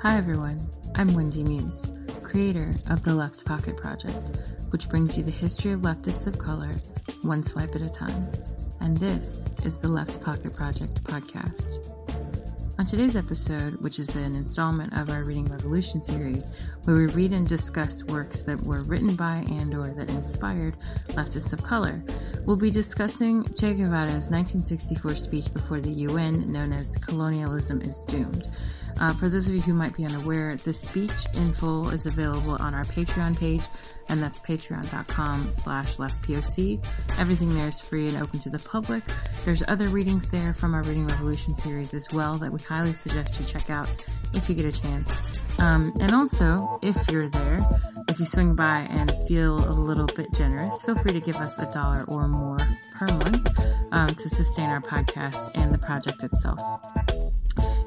Hi everyone, I'm Wendy Muse, creator of the Left Pocket Project, which brings you the history of leftists of color, one swipe at a time. And this is the Left Pocket Project podcast. On today's episode, which is an installment of our Reading Revolution series, where we read and discuss works that were written by and or that inspired leftists of color, we'll be discussing Che Guevara's 1964 speech before the UN known as Colonialism Is Doomed. For those of you who might be unaware, this speech in full is available on our Patreon page, and that's patreon.com/leftpoc. Everything there is free and open to the public. There's other readings there from our Reading Revolution series as well that we highly suggest you check out if you get a chance. And also, if you're there, if you swing by and feel a little bit generous, feel free to give us $1 or more per month to sustain our podcast and the project itself.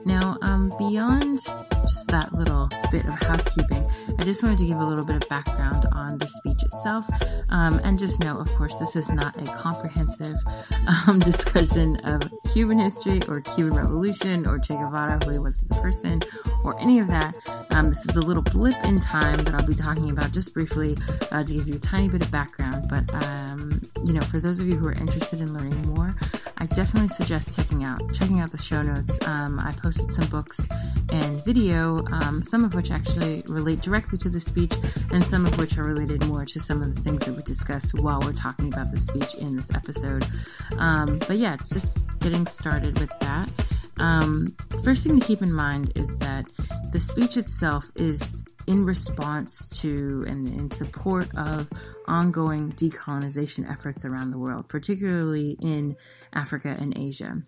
Now, beyond just that little bit of housekeeping, I just wanted to give a little bit of background on the speech itself, and just know, of course, this is not a comprehensive discussion of Cuban history or Cuban Revolution or Che Guevara, who he was as a person, or any of that. This is a little blip in time that I'll be talking about just briefly to give you a tiny bit of background, but, for those of you who are interested in learning more, I definitely suggest checking out the show notes. I posted some books and video, some of which actually relate directly to the speech, and some of which are related more to some of the things that we discussed while we're talking about the speech in this episode. But yeah, just getting started with that. First thing to keep in mind is that the speech itself is in response to and in support of ongoing decolonization efforts around the world, particularly in Africa and Asia.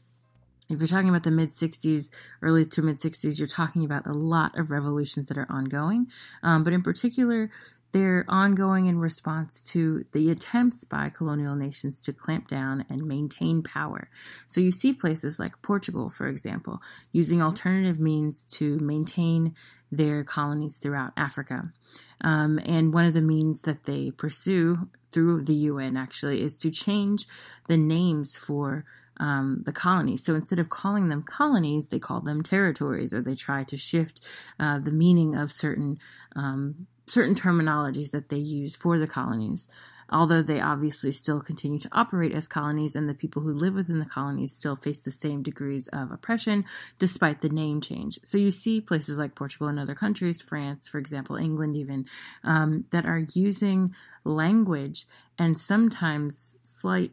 If you're talking about the mid-60s, early to mid-60s, you're talking about a lot of revolutions that are ongoing, but in particular, they're ongoing in response to the attempts by colonial nations to clamp down and maintain power. So you see places like Portugal, for example, using alternative means to maintain their colonies throughout Africa. And one of the means that they pursue through the UN actually is to change the names for the colonies. So instead of calling them colonies, they call them territories, or they try to shift the meaning of certain terminologies that they use for the colonies, although they obviously still continue to operate as colonies, and the people who live within the colonies still face the same degrees of oppression despite the name change. So you see places like Portugal and other countries, France, for example, England even, that are using language and sometimes slight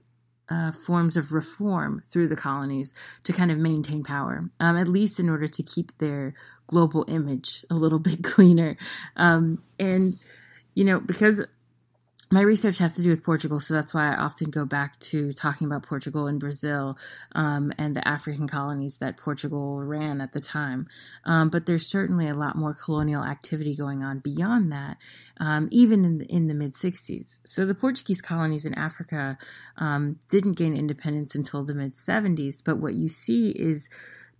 forms of reform through the colonies to kind of maintain power, at least in order to keep their global image a little bit cleaner. Because my research has to do with Portugal, so that's why I often go back to talking about Portugal and Brazil and the African colonies that Portugal ran at the time. But there's certainly a lot more colonial activity going on beyond that, even in the mid-60s. So the Portuguese colonies in Africa didn't gain independence until the mid-70s, but what you see is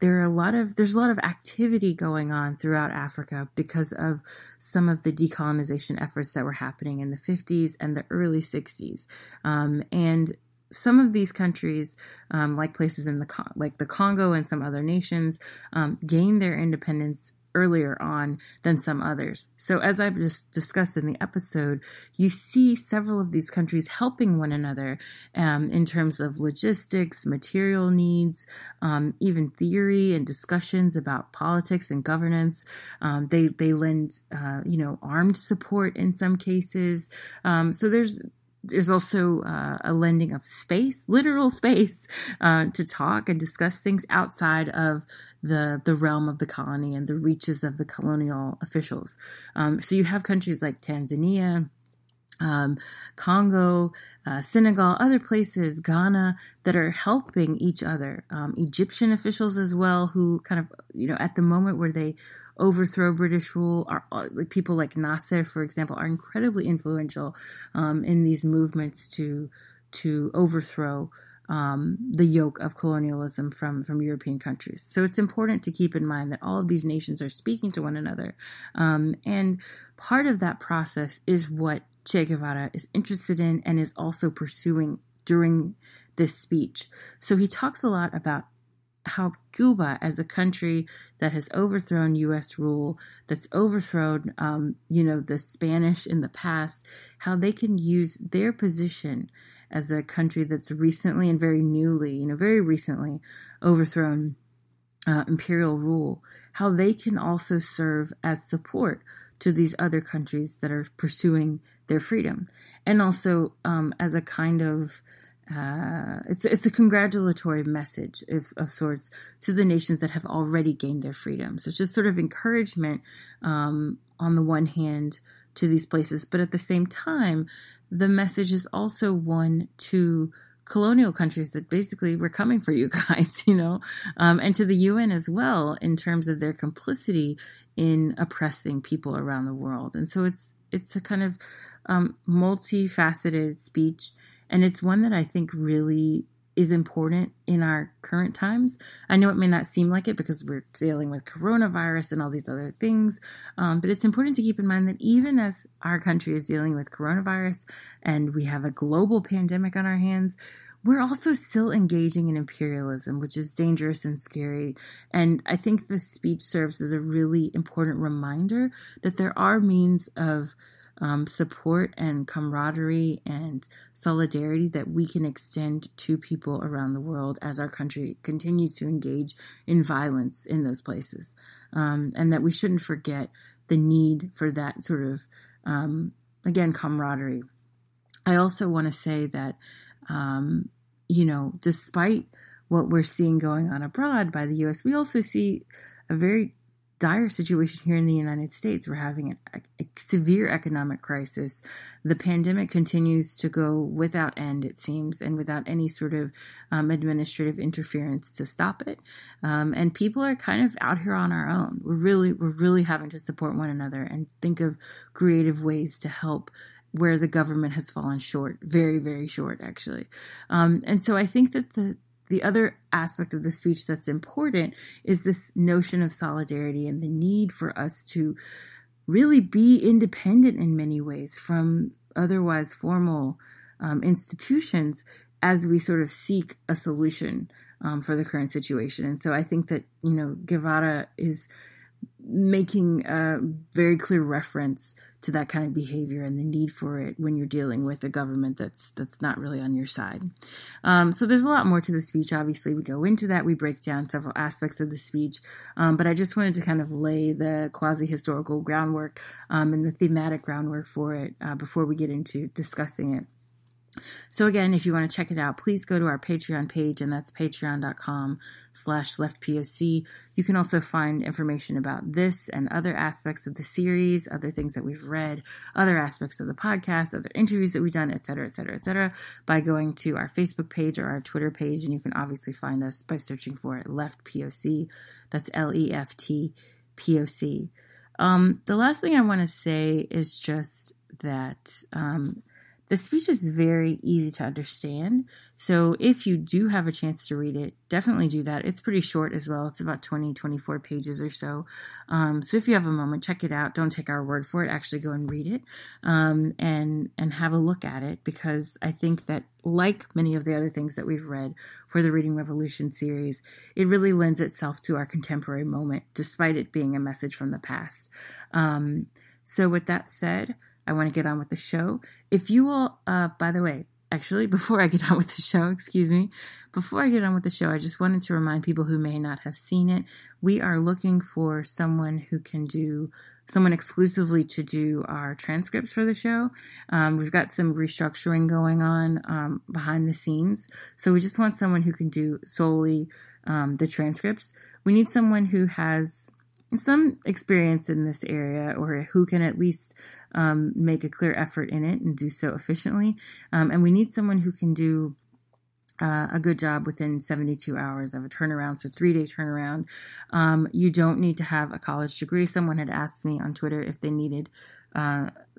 there's a lot of activity going on throughout Africa because of some of the decolonization efforts that were happening in the 50s and the early 60s. And some of these countries, like places like the Congo and some other nations, gained their independence earlier on than some others. So as I've just discussed in the episode, you see several of these countries helping one another in terms of logistics, material needs, even theory and discussions about politics and governance. They lend, armed support in some cases. So there's also a lending of space, literal space, to talk and discuss things outside of the realm of the colony and the reaches of the colonial officials. So you have countries like Tanzania, Congo, Senegal, other places, Ghana, that are helping each other. Egyptian officials as well, who kind of, at the moment where they overthrow British rule, are like people like Nasser, for example, are incredibly influential in these movements to overthrow the yoke of colonialism from European countries. So it's important to keep in mind that all of these nations are speaking to one another. And part of that process is what Che Guevara is interested in and is also pursuing during this speech. So he talks a lot about how Cuba, as a country that has overthrown U.S. rule, that's overthrown, the Spanish in the past, how they can use their position as a country that's recently and very recently overthrown imperial rule, how they can also serve as support to these other countries that are pursuing their freedom. And also as a kind of it's a congratulatory message of sorts to the nations that have already gained their freedom. So it's just sort of encouragement on the one hand to these places, but at the same time, the message is also one to colonial countries that basically we're coming for you guys, and to the UN as well in terms of their complicity in oppressing people around the world. And so it's a kind of multifaceted speech. And it's one that I think really is important in our current times. I know it may not seem like it because we're dealing with coronavirus and all these other things, but it's important to keep in mind that even as our country is dealing with coronavirus and we have a global pandemic on our hands, we're also still engaging in imperialism, which is dangerous and scary. And I think the speech serves as a really important reminder that there are means of support and camaraderie and solidarity that we can extend to people around the world as our country continues to engage in violence in those places. And that we shouldn't forget the need for that sort of, camaraderie. I also want to say that, despite what we're seeing going on abroad by the U.S., we also see a very dire situation here in the United States. We're having a severe economic crisis. The pandemic continues to go without end, it seems, and without any sort of administrative interference to stop it. And people are kind of out here on our own. We're really having to support one another and think of creative ways to help where the government has fallen short, very, very short, actually. And so I think that the other aspect of the speech that's important is this notion of solidarity and the need for us to really be independent in many ways from otherwise formal institutions as we sort of seek a solution for the current situation. And so I think that, Guevara is making a very clear reference to that kind of behavior and the need for it when you're dealing with a government that's not really on your side. So there's a lot more to the speech. Obviously, we go into that. We break down several aspects of the speech. But I just wanted to kind of lay the quasi-historical groundwork and the thematic groundwork for it before we get into discussing it. So again, if you want to check it out, please go to our Patreon page, and that's patreon.com/leftpoc. You can also find information about this and other aspects of the series, other things that we've read, other aspects of the podcast, other interviews that we've done, et cetera, by going to our Facebook page or our Twitter page. And you can obviously find us by searching for Left POC. That's LEFT POC. The last thing I want to say is just that the speech is very easy to understand. So if you do have a chance to read it, definitely do that. It's pretty short as well. It's about 24 pages or so. So if you have a moment, check it out. Don't take our word for it. Actually go and read it and have a look at it, because I think that, like many of the other things that we've read for the Reading Revolution series, it really lends itself to our contemporary moment, despite it being a message from the past. So with that said, I want to get on with the show. If you will, by the way, actually, before I get on with the show, I just wanted to remind people who may not have seen it, we are looking for someone exclusively to do our transcripts for the show. We've got some restructuring going on behind the scenes. So we just want someone who can do solely the transcripts. We need someone who has some experience in this area, or who can at least make a clear effort in it and do so efficiently. And we need someone who can do a good job within 72 hours of a turnaround, so 3-day turnaround. You don't need to have a college degree. Someone had asked me on Twitter if they needed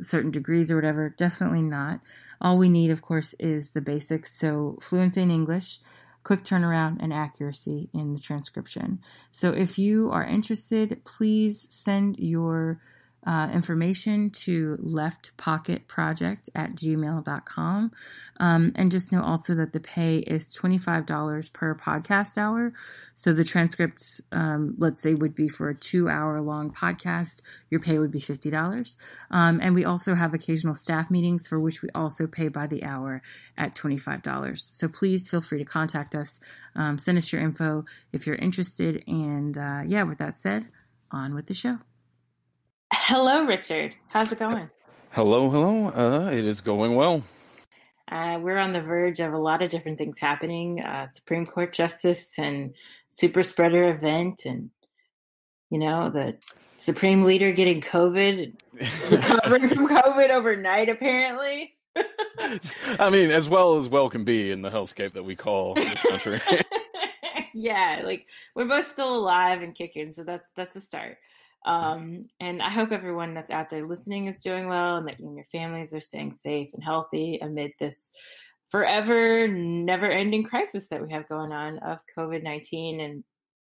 certain degrees or whatever. Definitely not. All we need, of course, is the basics. So fluency in English, quick turnaround, and accuracy in the transcription. So if you are interested, please send your information to leftpocketproject@gmail.com. And just know also that the pay is $25 per podcast hour. So the transcripts, let's say, would be for a 2-hour long podcast. Your pay would be $50. And we also have occasional staff meetings for which we also pay by the hour at $25. So please feel free to contact us. Send us your info if you're interested. And with that said, on with the show. Hello, Richard. How's it going? Hello. It is going well. We're on the verge of a lot of different things happening. Supreme Court justice and super spreader event, and the Supreme Leader getting COVID, recovering from COVID overnight, apparently. I mean, as well can be in the hellscape that we call this country. Yeah, we're both still alive and kicking, so that's a start. And I hope everyone that's out there listening is doing well, and that you and your families are staying safe and healthy amid this forever, never-ending crisis that we have going on of COVID-19 and,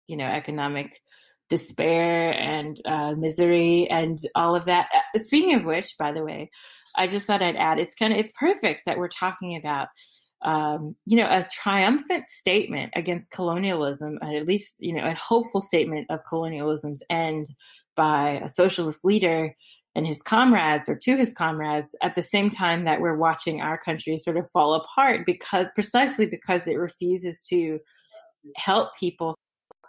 economic despair and misery and all of that. Speaking of which, by the way, I just thought I'd add, it's perfect that we're talking about a triumphant statement against colonialism, at least, a hopeful statement of colonialism's end by a socialist leader and his comrades, or to his comrades, at the same time that we're watching our country sort of fall apart precisely because it refuses to help people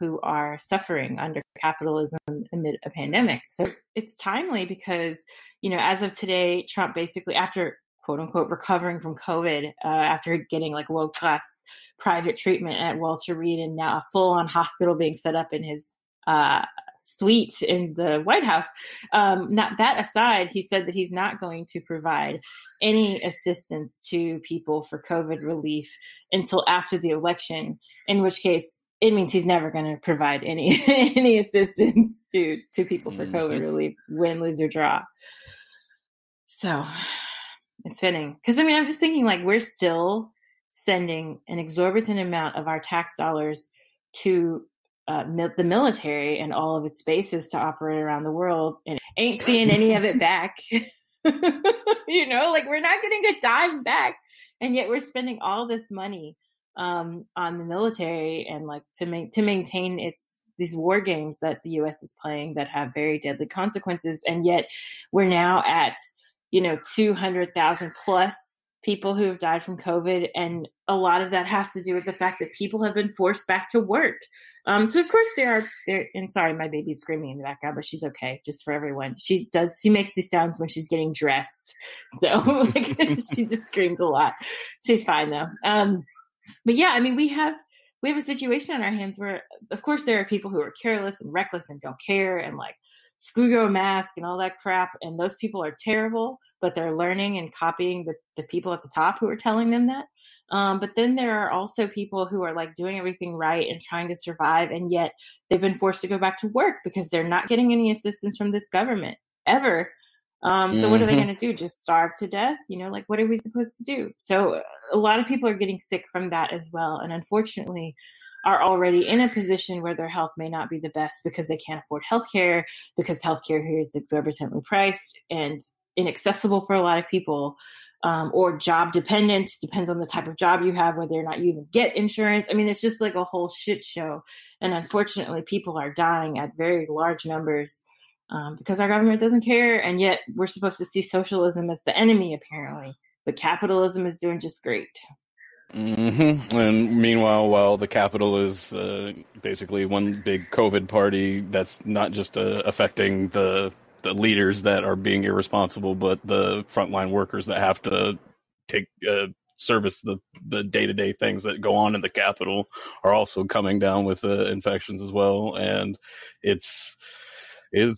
who are suffering under capitalism amid a pandemic. So it's timely because, as of today, Trump basically, after quote unquote recovering from COVID, after getting world-class private treatment at Walter Reed and now a full-on hospital being set up in his suite in the White House. Not that aside, he said that he's not going to provide any assistance to people for COVID relief until after the election, in which case it means he's never going to provide any assistance to people for COVID relief, win, lose, or draw. So it's fitting. Because, I'm just thinking, we're still sending an exorbitant amount of our tax dollars to the military and all of its bases to operate around the world, and ain't seeing any of it back. We're not getting a dime back, and yet we're spending all this money on the military and to maintain these war games that the U.S. is playing that have very deadly consequences. And yet we're now at 200,000 plus people who have died from COVID. And a lot of that has to do with the fact that people have been forced back to work. So of course and sorry, my baby's screaming in the background, but she's okay, just for everyone. She makes these sounds when she's getting dressed. So she just screams a lot. She's fine though. But yeah, we have a situation on our hands where, of course, there are people who are careless and reckless and don't care and screw your mask and all that crap. And those people are terrible, but they're learning and copying the people at the top who are telling them that. But then there are also people who are doing everything right and trying to survive. And yet they've been forced to go back to work because they're not getting any assistance from this government ever. So what are they going to do? Just starve to death? What are we supposed to do? So a lot of people are getting sick from that as well. And unfortunately are already in a position where their health may not be the best because they can't afford healthcare, because healthcare here is exorbitantly priced and inaccessible for a lot of people, or job dependent, depends on the type of job you have, whether or not you even get insurance. It's just a whole shit show. And unfortunately, people are dying at very large numbers because our government doesn't care. And yet we're supposed to see socialism as the enemy, apparently. But capitalism is doing just great. And meanwhile, while the Capitol is basically one big COVID party, that's not just affecting the leaders that are being irresponsible, but the frontline workers that have to take service the day-to-day things that go on in the Capitol are also coming down with infections as well. And it's very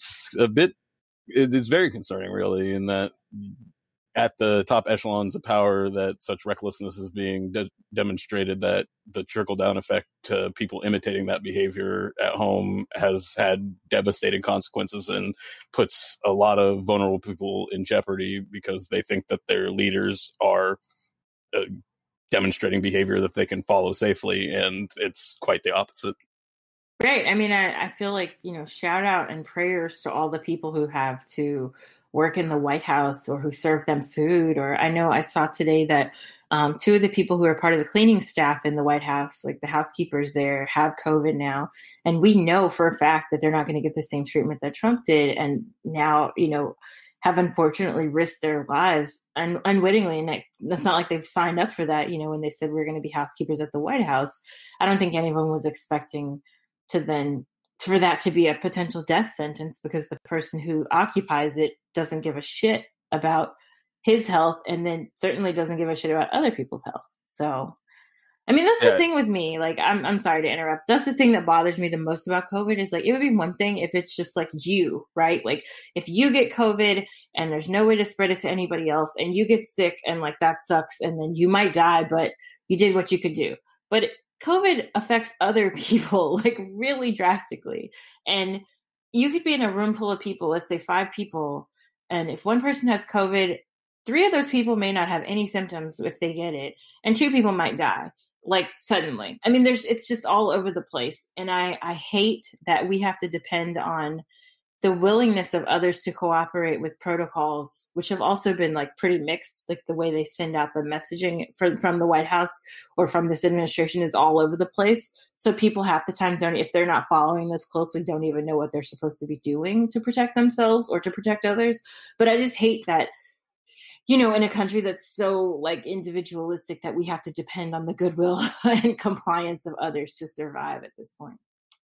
concerning, really, in that at the top echelons of power that such recklessness is being demonstrated, that the trickle-down effect to people imitating that behavior at home has had devastating consequences and puts a lot of vulnerable people in jeopardy because they think that their leaders are demonstrating behavior that they can follow safely, and it's quite the opposite. Right. I mean, I feel like, shout out and prayers to all the people who have to work in the White House or who serve them food. Or I know I saw today that two of the people who are part of the cleaning staff in the White House, like the housekeepers there, have COVID now. And we know for a fact that they're not going to get the same treatment that Trump did. And now, have unfortunately risked their lives unwittingly. And that's not like they've signed up for that. When they said we're going to be housekeepers at the White House, I don't think anyone was expecting for that to be a potential death sentence, because the person who occupies it doesn't give a shit about his health, and then certainly doesn't give a shit about other people's health. So, I mean, that's the thing with me. Like, I'm sorry to interrupt. That's the thing that bothers me the most about COVID is like, it would be one thing if it's just like you, right? Like if you get COVID and there's no way to spread it to anybody else and you get sick and like that sucks and then you might die, but you did what you could do. But COVID affects other people like really drastically. And you could be in a room full of people, let's say 5 people. And if one person has COVID, 3 of those people may not have any symptoms if they get it. And 2 people might die like suddenly. I mean, it's just all over the place. And I hate that we have to depend on the willingness of others to cooperate with protocols, which have also been like pretty mixed. Like the way they send out the messaging from the White House or from this administration is all over the place. So people half the time if they're not following this closely, don't even know what they're supposed to be doing to protect themselves or to protect others. But I just hate that, in a country that's so like individualistic, that we have to depend on the goodwill and compliance of others to survive at this point.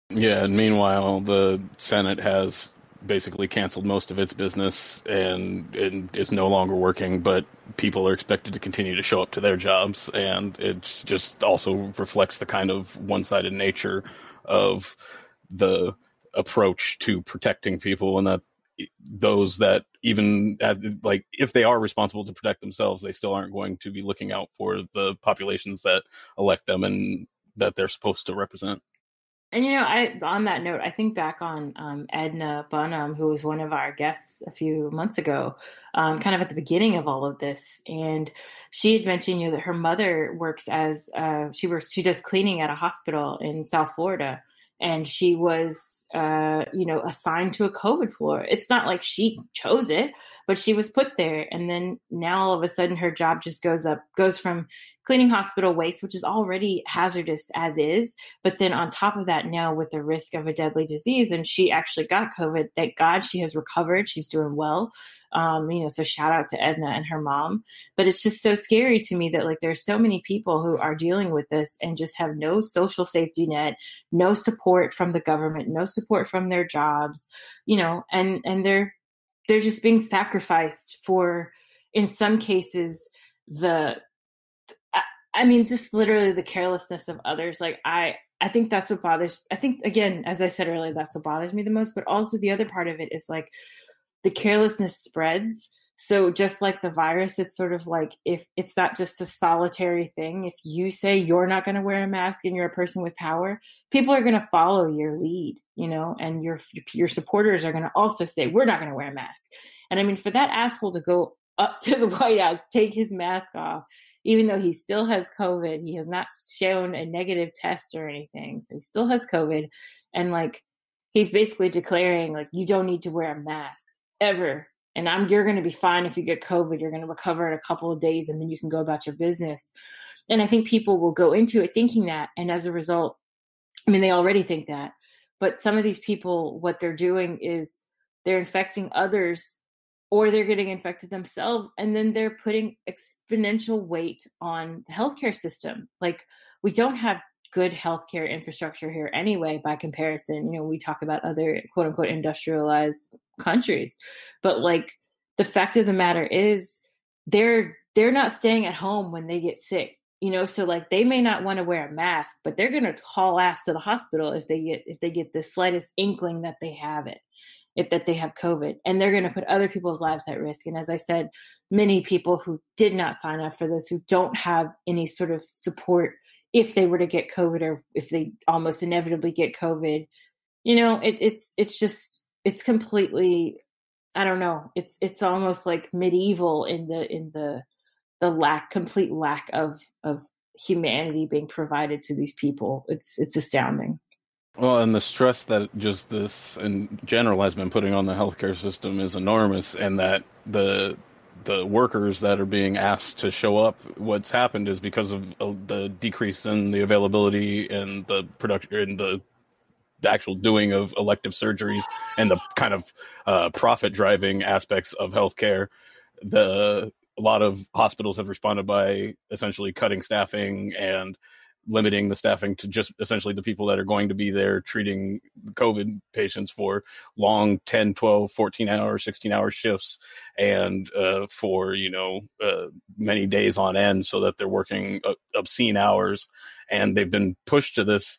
Yeah, and meanwhile, the Senate has basically canceled most of its business and is no longer working, but people are expected to continue to show up to their jobs, and it just also reflects the kind of one-sided nature of the approach to protecting people, and that those that even like if they are responsible to protect themselves, they still aren't going to be looking out for the populations that elect them and that they're supposed to represent. And, on that note, I think back on Edna Bunham, who was one of our guests a few months ago, kind of at the beginning of all of this. And she had mentioned, that her mother works she does cleaning at a hospital in South Florida. And she was, assigned to a COVID floor. It's not like she chose it, but she was put there. And then now all of a sudden her job just goes from cleaning hospital waste, which is already hazardous as is. But then on top of that, now with the risk of a deadly disease, and she actually got COVID. Thank God she has recovered. She's doing well. So shout out to Edna and her mom. But it's just so scary to me that like there's so many people who are dealing with this and just have no social safety net, no support from the government, no support from their jobs, and they're just being sacrificed for, in some cases, just literally the carelessness of others. Like I think that's what bothers. I think, again, as I said earlier, that's what bothers me the most. But also the other part of it is like the carelessness spreads. So just like the virus, it's sort of like, if it's not just a solitary thing, if you say you're not going to wear a mask and you're a person with power, people are going to follow your lead, and your supporters are going to also say, we're not going to wear a mask. And I mean, for that asshole to go up to the White House, take his mask off, even though he still has COVID, he has not shown a negative test or anything. So he still has COVID. And like, he's basically declaring like, you don't need to wear a mask ever. And you're going to be fine if you get COVID. You're going to recover in a couple of days and then you can go about your business. And I think people will go into it thinking that. And as a result, I mean, they already think that. But some of these people, what they're doing is they're infecting others, or they're getting infected themselves. And then they're putting exponential weight on the healthcare system. Like, we don't have good healthcare infrastructure here anyway, by comparison. We talk about other quote unquote industrialized countries, but like the fact of the matter is they're not staying at home when they get sick, so like they may not want to wear a mask, but they're going to haul ass to the hospital if they get the slightest inkling that they have it, that they have COVID, and they're going to put other people's lives at risk. And as I said, many people who did not sign up for this, who don't have any sort of support if they were to get COVID, or if they almost inevitably get COVID, it's completely, I don't know. It's almost like medieval in the complete lack of humanity being provided to these people. It's astounding. Well, and the stress that just this in general has been putting on the healthcare system is enormous, and that the workers that are being asked to show up, what's happened is because of the decrease in the availability and the production and the actual doing of elective surgeries and the kind of profit driving aspects of healthcare. A lot of hospitals have responded by essentially cutting staffing and limiting the staffing to just essentially the people that are going to be there treating COVID patients for long 10, 12, 14-hour, 16-hour shifts and for, many days on end, so that they're working obscene hours. And they've been pushed to this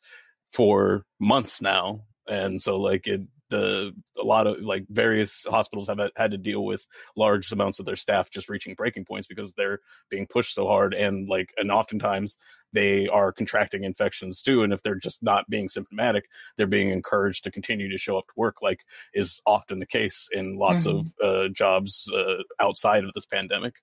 for months now. And so a lot of various hospitals have had to deal with large amounts of their staff just reaching breaking points because they're being pushed so hard, and oftentimes they are contracting infections too. And if they're just not being symptomatic, they're being encouraged to continue to show up to work, like is often the case in lots of jobs outside of this pandemic.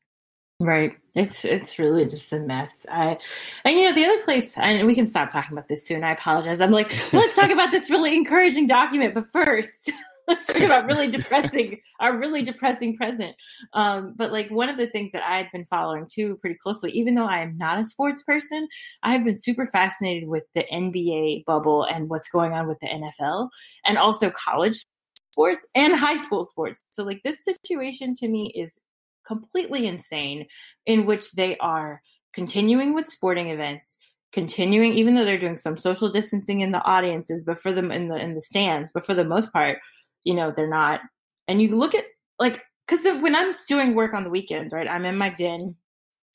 Right. It's really just a mess. The other place, and we can stop talking about this soon. I apologize. I'm like, let's talk about this really encouraging document, but first, let's talk about our really depressing present. But one of the things that I had been following too pretty closely, even though I am not a sports person, I have been super fascinated with the NBA bubble and what's going on with the NFL and also college sports and high school sports. So this situation to me is completely insane, in which they are continuing with sporting events, continuing, even though they're doing some social distancing in the audiences, but for them in the stands, but for the most part, they're not. And you look at because when I'm doing work on the weekends, right, I'm in my den,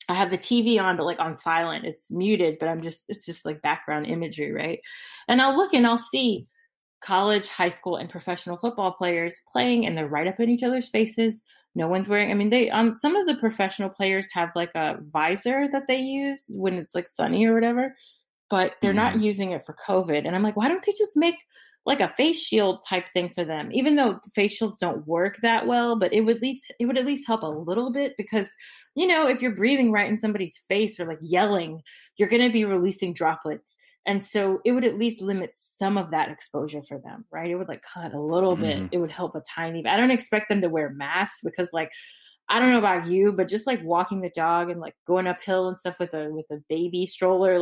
I have the TV on, but on silent, it's muted, but it's just background imagery, right? And I'll look and I'll see college, high school, and professional football players playing, and they're right up in each other's faces. No one's wearing, they some of the professional players have a visor that they use when it's sunny or whatever, but they're not using it for COVID. And I'm like, why don't they just make a face shield type thing for them? Even though face shields don't work that well, but it would at least help a little bit, because if you're breathing right in somebody's face or yelling, you're going to be releasing droplets. And so it would at least limit some of that exposure for them, right? It would cut a little bit. It would help a tiny bit. I don't expect them to wear masks because I don't know about you, but just walking the dog and going uphill and stuff with a baby stroller,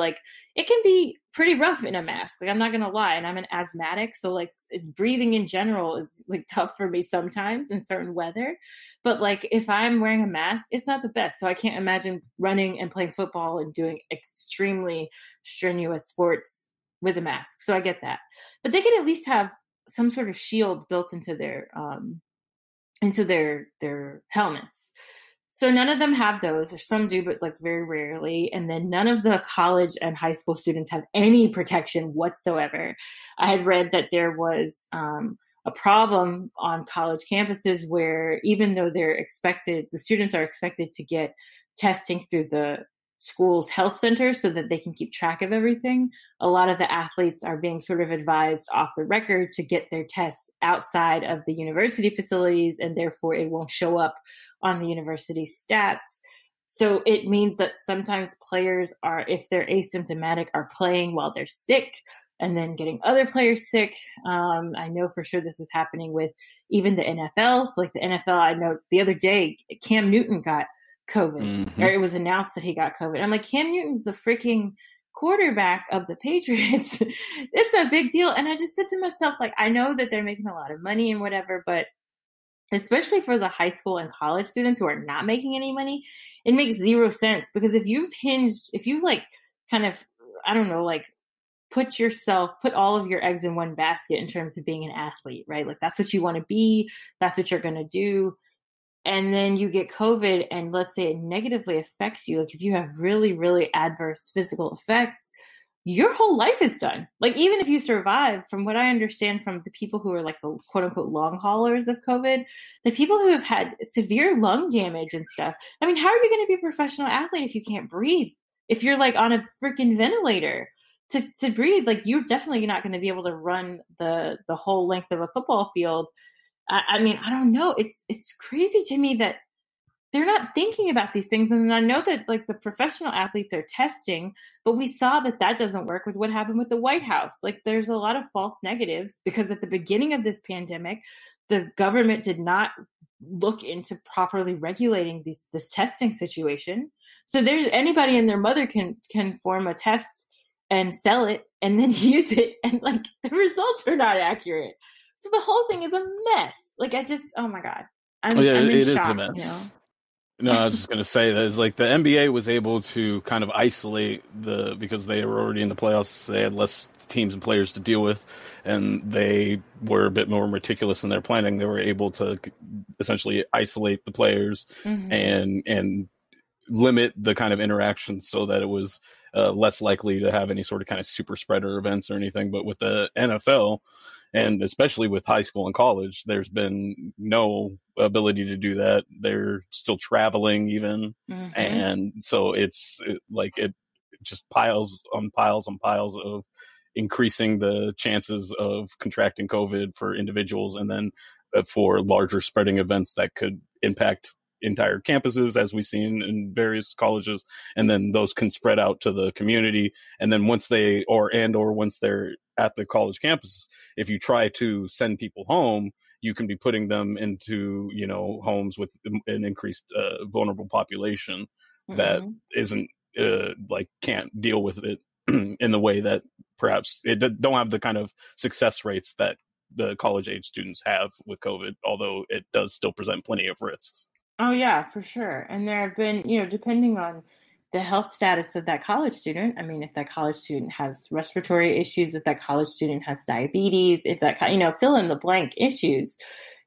it can be pretty rough in a mask. I'm not going to lie. And I'm an asthmatic. So breathing in general is tough for me sometimes in certain weather. But if I'm wearing a mask, it's not the best. So I can't imagine running and playing football and doing extremely strenuous sports with a mask. So I get that. But they could at least have some sort of shield built into their helmets. So none of them have those, or some do, but very rarely. And then none of the college and high school students have any protection whatsoever. I had read that there was a problem on college campuses where, even though the students are expected to get testing through the school's health center so that they can keep track of everything, a lot of the athletes are being sort of advised off the record to get their tests outside of the university facilities, and therefore it won't show up on the university stats. So it means that sometimes players are, if they're asymptomatic, are playing while they're sick and then getting other players sick. I know for sure this is happening with even the NFL. So the NFL, I know the other day, Cam Newton got COVID, or it was announced that he got COVID. I'm like, Cam Newton's the freaking quarterback of the Patriots. It's a big deal. And I just said to myself, I know that they're making a lot of money and whatever, but especially for the high school and college students who are not making any money, it makes zero sense. Because if you've kind of, I don't know, put all of your eggs in one basket in terms of being an athlete, right? That's what you want to be. That's what you're going to do. And then you get COVID, and let's say it negatively affects you. If you have really, really adverse physical effects, your whole life is done. Even if you survive, from what I understand from the people who are the quote unquote long haulers of COVID, the people who have had severe lung damage and stuff. How are you going to be a professional athlete if you can't breathe? If you're on a freaking ventilator to breathe, you're definitely not going to be able to run the whole length of a football field. I don't know. It's crazy to me that they're not thinking about these things. And I know that like the professional athletes are testing, but we saw that doesn't work with what happened with the White House. Like there's a lot of false negatives because at the beginning of this pandemic, the government did not look into properly regulating this testing situation. So there's anybody and their mother can form a test and sell it and then use it. And like the results are not accurate. So the whole thing is a mess. Like oh my God. I'm in shock, is a mess. No, I was just going to say that it's like the NBA was able to kind of isolate because they were already in the playoffs. They had less teams and players to deal with, and they were a bit more meticulous in their planning. They were able to essentially isolate the players and limit the kind of interactions so that it was less likely to have any sort of kind of super spreader events or anything. But with the NFL, and especially with high school and college, there's been no ability to do that. They're still traveling even. And so it just piles on piles on piles of increasing the chances of contracting COVID for individuals and then for larger spreading events that could impact entire campuses, as we've seen in various colleges, and then those can spread out to the community. And then once they're at the college campus, if you try to send people home, you can be putting them into, homes with an increased vulnerable population that isn't can't deal with it in the way that perhaps it don't have the kind of success rates that the college age students have with COVID, although it does still present plenty of risks. Oh, yeah, for sure. And there have been, depending on the health status of that college student, I mean, if that college student has respiratory issues, if that college student has diabetes, if that, fill in the blank issues,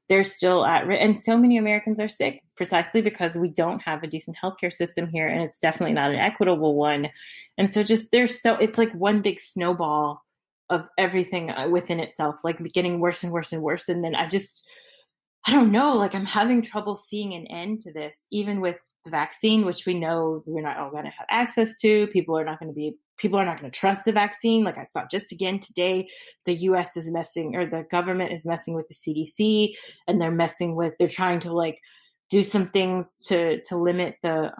they're still at risk. And so many Americans are sick precisely because we don't have a decent healthcare system here. And it's definitely not an equitable one. And so it's like one big snowball of everything within itself, like getting worse and worse and worse. And then I don't know, like I'm having trouble seeing an end to this, even with the vaccine, which we know we're not all going to have access to. People are not going to trust the vaccine. Like I saw just again today, the U.S. is the government is messing with the CDC, and they're trying to like do some things to limit the,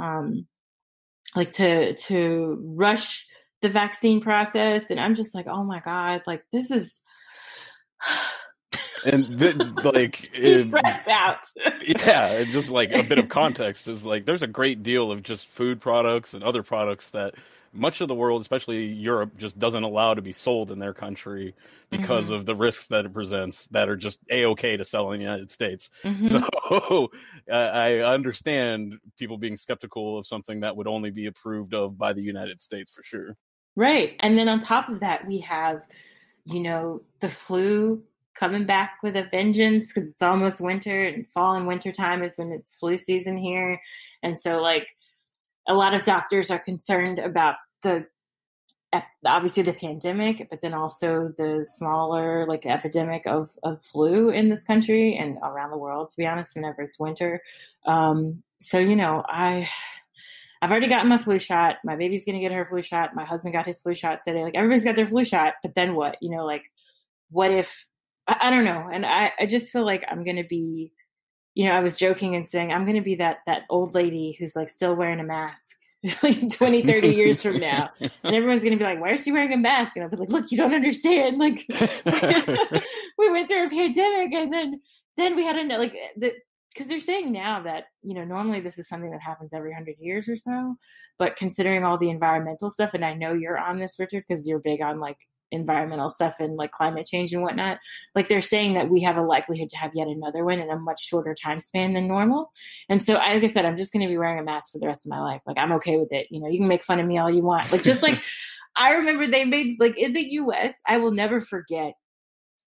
to rush the vaccine process. And I'm just like, oh my God, like this is... And out. Yeah, just like a bit of context is like there's a great deal of just food products and other products that much of the world, especially Europe, just doesn't allow to be sold in their country because of the risks that it presents that are just A-okay to sell in the United States. So I understand people being skeptical of something that would only be approved of by the United States for sure. Right. And then on top of that, we have, the flu coming back with a vengeance because it's almost winter, and fall and winter time is when it's flu season here. And so like a lot of doctors are concerned about obviously the pandemic, but then also the smaller like epidemic of flu in this country and around the world, to be honest, whenever it's winter. So, I've already gotten my flu shot. My baby's going to get her flu shot. My husband got his flu shot today. Like everybody's got their flu shot, but then what? What if, I don't know. And I just feel like I'm going to be, I was joking and saying, I'm going to be that old lady who's like still wearing a mask like 20, 30 years from now. And everyone's going to be like, why is she wearing a mask? And I'll be like, look, you don't understand. Like we went through a pandemic and then we had because they're saying now that, normally this is something that happens every 100 years or so, but considering all the environmental stuff, and I know you're on this, Richard, because you're big on like environmental stuff and like climate change and whatnot, like they're saying that we have a likelihood to have yet another one in a much shorter time span than normal. And so, like I said, I'm just going to be wearing a mask for the rest of my life. Like I'm okay with it. You can make fun of me all you want. Like just like I remember they made like in the US, I will never forget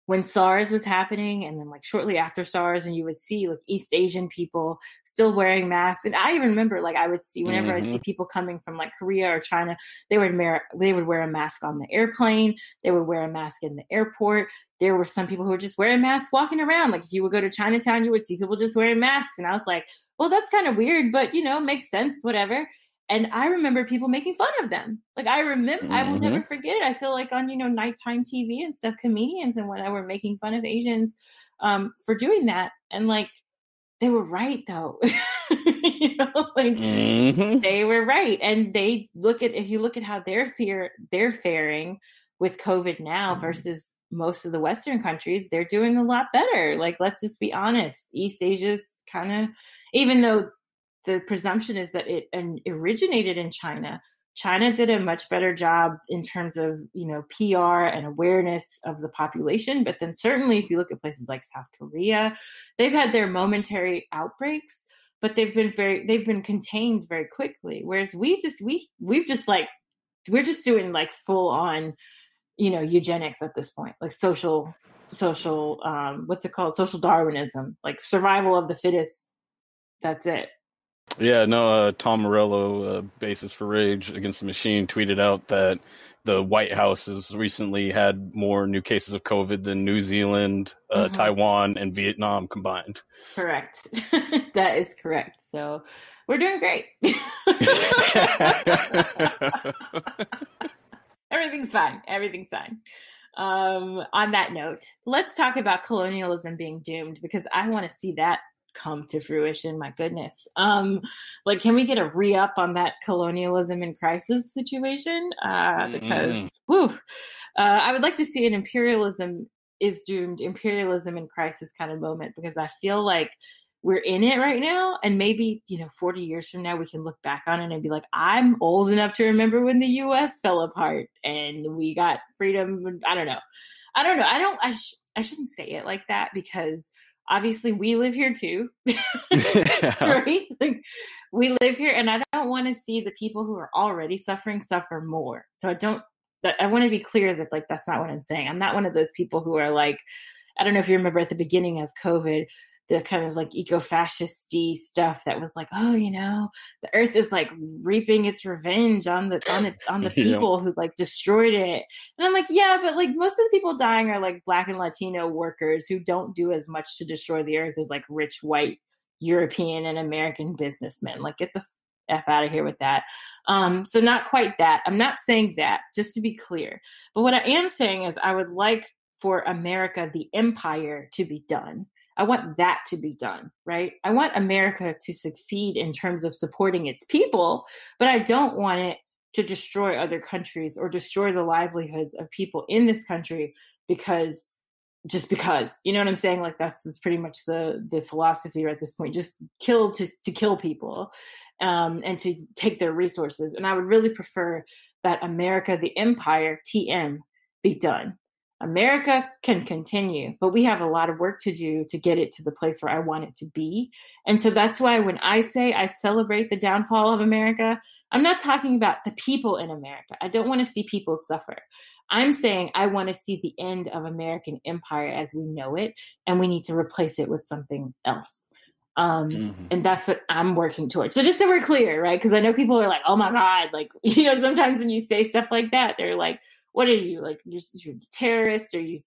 when SARS was happening, and then like shortly after SARS, and you would see like East Asian people still wearing masks. And I even remember like I would see whenever I'd see people coming from like Korea or China, they would wear a mask on the airplane. They would wear a mask in the airport. There were some people who were just wearing masks walking around. Like if you would go to Chinatown, you would see people just wearing masks. And I was like, well, that's kind of weird, but makes sense, whatever. And I remember people making fun of them. Like I will never forget it. I feel like on, nighttime TV and stuff, comedians and whatnot were making fun of Asians for doing that. And like, they were right though. like they were right. And if you look at how they're faring with COVID now versus most of the Western countries, they're doing a lot better. Like, let's just be honest. East Asia's kind of, even though the presumption is that it originated in China, China did a much better job in terms of, PR and awareness of the population. But then certainly if you look at places like South Korea, they've had their momentary outbreaks, but they've been contained very quickly. Whereas we're just doing like full on, eugenics at this point, like social, what's it called? Social Darwinism, like survival of the fittest. That's it. Yeah, no, Tom Morello, Basis for Rage Against the Machine, tweeted out that the White House has recently had more new cases of COVID than New Zealand, Taiwan, and Vietnam combined. Correct. That is correct. So we're doing great. Everything's fine. On that note, let's talk about colonialism being doomed, because I want to see that come to fruition. My goodness. Can we get a re-up on that colonialism in crisis situation? Because I would like to see an imperialism is doomed, imperialism in crisis kind of moment, because I feel like we're in it right now. And maybe, 40 years from now, we can look back on it and be like, I'm old enough to remember when the US fell apart and we got freedom. I don't know. I shouldn't say it like that, because obviously we live here too, right? Like, we live here, and I don't want to see the people who are already suffering suffer more. So I want to be clear that, like, that's not what I'm saying. I'm not one of those people who are like, I don't know if you remember at the beginning of COVID, the kind of like eco-fascist-y stuff that was like, oh, the earth is like reaping its revenge on the people who like destroyed it. And I'm like, yeah, but like most of the people dying are like Black and Latino workers who don't do as much to destroy the earth as like rich white European and American businessmen. Like, get the F out of here with that. So not quite that. I'm not saying that, just to be clear. But what I am saying is I would like for America, the empire, to be done. I want that to be done, right? I want America to succeed in terms of supporting its people, but I don't want it to destroy other countries or destroy the livelihoods of people in this country just because, you know what I'm saying? Like, that's pretty much the philosophy at this point. Just kill to kill people, and to take their resources. And I would really prefer that America, the empire, TM, be done. America can continue, but we have a lot of work to do to get it to the place where I want it to be. And so that's why when I say I celebrate the downfall of America, I'm not talking about the people in America. I don't want to see people suffer. I'm saying I want to see the end of American empire as we know it, and we need to replace it with something else. And that's what I'm working towards. So just so we're clear, right? Because I know people are like, oh my God, like, sometimes when you say stuff like that, they're like, what are you, like, you're a terrorist, or you're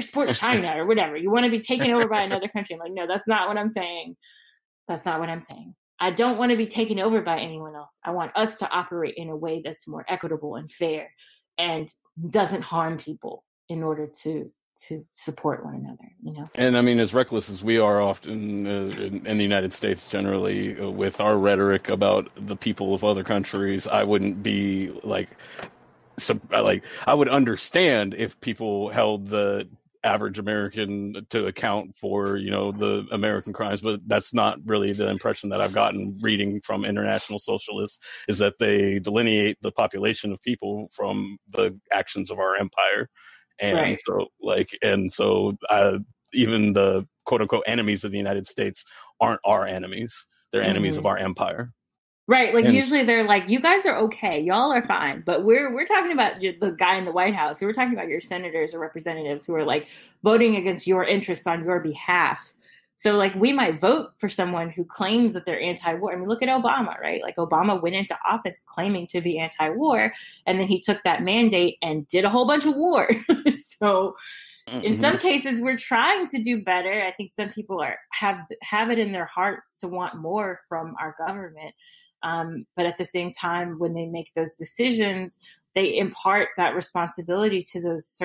support China or whatever. You want to be taken over by another country. I'm like, no, that's not what I'm saying. That's not what I'm saying. I don't want to be taken over by anyone else. I want us to operate in a way that's more equitable and fair and doesn't harm people in order to support one another, And I mean, as reckless as we are often in the United States generally with our rhetoric about the people of other countries, I wouldn't be like, I would understand if people held the average American to account for, the American crimes, but that's not really the impression that I've gotten reading from international socialists, is that they delineate the population of people from the actions of our empire. And right. so even the quote unquote enemies of the United States aren't our enemies. They're enemies of our empire. Right. Like, usually they're like, you guys are okay. Y'all are fine. But we're talking about the guy in the White House. We're talking about your senators or representatives who are like voting against your interests on your behalf. So like, we might vote for someone who claims that they're anti-war. I mean, look at Obama, right? Like, Obama went into office claiming to be anti-war, and then he took that mandate and did a whole bunch of war. So in some cases, we're trying to do better. I think some people have it in their hearts to want more from our government. But at the same time, when they make those decisions, they impart that responsibility to those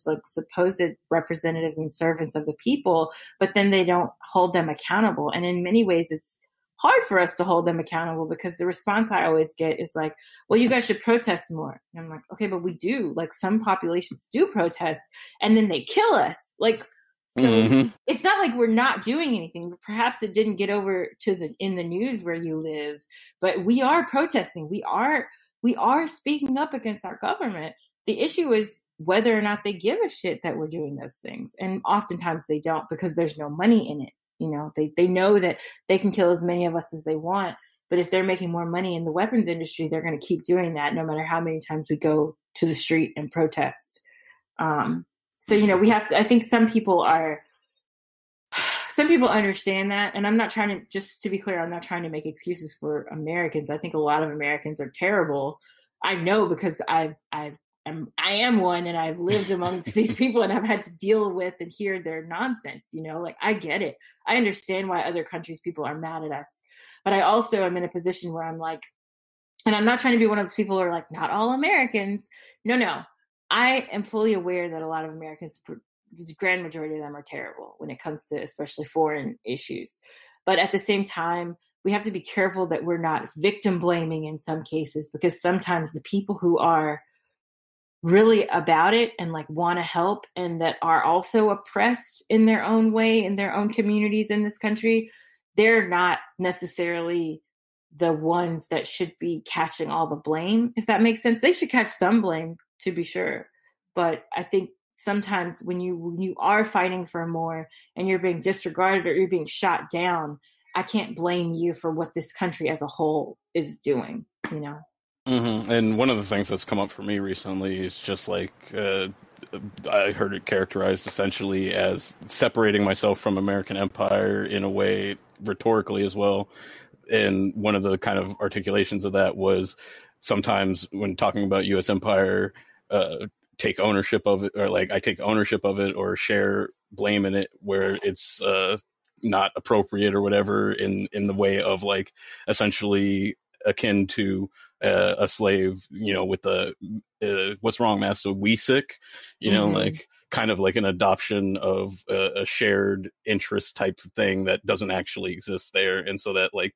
like supposed representatives and servants of the people, but then they don't hold them accountable. And in many ways, it's hard for us to hold them accountable, because the response I always get is like, well, you guys should protest more. And I'm like, okay, but we do. Like, some populations do protest and then they kill us. Like, so it's not like we're not doing anything. Perhaps it didn't get over in the news where you live, but we are protesting. We are speaking up against our government. The issue is whether or not they give a shit that we're doing those things. And oftentimes they don't, because there's no money in it. You know, they know that they can kill as many of us as they want, but if they're making more money in the weapons industry, they're going to keep doing that no matter how many times we go to the street and protest. So, you know, we have to, I think some people understand that. And I'm not trying to, just to be clear, I'm not trying to make excuses for Americans. I think a lot of Americans are terrible. I know, because I am one, and I've lived amongst these people, and I've had to deal with and hear their nonsense, you know, like, I get it. I understand why other countries' people are mad at us, but I also am in a position where I'm like, and I'm not trying to be one of those people who are like, not all Americans. No. I am fully aware that a lot of Americans, the grand majority of them, are terrible when it comes to especially foreign issues. But at the same time, we have to be careful that we're not victim blaming in some cases, because sometimes the people who are really about it and like want to help, and that are also oppressed in their own way, in their own communities in this country, they're not necessarily the ones that should be catching all the blame, if that makes sense. They should catch some blame, to be sure. But I think sometimes when you are fighting for more and you're being disregarded or you're being shot down, I can't blame you for what this country as a whole is doing, you know? And one of the things that's come up for me recently is just like, I heard it characterized essentially as separating myself from American empire in a way, rhetorically as well. And one of the kind of articulations of that was, sometimes when talking about U.S. empire, take ownership of it, or like I take ownership of it or share blame in it where it's not appropriate or whatever, in the way of like essentially akin to a slave, you know, with the what's wrong, master, we sick, you know, like kind of like an adoption of a shared interest type of thing that doesn't actually exist there. And so that like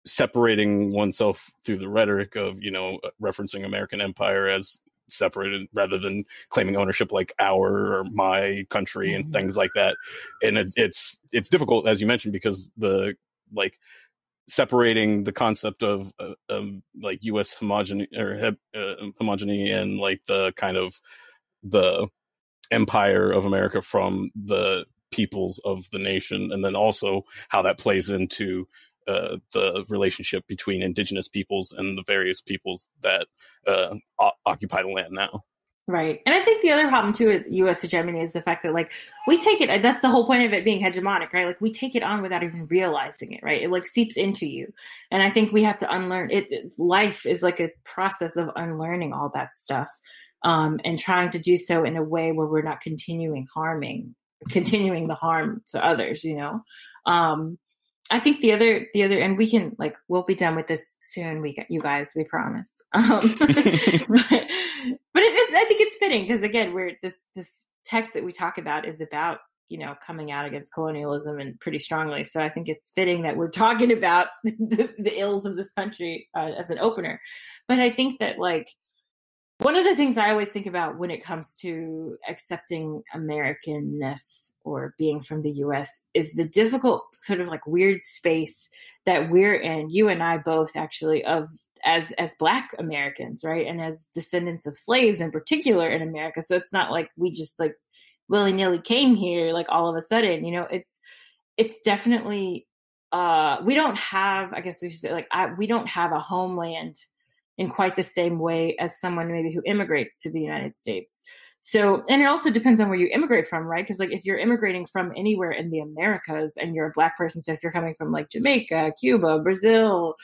separating oneself through the rhetoric of, you know, referencing American empire as separated rather than claiming ownership like our or my country and things like that. And it's difficult, as you mentioned, because the like separating the concept of like U.S. homogeny and like the kind of the empire of America from the peoples of the nation, and then also how that plays into the relationship between indigenous peoples and the various peoples that occupy the land now. Right. And I think the other problem too with U.S. hegemony is the fact that like we take it, that's the whole point of it being hegemonic, right? Like we take it on without even realizing it, right? It like seeps into you. And I think we have to unlearn it. Life is like a process of unlearning all that stuff, and trying to do so in a way where we're not continuing the harm to others, you know? I think the other, and we can like, we'll be done with this soon. You guys, we promise. But I think it's fitting because again, this text that we talk about is about, you know, coming out against colonialism and pretty strongly. So I think it's fitting that we're talking about the ills of this country as an opener. But I think that like, one of the things I always think about when it comes to accepting Americanness or being from the U.S. is the difficult sort of like weird space that we're in, you and I both actually, of as Black Americans, right? And as descendants of slaves in particular in America. So it's not like we just like willy-nilly came here like all of a sudden, you know, it's definitely, we don't have, I guess we should say like, we don't have a homeland in quite the same way as someone maybe who immigrates to the United States. So, and it also depends on where you immigrate from, right? Because like if you're immigrating from anywhere in the Americas and you're a Black person, so if you're coming from like Jamaica, Cuba, Brazil,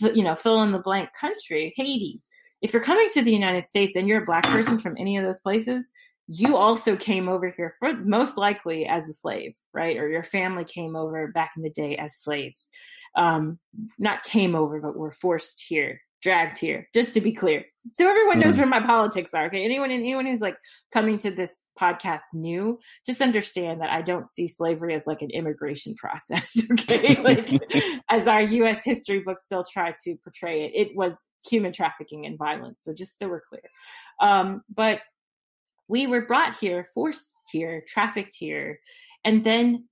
you know, fill in the blank country, Haiti, if you're coming to the United States and you're a Black person from any of those places, you also came over here for most likely as a slave, right? Or your family came over back in the day as slaves. Not came over, but were forced here dragged here, just to be clear. So everyone knows where my politics are. Okay. Anyone who's like coming to this podcast new, just understand that I don't see slavery as like an immigration process. Okay. Like as our US history books still try to portray it, it was human trafficking and violence. So just so we're clear. But we were brought here, forced here, trafficked here, and then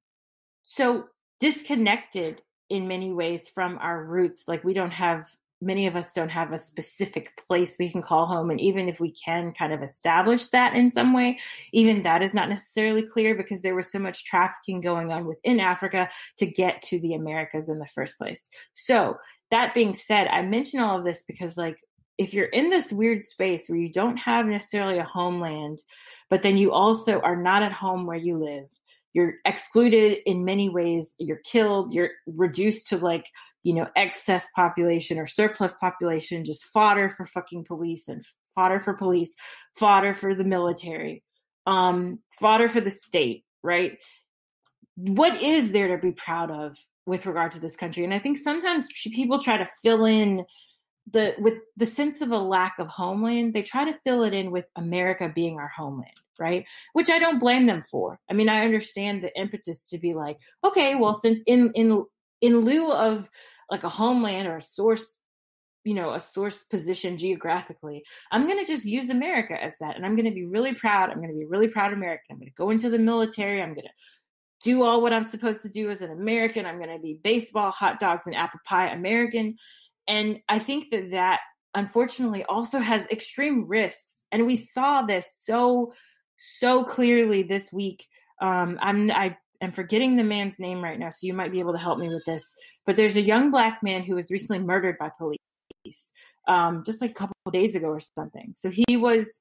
so disconnected in many ways from our roots. Like many of us don't have a specific place we can call home. And even if we can kind of establish that in some way, even that is not necessarily clear because there was so much trafficking going on within Africa to get to the Americas in the first place. So that being said, I mention all of this because like, if you're in this weird space where you don't have necessarily a homeland, but then you also are not at home where you live, you're excluded in many ways, you're killed, you're reduced to like, excess population or surplus population, just fodder for fucking police and fodder for police, fodder for the military, fodder for the state, right? What is there to be proud of with regard to this country? And I think sometimes people try to fill in with the sense of a lack of homeland, they try to fill it in with America being our homeland, right? Which I don't blame them for. I mean, I understand the impetus to be like, okay, well, since in lieu of like a homeland or a source position geographically, I'm going to just use America as that. And I'm going to be really proud. I'm going to be really proud American. I'm going to go into the military. I'm going to do all what I'm supposed to do as an American. I'm going to be baseball, hot dogs, and apple pie American. And I think that unfortunately also has extreme risks. And we saw this so clearly this week. I'm forgetting the man's name right now, so you might be able to help me with this. But there's a young Black man who was recently murdered by police, just like a couple of days ago or something. So he was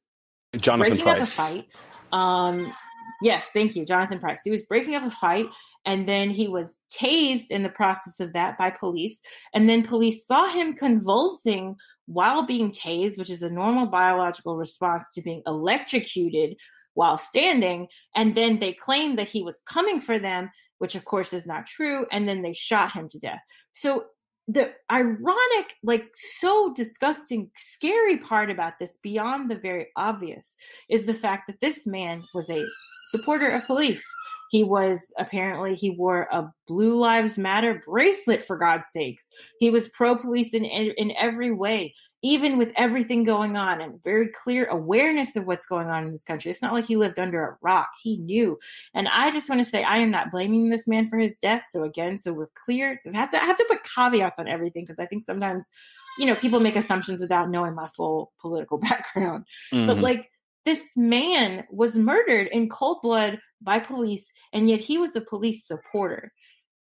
Jonathan breaking Price. up a fight. Yes, thank you, Jonathan Price. He was breaking up a fight, and then he was tased in the process of that by police. And then police saw him convulsing while being tased, which is a normal biological response to being electrocuted while standing. And then they claimed that he was coming for them, which of course is not true. And then they shot him to death. So the ironic, like so disgusting, scary part about this beyond the very obvious is the fact that this man was a supporter of police. He wore a Blue Lives Matter bracelet, for God's sakes. He was pro-police in every way, even with everything going on and very clear awareness of what's going on in this country. It's not like he lived under a rock. He knew. And I just want to say, I am not blaming this man for his death. So we're clear. I have to put caveats on everything because I think sometimes, people make assumptions without knowing my full political background. Mm-hmm. But like, this man was murdered in cold blood by police, and yet he was a police supporter.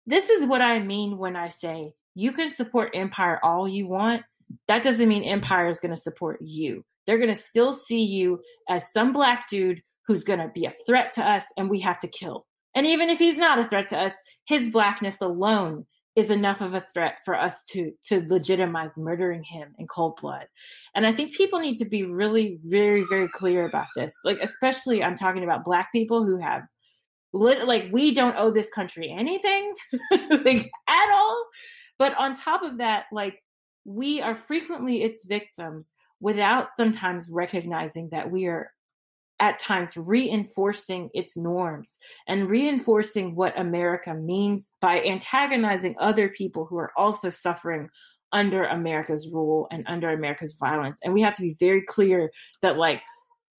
This is what I mean when I say you can support Empire all you want. That doesn't mean Empire is going to support you. They're going to still see you as some Black dude who's going to be a threat to us and we have to kill. And even if he's not a threat to us, his Blackness alone is enough of a threat for us to legitimize murdering him in cold blood. And I think people need to be really very, very clear about this. Like, especially I'm talking about Black people who have we don't owe this country anything like at all. But on top of that, like, we are frequently its victims without sometimes recognizing that we are at times reinforcing its norms and reinforcing what America means by antagonizing other people who are also suffering under America's rule and under America's violence. And we have to be very clear that like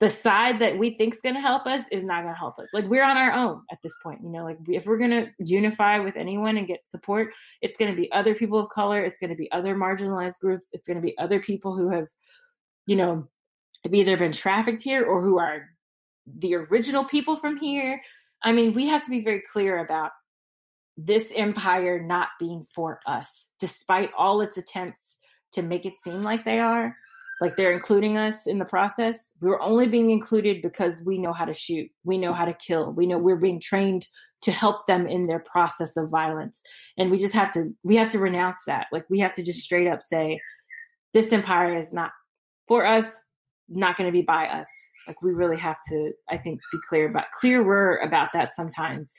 the side that we think is going to help us is not going to help us. Like, we're on our own at this point, like if we're going to unify with anyone and get support, it's going to be other people of color. It's going to be other marginalized groups. It's going to be other people who have, have either been trafficked here or who are the original people from here. I mean, we have to be very clear about this empire not being for us, despite all its attempts to make it seem like they are, like they're including us in the process. We're only being included because we know how to shoot. We know how to kill. We know we're being trained to help them in their process of violence. And we have to renounce that. Like, we have to just straight up say, this empire is not for us, not going to be by us. Like, we really have to, I think, be clearer about that sometimes.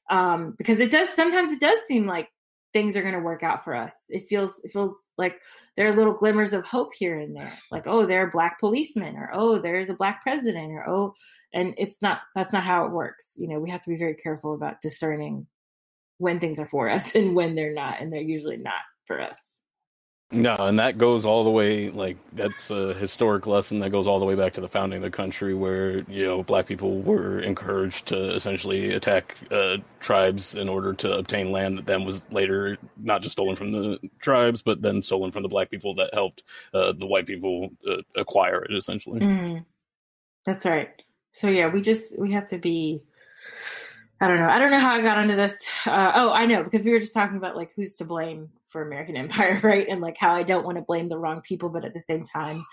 Because sometimes it does seem like things are going to work out for us. It feels like there are little glimmers of hope here and there. Like, oh, there are Black policemen, or, oh, there's a Black president, or, oh, and that's not how it works. We have to be very careful about discerning when things are for us and when they're not, and they're usually not for us. No, and that goes all the way, that's a historic lesson that goes all the way back to the founding of the country, where, Black people were encouraged to essentially attack tribes in order to obtain land that then was later not just stolen from the tribes, but then stolen from the Black people that helped the white people acquire it, essentially. Mm-hmm. That's right. So, yeah, we have to be... I don't know how I got onto this. I know, because we were just talking about who's to blame for American empire, right? And how I don't want to blame the wrong people, but at the same time,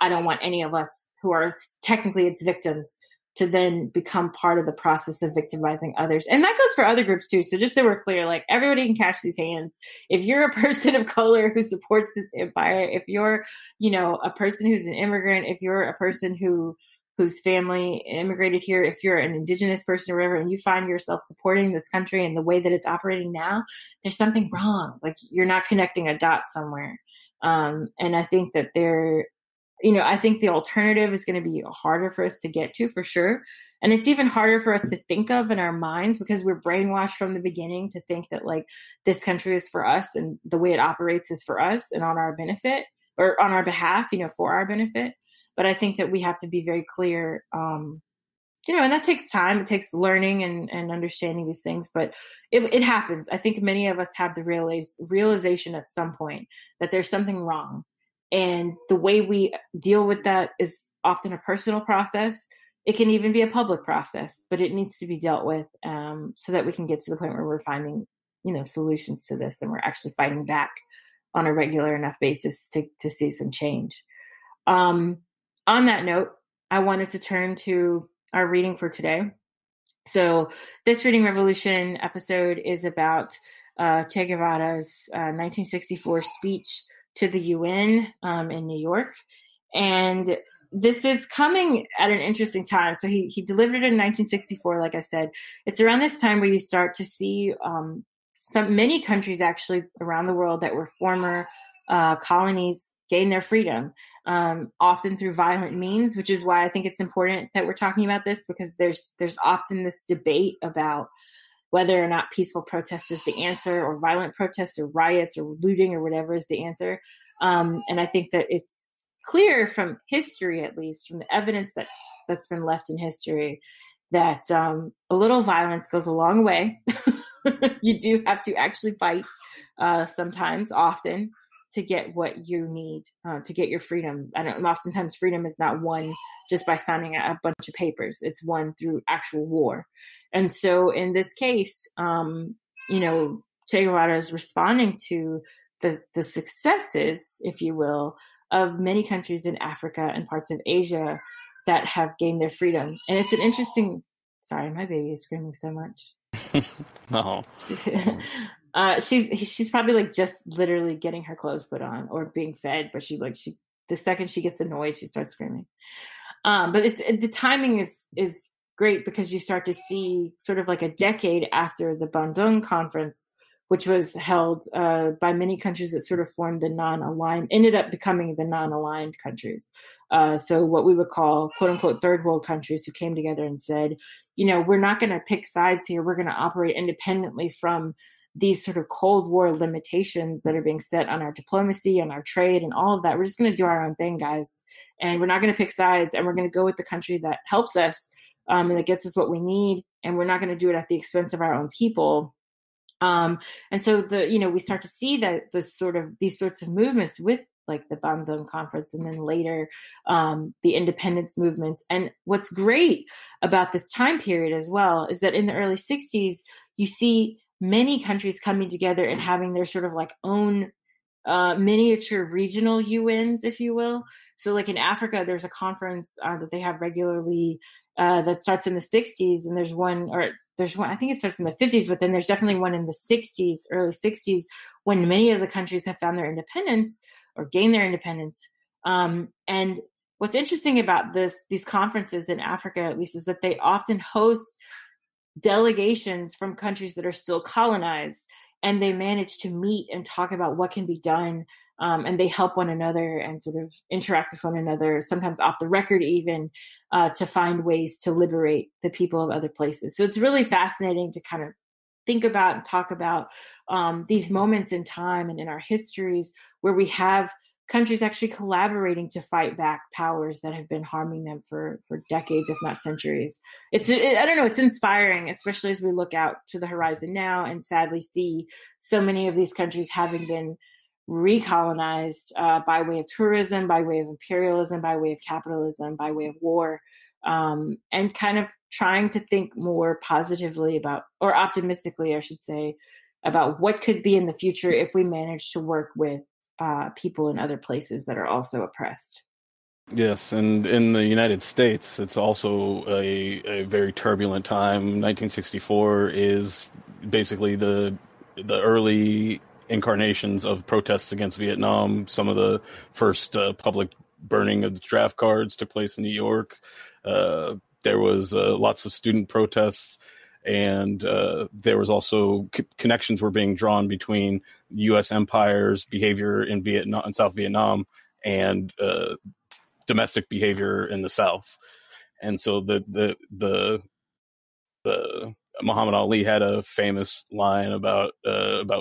I don't want any of us who are technically its victims to then become part of the process of victimizing others. And that goes for other groups too. So just so we're clear, everybody can catch these hands. If you're a person of color who supports this empire, if you're, a person who's an immigrant, if you're a person whose family immigrated here, if you're an indigenous person or whatever, and you find yourself supporting this country in the way that it's operating now, there's something wrong. You're not connecting a dot somewhere. And I think that I think the alternative is going to be harder for us to get to, for sure. And it's even harder for us to think of in our minds, because we're brainwashed from the beginning to think that this country is for us and the way it operates is for us and on our benefit, or on our behalf, for our benefit. But I think that we have to be very clear, and that takes time. It takes learning and understanding these things, but it happens. I think many of us have the realization at some point that there's something wrong. And the way we deal with that is often a personal process. It can even be a public process, but it needs to be dealt with so that we can get to the point where we're finding, solutions to this, and we're actually fighting back on a regular enough basis to see some change. On that note, I wanted to turn to our reading for today. So this Reading Revolution episode is about Che Guevara's 1964 speech to the UN in New York. And this is coming at an interesting time. So he delivered it in 1964, like I said. It's around this time where you start to see many countries actually around the world that were former colonies gain their freedom, often through violent means, which is why I think it's important that we're talking about this, because there's often this debate about whether or not peaceful protest is the answer, or violent protests or riots or looting or whatever is the answer. And I think that it's clear from history, at least from the evidence that's been left in history, that a little violence goes a long way. You do have to actually fight sometimes, often, to get what you need, to get your freedom. Oftentimes freedom is not won just by signing a bunch of papers. It's won through actual war. And so in this case, Che Guevara is responding to the successes, if you will, of many countries in Africa and parts of Asia that have gained their freedom. And it's an interesting, sorry, my baby is screaming so much. No. She's probably just literally getting her clothes put on or being fed, but the second she gets annoyed, she starts screaming. But the timing is great, because you start to see sort of a decade after the Bandung conference, which was held by many countries that sort of formed ended up becoming the non-aligned countries. So what we would call, quote unquote, third world countries, who came together and said, we're not going to pick sides here. We're going to operate independently from these sort of Cold War limitations that are being set on our diplomacy, on our trade, and all of that. We're just going to do our own thing, guys. And we're not going to pick sides, and we're going to go with the country that helps us and that gets us what we need. And we're not going to do it at the expense of our own people. And so we start to see that these sorts of movements with the Bandung conference, and then later the independence movements. And what's great about this time period as well is that in the early 60s, you see many countries coming together and having their sort of own miniature regional UNs, if you will. So in Africa, there's a conference that they have regularly that starts in the 60s, and there's one, I think it starts in the 50s, but then there's definitely one in the 60s, early 60s, when many of the countries have found their independence or gained their independence. And what's interesting about these conferences in Africa, at least, is that they often host delegations from countries that are still colonized. and they manage to meet and talk about what can be done. And they help one another and sort of interact with one another, sometimes off the record even, to find ways to liberate the people of other places. So it's really fascinating to kind of think about and talk about these moments in time and in our histories where we have countries actually collaborating to fight back powers that have been harming them for decades, if not centuries. I don't know, it's inspiring, especially as we look out to the horizon now and sadly see so many of these countries having been recolonized by way of tourism, by way of imperialism, by way of capitalism, by way of war, and kind of trying to think more positively about, or optimistically, I should say, about what could be in the future if we manage to work with people in other places that are also oppressed. Yes, and in the United States, it's also a very turbulent time. 1964 is basically the early incarnations of protests against Vietnam. Some of the first public burning of the draft cards took place in New York. There was lots of student protests, and there was also connections were being drawn between U.S. empire's behavior in Vietnam, in South Vietnam, and domestic behavior in the South. And so the Muhammad Ali had a famous line about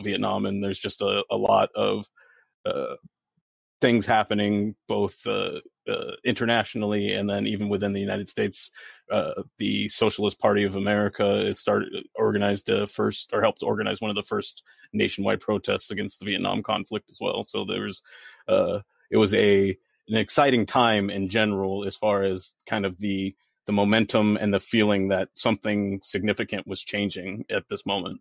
Vietnam, and there's just a lot of things happening both internationally and then even within the United States. The Socialist Party of America helped organize one of the first nationwide protests against the Vietnam conflict as well. So it was an exciting time in general as far as kind of the momentum and the feeling that something significant was changing at this moment.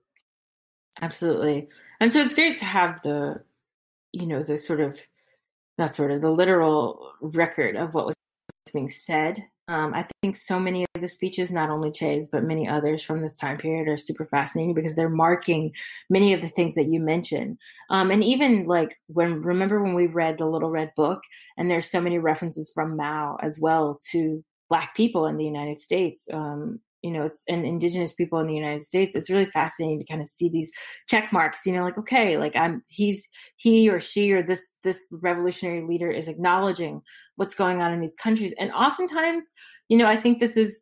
Absolutely. And so it's great to have the literal record of what was being said. I think so many of the speeches, not only Che's, but many others from this time period are super fascinating because they're marking many of the things that you mentioned. And even like remember when we read the Little Red Book, and there's so many references from Mao as well to Black people in the United States. It's and indigenous people in the United States. It's really fascinating to kind of see these check marks, like, okay, like he or she or this revolutionary leader is acknowledging what's going on in these countries. And oftentimes, I think this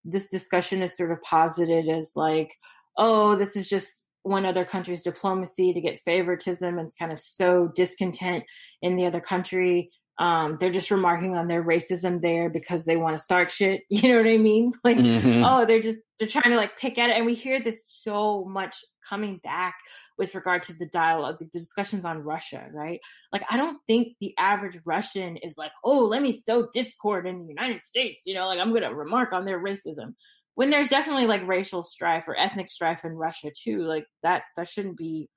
discussion is sort of posited as like, oh, this is just one other country's diplomacy to get favoritism and kind of sow discontent in the other country. They're just remarking on their racism there because they want to start shit. You know what I mean? Like, oh, they're trying to like pick at it. And we hear this so much coming back with regard to the dialogue, the discussions on Russia, right? Like, I don't think the average Russian is like, oh, let me sow discord in the United States. Like I'm going to remark on their racism. When there's definitely like racial strife or ethnic strife in Russia too, like that shouldn't be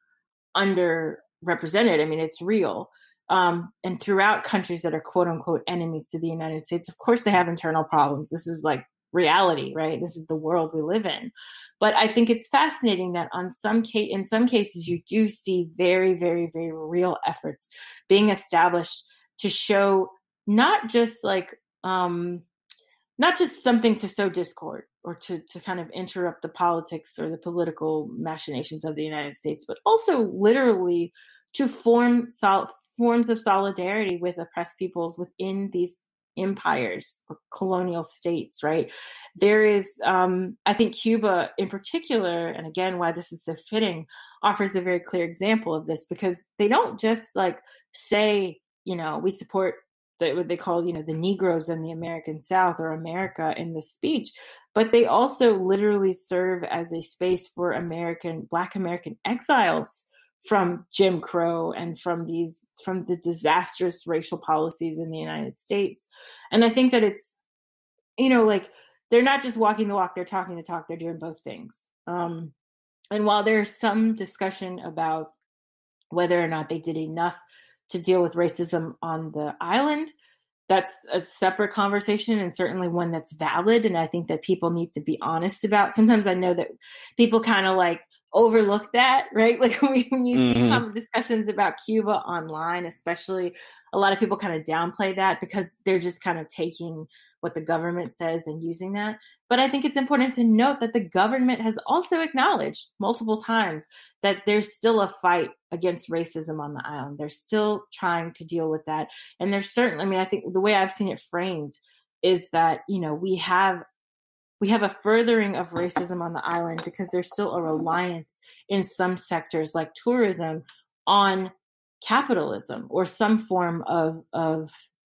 underrepresented. I mean, it's real. And throughout countries that are quote unquote enemies to the United States, of course they have internal problems. This is like reality, right? This is the world we live in. But I think it's fascinating that in some cases you do see very, very, very real efforts being established to show not just something to sow discord or to kind of interrupt the politics or the political machinations of the United States, but also literally to form forms of solidarity with oppressed peoples within these empires or colonial states, right? There is, I think Cuba in particular, and again, why this is so fitting, offers a very clear example of this because they don't just like say, we support what they call, the Negroes in the American South or America in this speech, but they also literally serve as a space for Black American exiles from Jim Crow and from the disastrous racial policies in the United States. And I think that it's, like they're not just walking the walk, they're talking the talk, they're doing both things. And while there's some discussion about whether or not they did enough to deal with racism on the island, that's a separate conversation and certainly one that's valid. And I think that people need to be honest about. Sometimes I know that people kind of like overlook that, right? Like when you see discussions about Cuba online, especially, a lot of people kind of downplay that because they're just kind of taking what the government says and using that. But I think it's important to note that the government has also acknowledged multiple times that there's still a fight against racism on the island. They're still trying to deal with that. And there's certainly, I mean, I think the way I've seen it framed is that, we have a furthering of racism on the island because there's still a reliance in some sectors like tourism on capitalism or some form of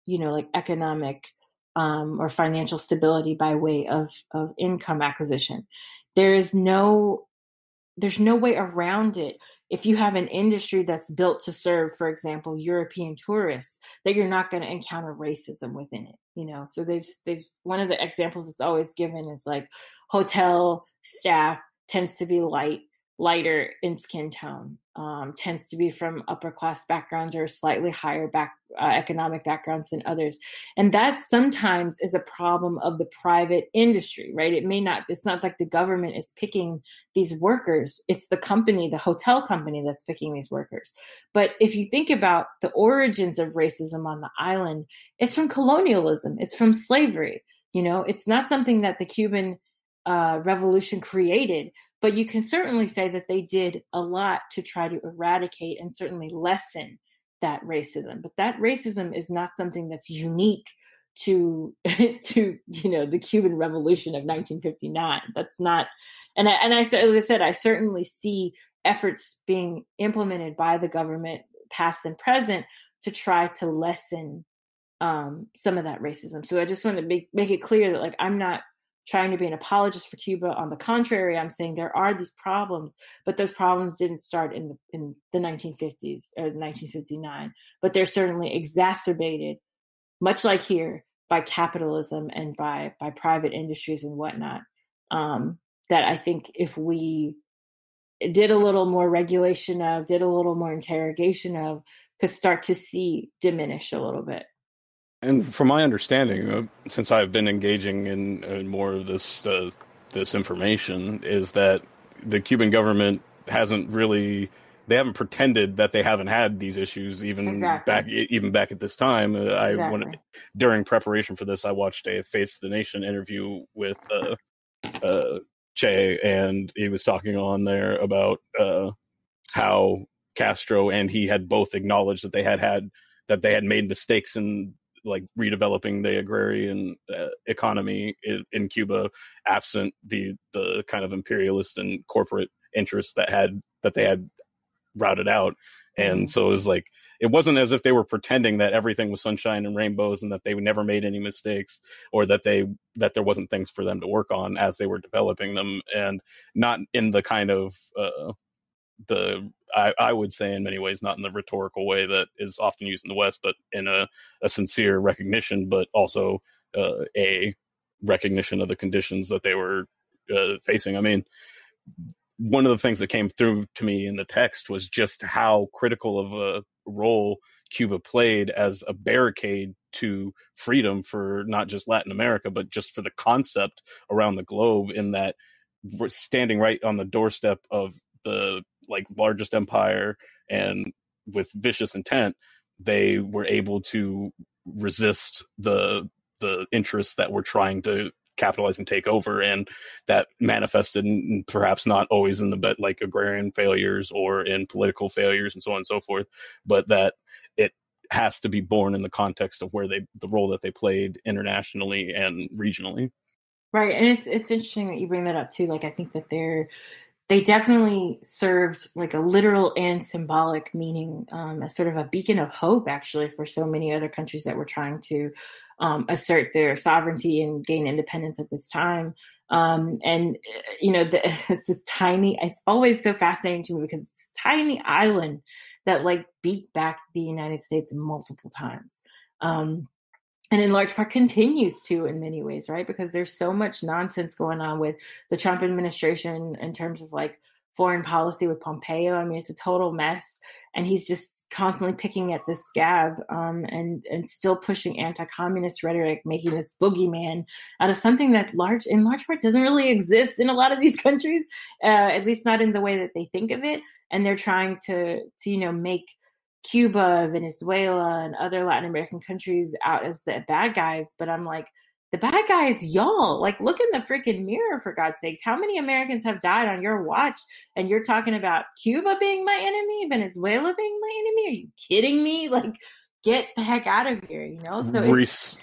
like economic or financial stability by way of income acquisition. There's no way around it. If you have an industry that's built to serve, for example, European tourists, that you're not going to encounter racism within it, So they've one of the examples that's always given is like hotel staff tends to be lighter in skin tone, tends to be from upper class backgrounds or slightly higher economic backgrounds than others. And that sometimes is a problem of the private industry, right? It's not like the government is picking these workers. It's the hotel company that's picking these workers. But if you think about the origins of racism on the island, it's from colonialism. It's from slavery. It's not something that the Cuban revolution created, but you can certainly say that they did a lot to try to eradicate and certainly lessen that racism. But that racism is not something that's unique to the Cuban Revolution of 1959. That's not, and I said, as I said, I certainly see efforts being implemented by the government, past and present, to try to lessen some of that racism. So I just want to make it clear that I'm not trying to be an apologist for Cuba. On the contrary, I'm saying there are these problems, but those problems didn't start in the 1950s or 1959. But they're certainly exacerbated, much like here, by capitalism and by private industries and whatnot. That I think if we did a little more regulation of, did a little more interrogation of, could start to see diminish a little bit. And from my understanding, since I've been engaging in more of this information, is that the Cuban government they haven't pretended that they haven't had these issues even back at this time. During preparation for this, I watched a Face the Nation interview with Che, and he was talking on there about how Castro and he had both acknowledged that they had made mistakes in redeveloping the agrarian economy in Cuba, absent the kind of imperialist and corporate interests that they had routed out. And so it was it wasn't as if they were pretending that everything was sunshine and rainbows and that they never made any mistakes, or that there wasn't things for them to work on as they were developing them, and not in the kind of I would say in many ways, not in the rhetorical way that is often used in the West, but in a sincere recognition, but also a recognition of the conditions that they were facing. I mean, one of the things that came through to me in the text was just how critical of a role Cuba played as a barricade to freedom for not just Latin America, but just for the concept around the globe, in that we're standing right on the doorstep of the largest empire, and with vicious intent, they were able to resist the interests that were trying to capitalize and take over, and that manifested in, perhaps not always in the agrarian failures or in political failures and so on and so forth, but that it has to be born in the context of where the role that they played internationally and regionally. Right, and it's interesting that you bring that up too. I think that they definitely served a literal and symbolic meaning, as sort of a beacon of hope, actually, for so many other countries that were trying to assert their sovereignty and gain independence at this time. It's this tiny, it's always so fascinating to me because it's this tiny island that beat back the United States multiple times. And in large part continues to in many ways, right? Because there's so much nonsense going on with the Trump administration in terms of foreign policy with Pompeo. I mean, it's a total mess. And he's just constantly picking at this scab and still pushing anti-communist rhetoric, making this boogeyman out of something that in large part doesn't really exist in a lot of these countries, at least not in the way that they think of it. And they're trying to make Cuba, Venezuela, and other Latin American countries out as the bad guys. But I'm the bad guy is y'all. Like, look in the freaking mirror, for God's sakes. How many Americans have died on your watch? And you're talking about Cuba being my enemy, Venezuela being my enemy? Are you kidding me? Like, get the heck out of here, you know? So it's...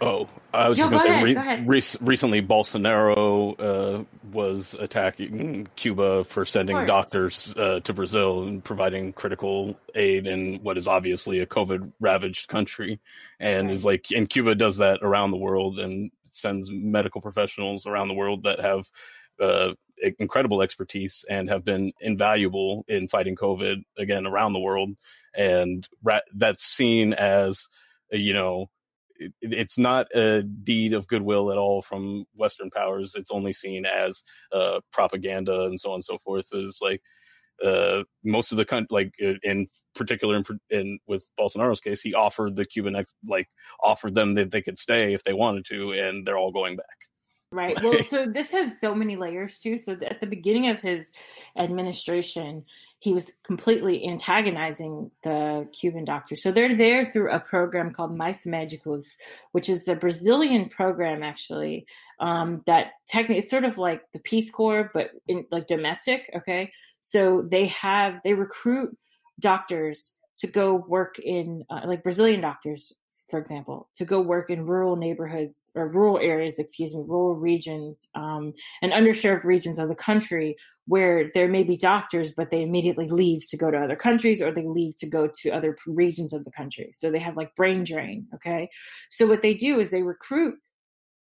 I was just Go going to say, ahead. recently Bolsonaro was attacking Cuba for sending doctors to Brazil and providing critical aid in what is obviously a COVID-ravaged country. And is like, and Cuba does that around the world and sends medical professionals around the world that have incredible expertise and have been invaluable in fighting COVID, again, around the world. And that's seen as, you know, it's not a deed of goodwill at all from Western powers. It's only seen as propaganda and so on and so forth. Is like most of the country, like in particular, with Bolsonaro's case, he offered the Cuban offered them that they could stay if they wanted to, and they're all going back. Right. Well, so this has so many layers too. So at the beginning of his administration, he was completely antagonizing the Cuban doctors. So they're there through a program called Mais Médicos, which is a Brazilian program, actually, that technically it's sort of like the Peace Corps, but in like domestic. Okay. So they recruit doctors to go work in like Brazilian doctors, for example, to go work in rural neighborhoods or rural areas, rural regions, and underserved regions of the country where there may be doctors, but they immediately leave to go to other countries or they leave to go to other regions of the country. So they have like brain drain. Okay. So what they do is they recruit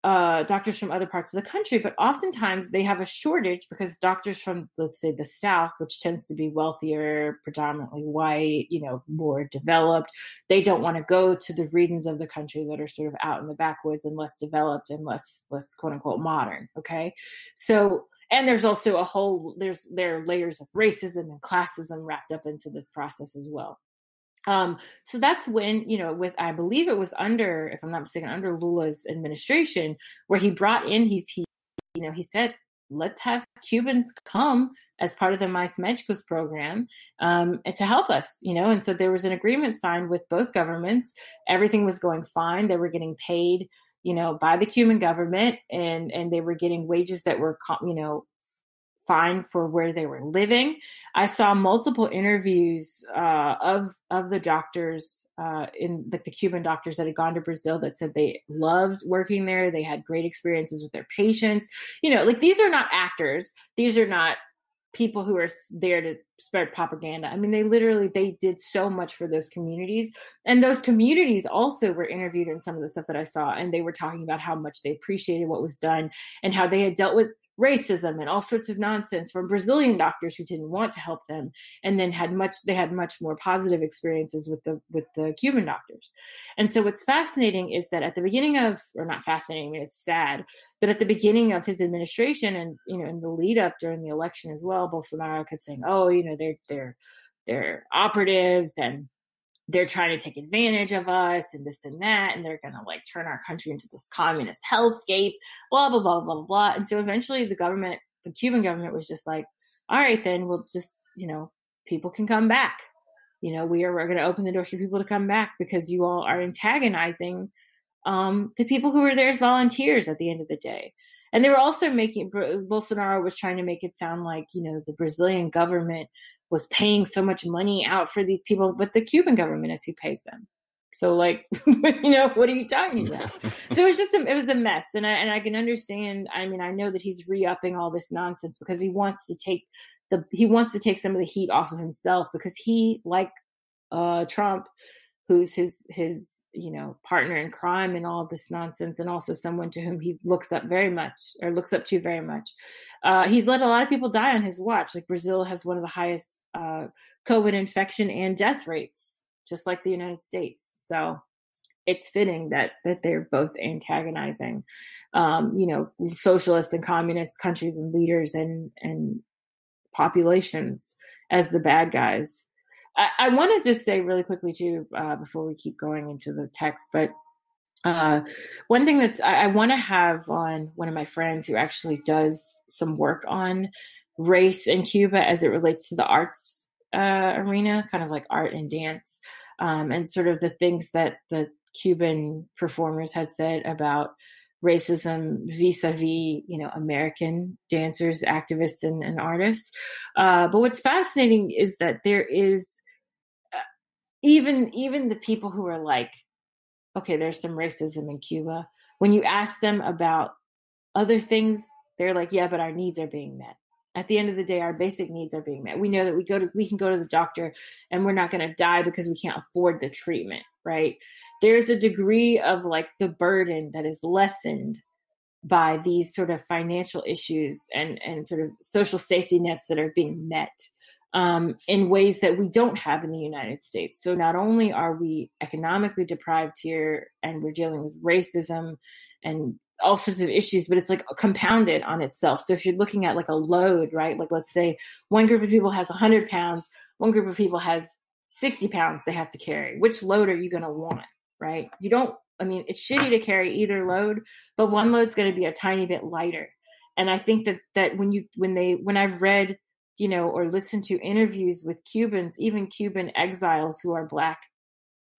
doctors from other parts of the country, but oftentimes they have a shortage because doctors from, let's say, the South, which tends to be wealthier, predominantly white, you know, more developed, they don't want to go to the regions of the country that are sort of out in the backwoods and less developed and less quote unquote modern. Okay. So, and there's also there are layers of racism and classism wrapped up into this process as well. So that's when, you know, I believe it was under, if I'm not mistaken, under Lula's administration, where he brought in, he said, let's have Cubans come as part of the Mais Médicos program, and to help us, you know. And so there was an agreement signed with both governments. Everything was going fine. They were getting paid, you know, by the Cuban government, and they were getting wages that were, you know, fine for where they were living. I saw multiple interviews of the doctors in the Cuban doctors that had gone to Brazil that said they loved working there. They had great experiences with their patients. You know, like, these are not actors. These are not people who are there to spread propaganda. I mean, they did so much for those communities. And those communities also were interviewed in some of the stuff that I saw. And they were talking about how much they appreciated what was done and how they had dealt with racism and all sorts of nonsense from Brazilian doctors who didn't want to help them, and then they had much more positive experiences with the Cuban doctors. And so what's fascinating is that at the beginning of, or not fascinating, I mean, it's sad, but at the beginning of his administration, and, you know, in the lead up during the election as well, Bolsonaro kept saying, oh, you know, they're operatives and they're trying to take advantage of us and this and that, and they're going to like turn our country into this communist hellscape, blah, blah, blah, blah, blah. And so eventually the Cuban government was just like, all right, then we'll just, you know, people can come back. You know, we're going to open the doors for people to come back because you all are antagonizing the people who were there as volunteers at the end of the day. And they were also Bolsonaro was trying to make it sound like, you know, the Brazilian government was paying so much money out for these people, but the Cuban government is who pays them. So, like, you know, what are you talking about? So it was a mess. And I can understand. I mean, I know that he's re-upping all this nonsense because he wants to take some of the heat off of himself, because he, like Trump, who's his, you know, partner in crime and all of this nonsense, and also someone to whom he looks up to very much. He's let a lot of people die on his watch. Like, Brazil has one of the highest COVID infection and death rates, just like the United States. So it's fitting that they're both antagonizing, you know, socialist and communist countries and leaders and populations as the bad guys. I want to just say really quickly too, before we keep going into the text, but one thing that's I want to have on one of my friends who actually does some work on race in Cuba as it relates to the arts arena, kind of like art and dance, and sort of the things that the Cuban performers had said about racism vis-a-vis, American dancers, activists, and artists. But what's fascinating is that there is even the people who are like, okay, there's some racism in Cuba. When you ask them about other things, they're like, yeah, but our needs are being met. At the end of the day, our basic needs are being met. We know that we can go to the doctor and we're not going to die because we can't afford the treatment, right? There's a degree of like the burden that is lessened by these sort of financial issues and sort of social safety nets that are being met in ways that we don't have in the United States. So not only are we economically deprived here and we're dealing with racism and all sorts of issues, but it's like compounded on itself. So if you're looking at like a load, right? Like let's say one group of people has 100 pounds, one group of people has 60 pounds they have to carry. Which load are you going to want, right? It's shitty to carry either load, but one load's going to be a tiny bit lighter. And I think that when I've read, or listened to interviews with Cubans, even Cuban exiles who are Black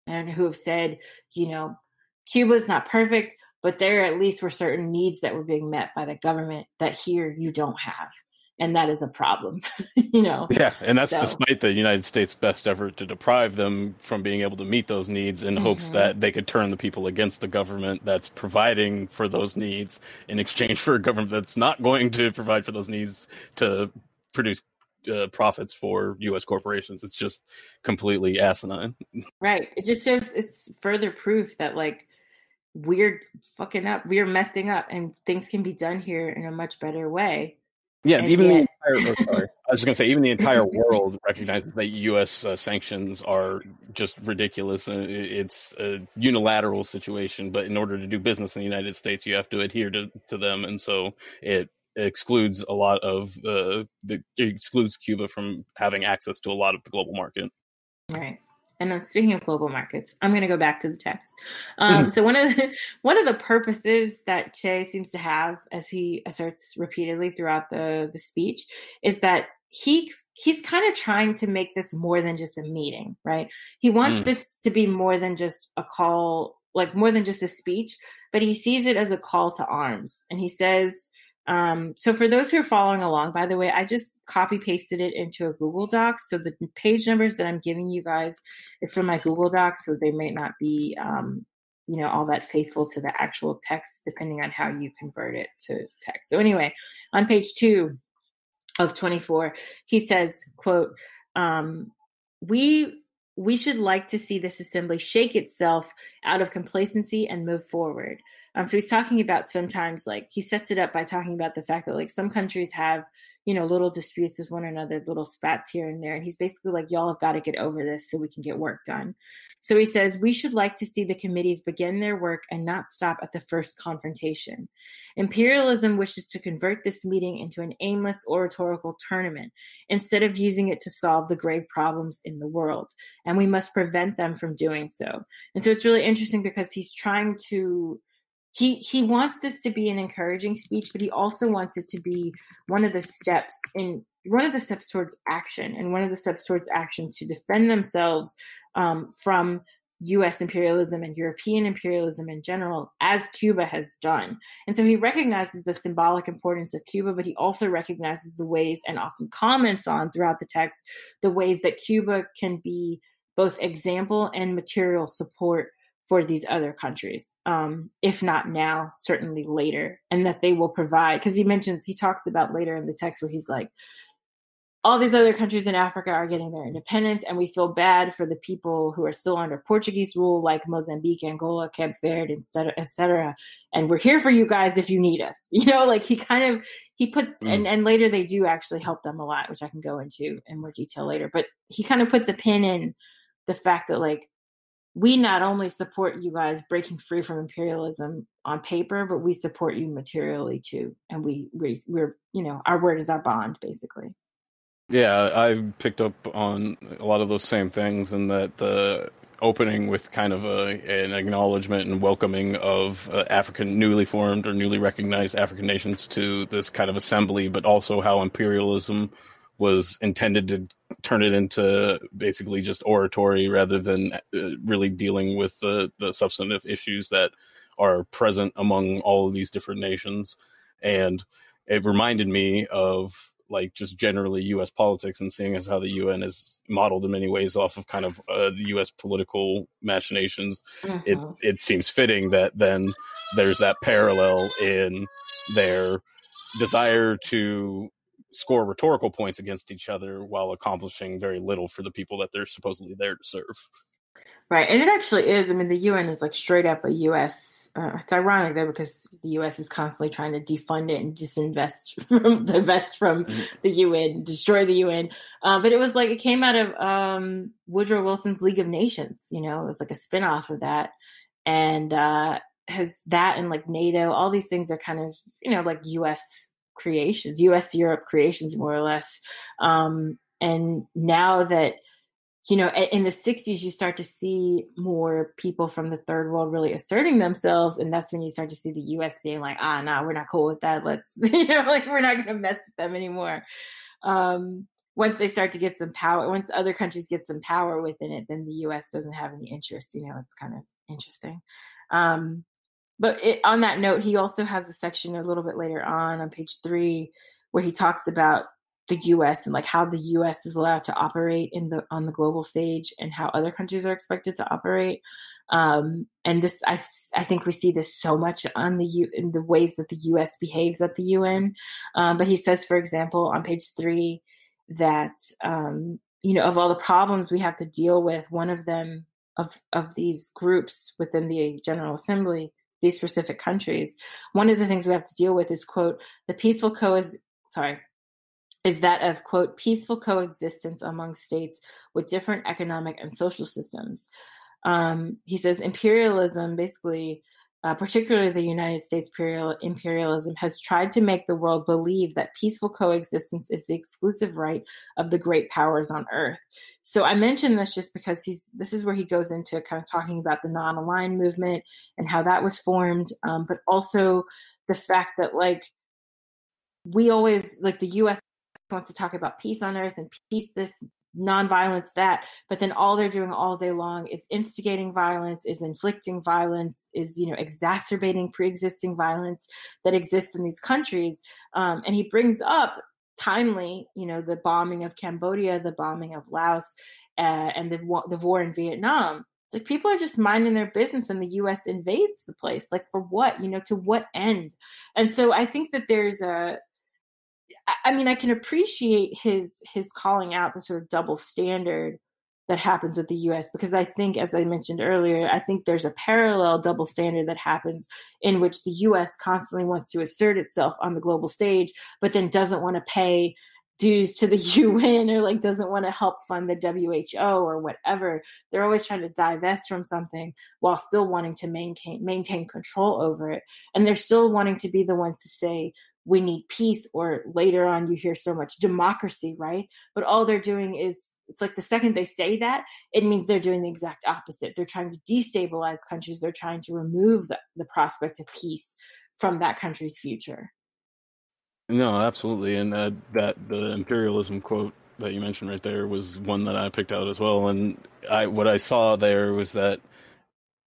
and who have said, Cuba's not perfect, but there at least were certain needs that were being met by the government that here you don't have. And that is a problem, Yeah, and that's despite the United States' best effort to deprive them from being able to meet those needs in hopes that they could turn the people against the government that's providing for those needs in exchange for a government that's not going to provide for those needs to produce profits for U.S. corporations. It's just completely asinine. Right. It just shows it's further proof that like we're fucking up, we're messing up, and things can be done here in a much better way. Yeah, and even the entire world recognizes that U.S. Sanctions are just ridiculous. It's a unilateral situation, but in order to do business in the United States, you have to adhere to them, and so it excludes a lot of it excludes Cuba from having access to a lot of the global market. Right. And then speaking of global markets, I'm going to go back to the text. So one of the purposes that Che seems to have, as he asserts repeatedly throughout the speech, is that he's kind of trying to make this more than just a meeting, right? He wants this to be more than just a call, like more than just a speech, but he sees it as a call to arms. And he says, so for those who are following along, by the way, I just copy pasted it into a Google Doc. So the page numbers that I'm giving you guys, it's from my Google Doc. So they may not be, all that faithful to the actual text, depending on how you convert it to text. So anyway, on page 2 of 24, he says, quote, we should like to see this assembly shake itself out of complacency and move forward. So he's talking about sometimes, like, he sets it up by talking about the fact that, like, some countries have, little disputes with one another, little spats here and there. And he's basically like, y'all have got to get over this so we can get work done. So he says, we should like to see the committees begin their work and not stop at the first confrontation. Imperialism wishes to convert this meeting into an aimless oratorical tournament instead of using it to solve the grave problems in the world. And we must prevent them from doing so. And so it's really interesting because he's trying to, he wants this to be an encouraging speech, but he also wants it to be one of the steps towards action, and one of the steps towards action to defend themselves from U.S. imperialism and European imperialism in general, as Cuba has done. And so he recognizes the symbolic importance of Cuba, but he also recognizes the ways, and often comments on throughout the text, the ways that Cuba can be both example and material support for these other countries, if not now, certainly later, and that they will provide, because he talks about later in the text where he's like, all these other countries in Africa are getting their independence, and we feel bad for the people who are still under Portuguese rule, like Mozambique, Angola, Cape Verde, et cetera. And we're here for you guys if you need us. Like he puts, and later they do actually help them a lot, which I can go into in more detail later. But he kind of puts a pin in the fact that, like, we not only support you guys breaking free from imperialism on paper, but we support you materially too. And we're, our word is our bond, basically. Yeah, I picked up on a lot of those same things, and that the opening with kind of an acknowledgement and welcoming of African newly formed or newly recognized African nations to this kind of assembly, but also how imperialism was intended to turn it into basically just oratory rather than really dealing with the substantive issues that are present among all of these different nations. And it reminded me of like just generally U.S. politics, and seeing as how the UN is modeled in many ways off of kind of the U.S. political machinations. It seems fitting that then there's that parallel in their desire to score rhetorical points against each other while accomplishing very little for the people that they're supposedly there to serve. Right. And it actually is. I mean, the UN is like straight up a U.S. It's ironic though, because the U.S. is constantly trying to defund it and divest from the UN, destroy the UN. But it was like, it came out of Woodrow Wilson's League of Nations, you know, it was like a spinoff of that. And has that and like NATO, all these things are kind of, you know, like U.S. creations, U.S.-Europe creations, more or less. And now that, you know, in the 60s, you start to see more people from the third world really asserting themselves. And that's when you start to see the U.S. being like, no, we're not cool with that. Let's, you know, like we're not going to mess with them anymore. Once they start to get some power, once other countries get some power within it, then the U.S. doesn't have any interest. You know, it's kind of interesting. But on that note, he also has a section a little bit later on page 3, where he talks about the U.S. and like how the U.S. is allowed to operate on the global stage and how other countries are expected to operate. And this, I think we see this so much in the ways that the U.S. behaves at the UN. But he says, for example, on page 3, that, you know, of all the problems we have to deal with, one of them of these groups within the General Assembly, these specific countries, one of the things we have to deal with is, quote, is that of, quote, peaceful coexistence among states with different economic and social systems. He says imperialism, basically, particularly the United States imperialism, has tried to make the world believe that peaceful coexistence is the exclusive right of the great powers on earth. So I mentioned this just because this is where he goes into kind of talking about the non-aligned movement and how that was formed, but also the fact that, like, we always, like, the U.S. wants to talk about peace on earth and peace this, nonviolence that, but then all they're doing all day long is instigating violence, is inflicting violence, is, you know, exacerbating pre-existing violence that exists in these countries. And he brings up timely, you know, the bombing of Cambodia, the bombing of Laos, and the war in Vietnam. It's like people are just minding their business and the U.S. invades the place. Like, for what, you know, to what end? And so I think that there's I can appreciate his calling out the sort of double standard that happens with the U.S. because I think, as I mentioned earlier, I think there's a parallel double standard that happens in which the U.S. constantly wants to assert itself on the global stage, but then doesn't want to pay dues to the UN or like doesn't want to help fund the WHO or whatever. They're always trying to divest from something while still wanting to maintain control over it. And they're still wanting to be the ones to say, we need peace, or later on you hear so much democracy, right? But all they're doing is, it's like the second they say that, it means they're doing the exact opposite. They're trying to destabilize countries. They're trying to remove the prospect of peace from that country's future. No, absolutely. And that the imperialism quote that you mentioned right there was one that I picked out as well. And what I saw there was that,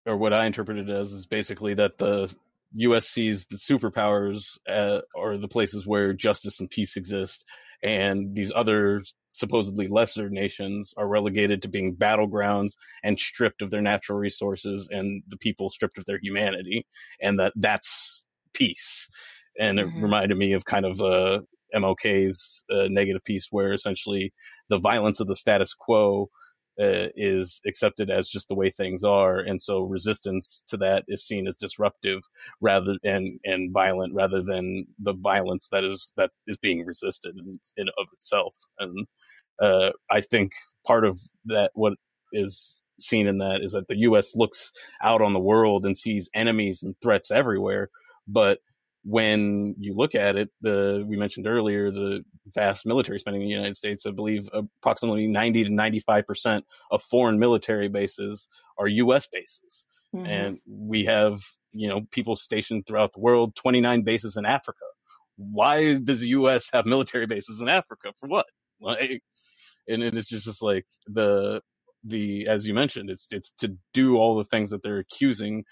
or what I interpreted as, is basically that the U.S. sees the superpowers are the places where justice and peace exist, and these other supposedly lesser nations are relegated to being battlegrounds and stripped of their natural resources, and the people stripped of their humanity, and that's peace. And it reminded me of kind of MLK's negative piece, where essentially the violence of the status quo is accepted as just the way things are, and so resistance to that is seen as disruptive rather and violent, rather than the violence that is being resisted in of itself. And I think part of that, what is seen in that, is that the U.S. looks out on the world and sees enemies and threats everywhere, but when you look at it, we mentioned earlier the vast military spending in the United States. I believe approximately 90 to 95% of foreign military bases are U.S. bases. Mm-hmm. And we have, you know, people stationed throughout the world, 29 bases in Africa. Why does the U.S. have military bases in Africa? For what? Like, and it's just like as you mentioned, it's to do all the things that they're accusing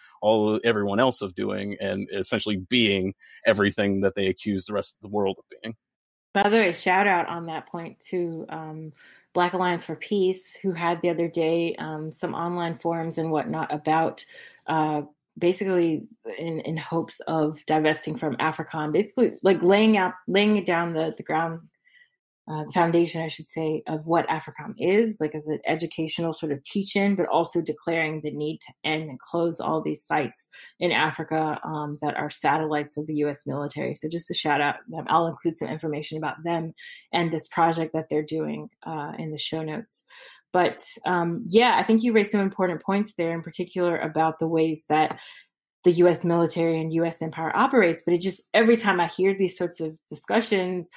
everyone else of doing, and essentially being everything that they accuse the rest of the world of being. By the way, shout out on that point to Black Alliance for Peace, who had the other day some online forums and whatnot about basically in hopes of divesting from AFRICOM, basically like laying down the ground, the foundation, I should say, of what AFRICOM is, like as an educational sort of teach-in, but also declaring the need to end and close all these sites in Africa that are satellites of the U.S. military. So just a shout out, I'll include some information about them and this project that they're doing in the show notes. But I think you raised some important points there, in particular about the ways that the U.S. military and U.S. empire operates. But it just, every time I hear these sorts of discussions,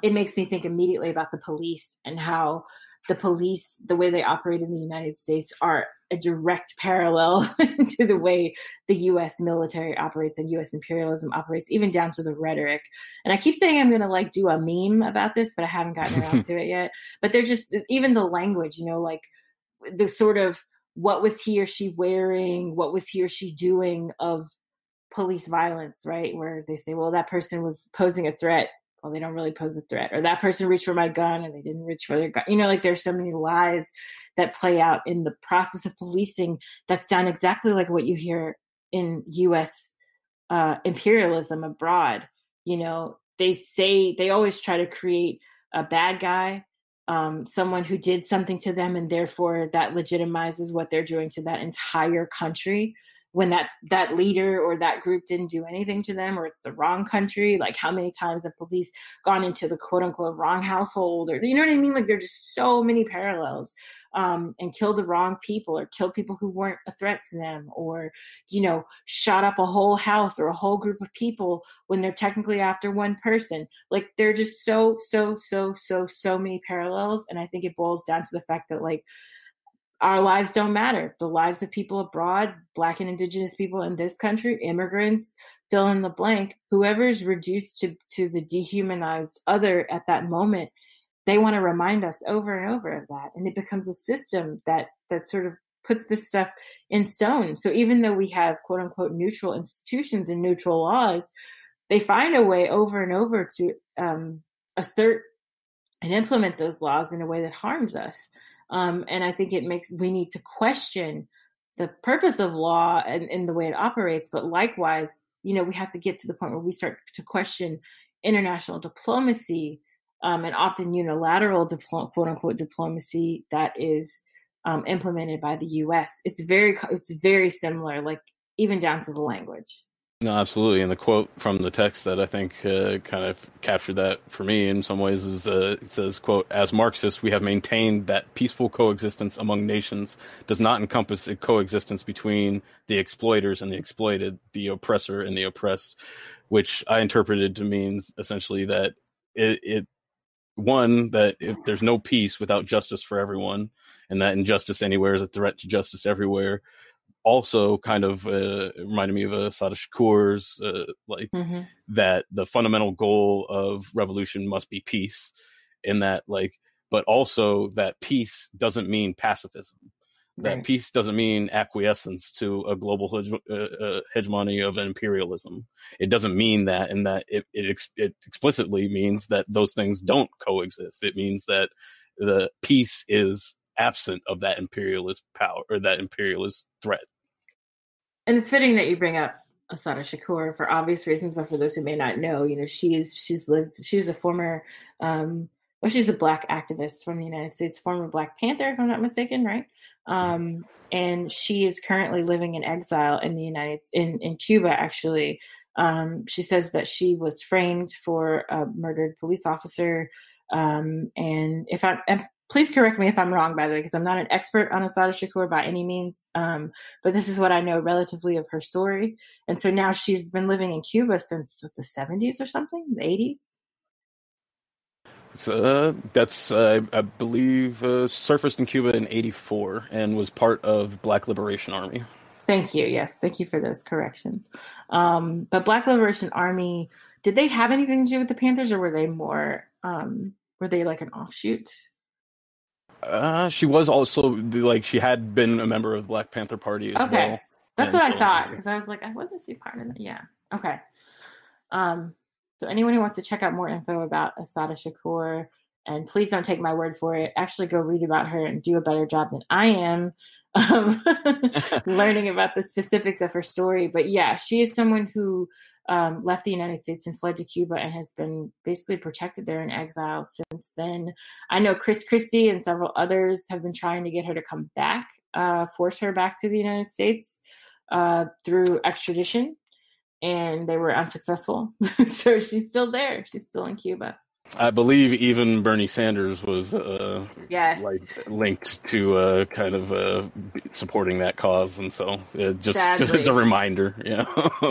it makes me think immediately about the police and how the police, the way they operate in the United States, are a direct parallel to the way the U.S. military operates and U.S. imperialism operates, even down to the rhetoric. And I keep saying I'm going to do a meme about this, but I haven't gotten around to it yet. But they're just, even the language, like the sort of, what was he or she wearing? What was he or she doing of police violence, right? Where they say, well, that person was posing a threat. Well, they don't really pose a threat. Or that person reached for my gun and they didn't reach for their gun. There's so many lies that play out in the process of policing that sound exactly like what you hear in U.S. Imperialism abroad. They always try to create a bad guy, someone who did something to them, and therefore that legitimizes what they're doing to that entire country, when that leader or that group didn't do anything to them, or it's the wrong country. Like, how many times have police gone into the quote unquote wrong household, or, you know what I mean? Like, there are just so many parallels, and killed the wrong people, or killed people who weren't a threat to them, or, shot up a whole house or a whole group of people when they're technically after one person. Like, there are just so many parallels. And I think it boils down to the fact that, like, our lives don't matter. The lives of people abroad, Black and Indigenous people in this country, immigrants, fill in the blank, whoever is reduced to the dehumanized other at that moment, they want to remind us over and over of that. And it becomes a system that sort of puts this stuff in stone. So even though we have quote unquote neutral institutions and neutral laws, they find a way over and over to assert and implement those laws in a way that harms us. And I think we need to question the purpose of law and the way it operates. But likewise, we have to get to the point where we start to question international diplomacy, and often unilateral quote unquote diplomacy that is implemented by the U.S. It's very similar, like even down to the language. No, absolutely. And the quote from the text that I think kind of captured that for me in some ways is, it says, quote, "As Marxists, we have maintained that peaceful coexistence among nations does not encompass a coexistence between the exploiters and the exploited, the oppressor and the oppressed," which I interpreted to mean essentially that that if there's no peace without justice for everyone, and that injustice anywhere is a threat to justice everywhere. Also kind of reminded me of Assata Shakur's, that the fundamental goal of revolution must be peace, in that, but also that peace doesn't mean pacifism. That right. Peace doesn't mean acquiescence to a global hegemony of imperialism. It doesn't mean that, and that it explicitly means that those things don't coexist. It means that the peace is absent of that imperialist power or that imperialist threat. And it's fitting that you bring up Assata Shakur for obvious reasons, but for those who may not know, she's a former, she's a Black activist from the United States, former Black Panther, if I'm not mistaken, right? And she is currently living in exile in in Cuba, actually. She says that she was framed for a murdered police officer. And please correct me if I'm wrong, by the way, because I'm not an expert on Assata Shakur by any means. But this is what I know relatively of her story. And so now she's been living in Cuba since the 70s or something, the 80s. That's, I believe, surfaced in Cuba in 1984 and was part of Black Liberation Army. Thank you. Yes. Thank you for those corrections. But Black Liberation Army, did they have anything to do with the Panthers, or were they more, were they like an offshoot? She was also like she had been a member of the Black Panther Party as well. That's what I thought, because I was like, I wasn't she part of it? Yeah. Okay. So anyone who wants to check out more info about Assata Shakur, and please don't take my word for it, actually go read about her and do a better job than I am learning about the specifics of her story. But yeah, she is someone who left the United States and fled to Cuba and has been basically protected there in exile since then. I know Chris Christie and several others have been trying to get her to come back, force her back to the United States through extradition, and they were unsuccessful. So she's still there. She's still in Cuba. I believe even Bernie Sanders was linked to kind of supporting that cause, and so just it's a reminder. Yeah,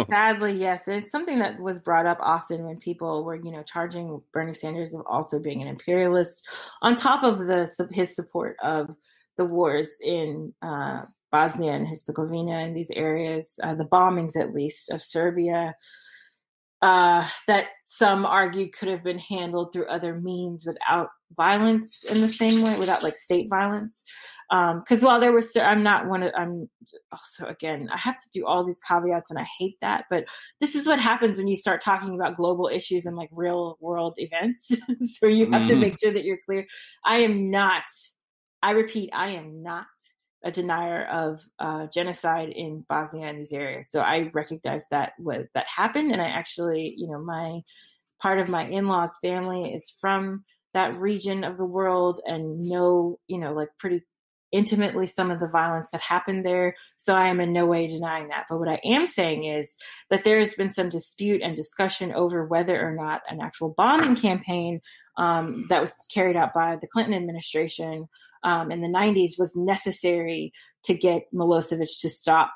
sadly, yes, it's something that was brought up often when people were, charging Bernie Sanders of also being an imperialist, on top of his support of the wars in Bosnia and Herzegovina and these areas, the bombings at least of Serbia. That some argued could have been handled through other means without violence in the same way, without like state violence. Because while there was, I'm also, again, I have to do all these caveats and I hate that, but this is what happens when you start talking about global issues and like real world events. So you have to make sure that you're clear. I am not a denier of genocide in Bosnia and these areas. So I recognize that happened. And I actually, my part of my in-laws family is from that region of the world and know, like pretty intimately some of the violence that happened there. So I am in no way denying that. But what I am saying is that there has been some dispute and discussion over whether or not an actual bombing campaign that was carried out by the Clinton administration in the 90s was necessary to get Milosevic to stop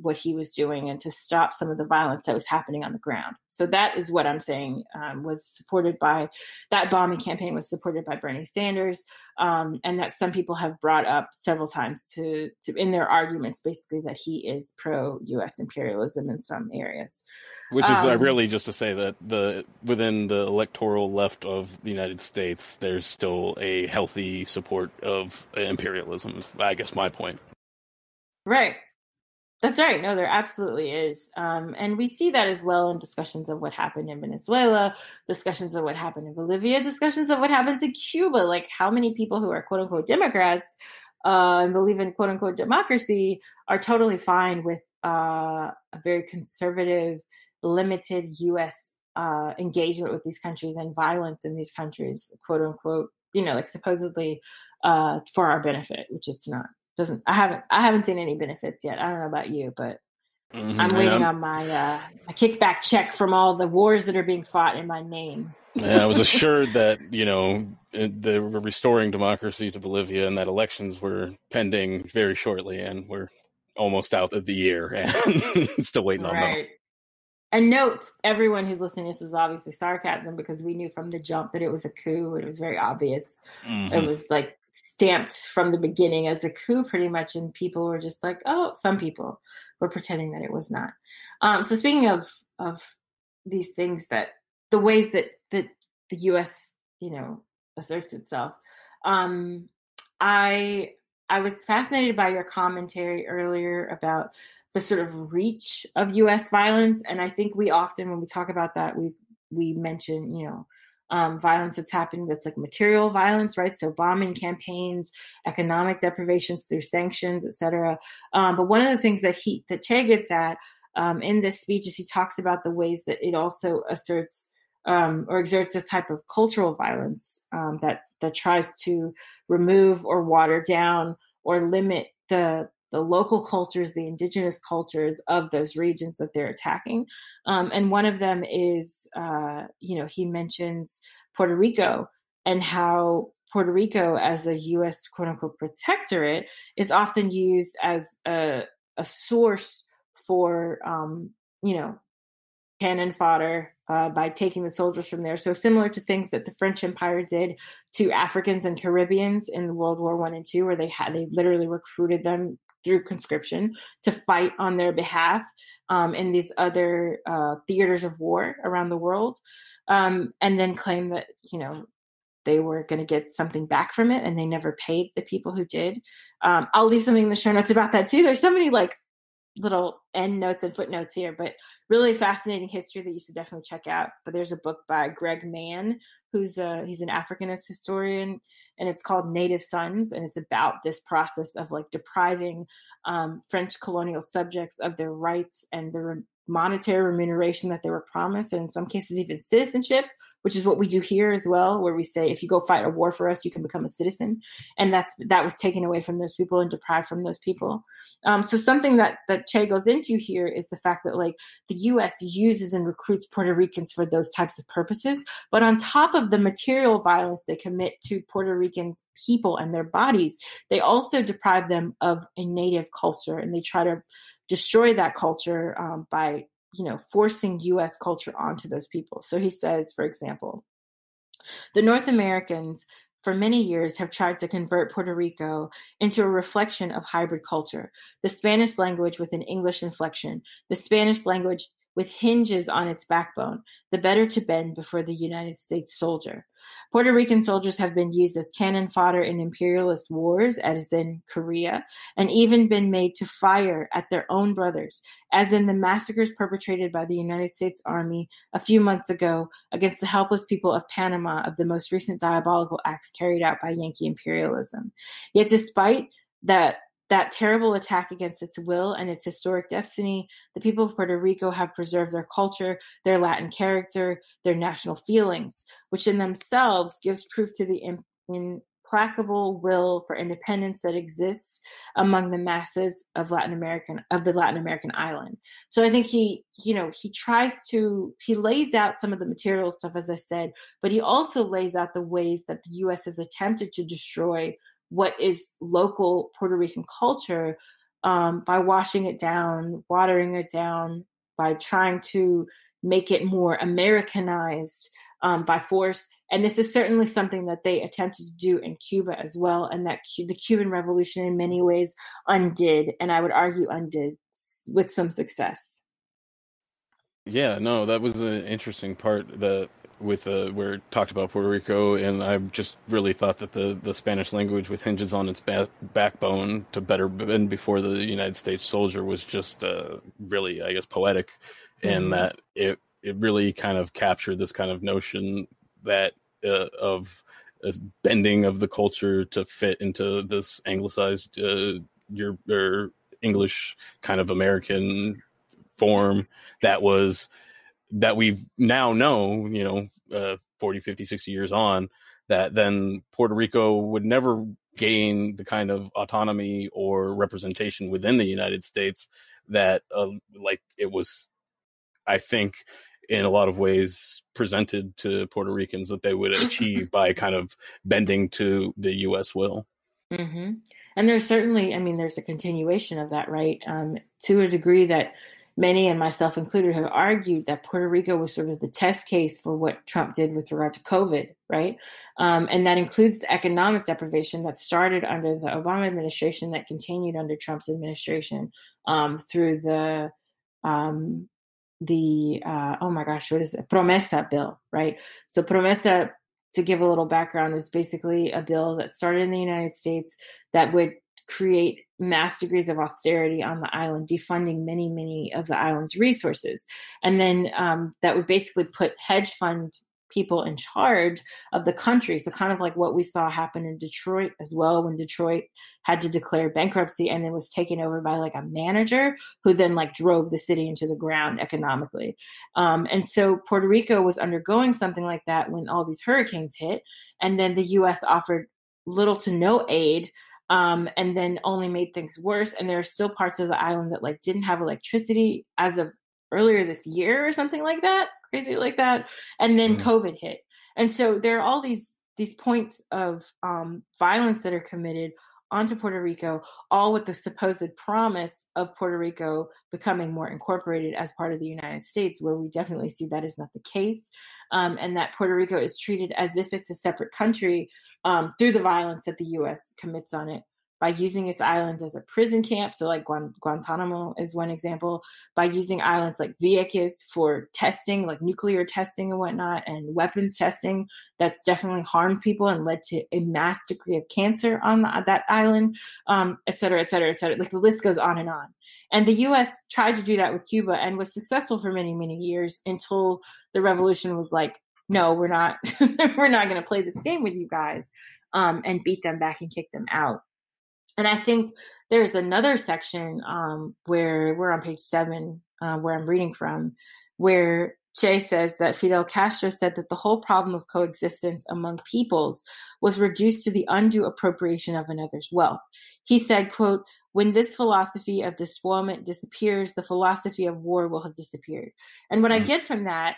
what he was doing and to stop some of the violence that was happening on the ground. So that is what I'm saying was supported by, that bombing campaign was supported by Bernie Sanders, and that some people have brought up several times to in their arguments, basically that he is pro-U.S. imperialism in some areas. Which is really just to say that within the electoral left of the United States, there's still a healthy support of imperialism, is, I guess, my point. Right. That's right. No, there absolutely is. And we see that as well in discussions of what happened in Venezuela, discussions of what happened in Bolivia, discussions of what happens in Cuba. Like how many people who are quote unquote Democrats and believe in quote unquote democracy are totally fine with a very conservative, limited U.S. Engagement with these countries and violence in these countries, quote unquote, like supposedly for our benefit, which it's not. I haven't seen any benefits yet. I don't know about you, but I'm waiting on my kickback check from all the wars that are being fought in my name. Yeah, I was assured that, they were restoring democracy to Bolivia and that elections were pending very shortly, and we're almost out of the year and still waiting on them. And note, everyone who's listening, this is obviously sarcasm because we knew from the jump that it was a coup. It was very obvious. It was like stamped from the beginning as a coup pretty much. And people were just like, oh, some people were pretending that it was not. So speaking of these things, that the ways that the U.S., asserts itself, I was fascinated by your commentary earlier about the sort of reach of U.S. violence. And I think we often, when we talk about that, we mention, violence that's happened that's like material violence, right? So bombing campaigns, economic deprivations through sanctions, et cetera. But one of the things that Che gets at in this speech is he talks about the ways that it also asserts or exerts a type of cultural violence that tries to remove or water down or limit the local cultures, the indigenous cultures of those regions that they're attacking. And one of them is, he mentions Puerto Rico and how Puerto Rico as a U.S. quote unquote protectorate is often used as a source for, cannon fodder by taking the soldiers from there. So similar to things that the French Empire did to Africans and Caribbeans in World War I and II, where they literally recruited them through conscription to fight on their behalf in these other theaters of war around the world, and then claim that, they were going to get something back from it, and they never paid the people who did. I'll leave something in the show notes about that too. There's so many like little end notes and footnotes here, but really fascinating history that you should definitely check out. But there's a book by Greg Mann, he's an Africanist historian, and it's called Native Sons, and it's about this process of like depriving French colonial subjects of their rights and the monetary remuneration that they were promised, and in some cases even citizenship, which is what we do here as well, where we say, if you go fight a war for us, you can become a citizen. And that was taken away from those people and deprived from those people. So something that Che goes into here is the fact that like the U.S. uses and recruits Puerto Ricans for those types of purposes. But on top of the material violence they commit to Puerto Rican people and their bodies, they also deprive them of a native culture, and they try to destroy that culture by forcing U.S. culture onto those people. So he says, for example, the North Americans for many years have tried to convert Puerto Rico into a reflection of hybrid culture, the Spanish language with an English inflection, the Spanish language with hinges on its backbone, the better to bend before the United States soldier. Puerto Rican soldiers have been used as cannon fodder in imperialist wars, as in Korea, and even been made to fire at their own brothers, as in the massacres perpetrated by the United States Army a few months ago against the helpless people of Panama of the most recent diabolical acts carried out by Yankee imperialism. Yet despite that terrible attack against its will and its historic destiny, the people of Puerto Rico have preserved their culture, their Latin character, their national feelings, which in themselves gives proof to the implacable will for independence that exists among the masses of the Latin American island. So I think he lays out some of the material stuff, as I said, but he also lays out the ways that the U.S. has attempted to destroy what is local Puerto Rican culture by washing it down, watering it down, by trying to make it more Americanized by force. And this is certainly something that they attempted to do in Cuba as well, and that the Cuban Revolution in many ways undid, and I would argue undid with some success. Yeah, no, that was an interesting part where it talked about Puerto Rico, and I just really thought that the Spanish language with hinges on its backbone to better bend before the United States soldier was just really, I guess, poetic, and that it really kind of captured this kind of notion that of a bending of the culture to fit into this anglicized your English kind of American form that we've now know, 40, 50, 60 years on, that then Puerto Rico would never gain the kind of autonomy or representation within the United States that like it was, I think, in a lot of ways presented to Puerto Ricans that they would achieve by kind of bending to the U.S. will. Mm-hmm. And there's certainly, there's a continuation of that, right? To a degree that many, and myself included, have argued that Puerto Rico was sort of the test case for what Trump did with regard to COVID, right? And that includes the economic deprivation that started under the Obama administration, that continued under Trump's administration through the Promesa bill, right? So Promesa, to give a little background, is basically a bill that started in the United States that would create mass degrees of austerity on the island, defunding many, many of the island's resources. And then that would basically put hedge fund people in charge of the country. So kind of like what we saw happen in Detroit as well, when Detroit had to declare bankruptcy and then was taken over by like a manager who then like drove the city into the ground economically. And so Puerto Rico was undergoing something like that when all these hurricanes hit. And then the U.S. offered little to no aid, and then only made things worse. And there are still parts of the island that like didn't have electricity as of earlier this year or something like that, crazy like that. And then COVID hit. And so there are all these points of violence that are committed onto Puerto Rico, all with the supposed promise of Puerto Rico becoming more incorporated as part of the United States, where we definitely see that is not the case, and that Puerto Rico is treated as if it's a separate country through the violence that the U.S. commits on it by using its islands as a prison camp. So like Guantanamo is one example, by using islands like Vieques for testing, like nuclear testing and whatnot, and weapons testing. That's definitely harmed people and led to a mass degree of cancer on that island, et cetera, et cetera, et cetera. Like the list goes on. And the U.S. tried to do that with Cuba and was successful for many, many years until the revolution was like, no, we're not, we're not going to play this game with you guys, and beat them back and kick them out. And I think there's another section where we're on page 7, where I'm reading from, where Che says that Fidel Castro said that the whole problem of coexistence among peoples was reduced to the undue appropriation of another's wealth. He said, quote, when this philosophy of despoilment disappears, the philosophy of war will have disappeared. And what I get from that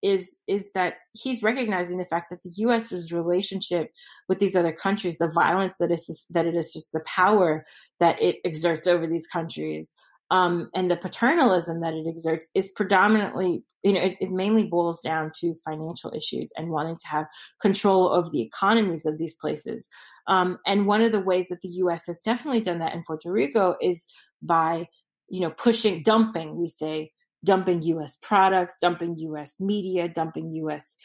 is that he's recognizing the fact that the U.S.'s relationship with these other countries, the violence that it is just the power that it exerts over these countries, and the paternalism that it exerts is predominantly, it mainly boils down to financial issues and wanting to have control over the economies of these places. And one of the ways that the U.S. has definitely done that in Puerto Rico is by, dumping U.S. products, dumping U.S. media, dumping U.S.,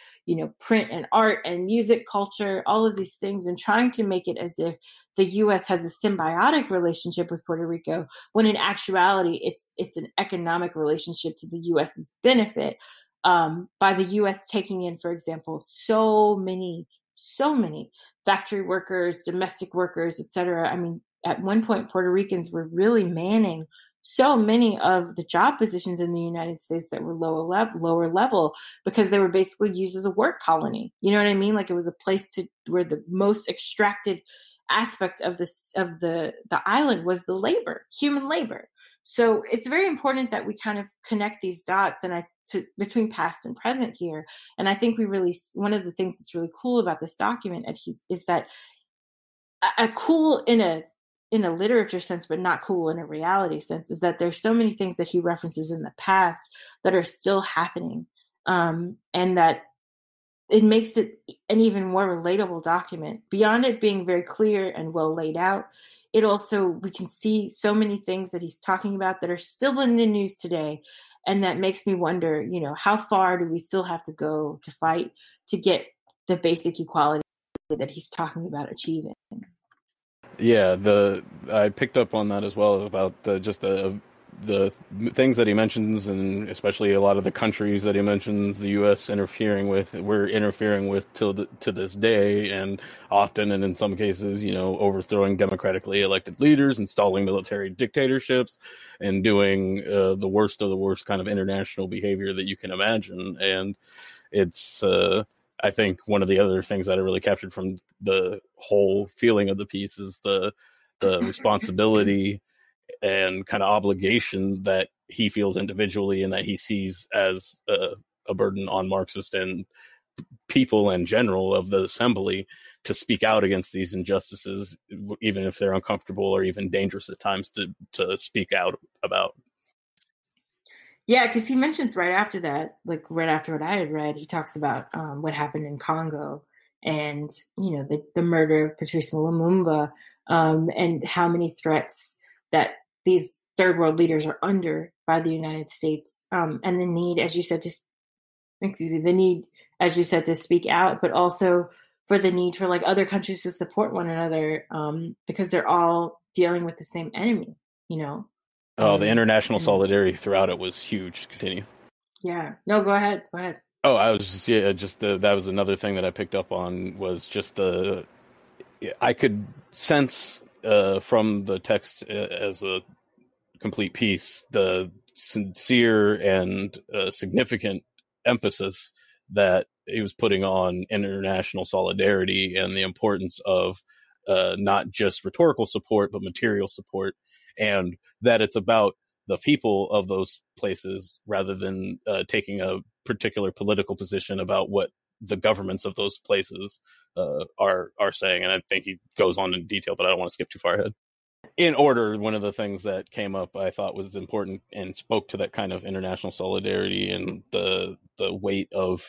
print and art and music culture, all of these things, and trying to make it as if the U.S. has a symbiotic relationship with Puerto Rico, when in actuality, it's an economic relationship to the U.S.'s benefit, by the U.S. taking in, for example, so many factory workers, domestic workers, et cetera. I mean, at one point, Puerto Ricans were really manning so many of the job positions in the United States that were lower level because they were basically used as a work colony. You know what I mean? Like it was a place where the most extracted aspect of the island was the labor, human labor. So it's very important that we kind of connect these dots between past and present here. And I think one of the things that's really cool about this document is that cool in a literature sense, but not cool in a reality sense, is that there's so many things that he references in the past that are still happening. And that it makes it an even more relatable document. Beyond it being very clear and well laid out, we can see so many things that he's talking about that are still in the news today. And that makes me wonder, how far do we still have to go to fight to get the basic equality that he's talking about achieving? Yeah, I picked up on that as well about the things that he mentions, and especially a lot of the countries that he mentions the U.S. we're interfering with to this day, and often, and in some cases, overthrowing democratically elected leaders, installing military dictatorships, and doing the worst of the worst kind of international behavior that you can imagine. And it's I think one of the other things that I really captured from the whole feeling of the piece is the responsibility and kind of obligation that he feels individually and that he sees as a burden on Marxist and people in general of the assembly to speak out against these injustices, even if they're uncomfortable or even dangerous at times to speak out about. Yeah, because he mentions right after that, like right after what I had read, he talks about what happened in Congo and, the murder of Patrice Lumumba, and how many threats that these third world leaders are under by the United States, and the need, as you said, to speak out, but also for the need for like other countries to support one another, because they're all dealing with the same enemy, the international solidarity throughout it was huge. Continue. Yeah. No, go ahead. Oh, I was that was another thing that I picked up on was just I could sense from the text as a complete piece the sincere and significant emphasis that he was putting on international solidarity and the importance of not just rhetorical support, but material support, and that it's about the people of those places rather than taking a particular political position about what the governments of those places are saying. And I think he goes on in detail, but I don't want to skip too far ahead. In order, one of the things that came up I thought was important and spoke to that kind of international solidarity and the weight of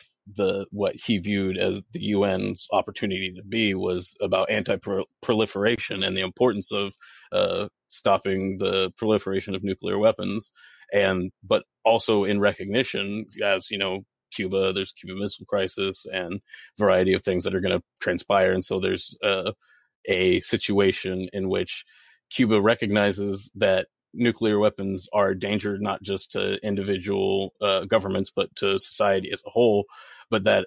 what he viewed as the UN's opportunity to be was about anti-proliferation and the importance of stopping the proliferation of nuclear weapons, but also in recognition, as you know, Cuba, there's Cuban Missile Crisis and a variety of things that are going to transpire, and so there's a situation in which Cuba recognizes that nuclear weapons are a danger not just to individual governments but to society as a whole, but that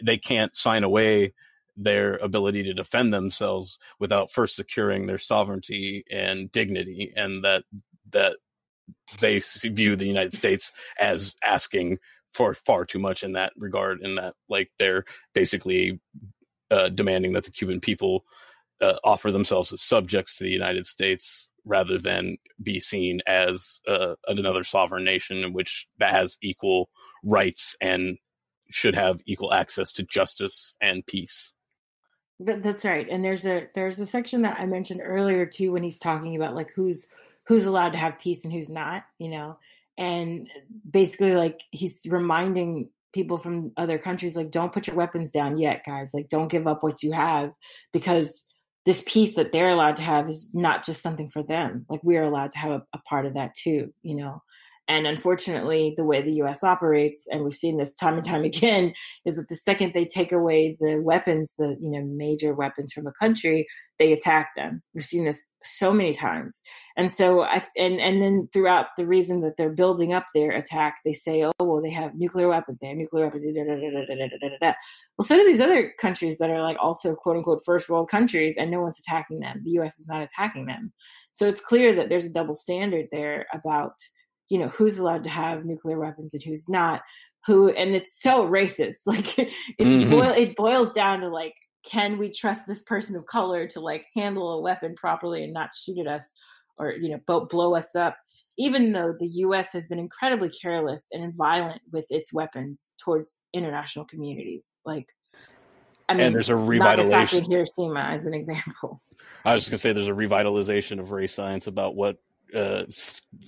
they can't sign away their ability to defend themselves without first securing their sovereignty and dignity, and that they view the United States as asking for far too much in that regard, in that like they're basically demanding that the Cuban people offer themselves as subjects to the United States rather than be seen as another sovereign nation in which that has equal rights and should have equal access to justice and peace. That's right. And there's a section that I mentioned earlier too, when he's talking about like who's allowed to have peace and who's not, you know, and basically like he's reminding people from other countries, like, don't put your weapons down yet, guys. Like, don't give up what you have, because this peace that they're allowed to have is not just something for them. Like, we are allowed to have a part of that too, you know? And unfortunately, the way the U.S. operates, and we've seen this time and time again, is that the second they take away the weapons, the major weapons from a country, they attack them. We've seen this so many times. And so, and then throughout the reason that they're building up their attack, they say, oh, well, they have nuclear weapons, Well, so do these other countries that are like also quote unquote first world countries, and no one's attacking them. The U.S. is not attacking them. So it's clear that there's a double standard there about who's allowed to have nuclear weapons and who's not, and it's so racist. Like it boils down to like, can we trust this person of color to like handle a weapon properly and not shoot at us or, blow us up, even though the U.S. has been incredibly careless and violent with its weapons towards international communities. Like, I mean, and there's a revitalization. Nagasaki and Hiroshima as an example. I was just going to say there's a revitalization of race science about what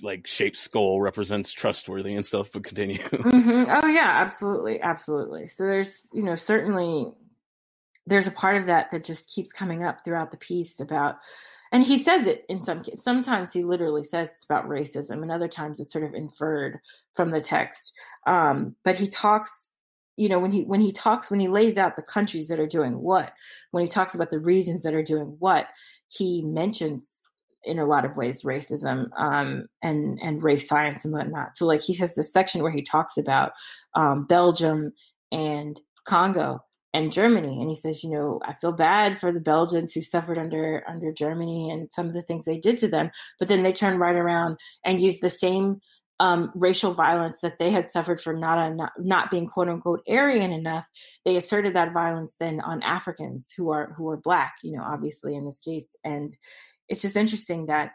like shaped skull represents trustworthy and stuff, but continue. Oh yeah, absolutely. So there's, certainly there's a part of that just keeps coming up throughout the piece about, and he says it in sometimes he literally says it's about racism, and other times it's sort of inferred from the text. But he talks, when he lays out the countries that are doing what, when he talks about the regions that are doing what, he mentions in a lot of ways racism and race science and whatnot. So like he has this section where he talks about Belgium and Congo and Germany. And he says, I feel bad for the Belgians who suffered under Germany and some of the things they did to them. But then they turn right around and use the same racial violence that they had suffered for not being quote unquote Aryan enough. They asserted that violence then on Africans who are Black, obviously in this case. And it's just interesting that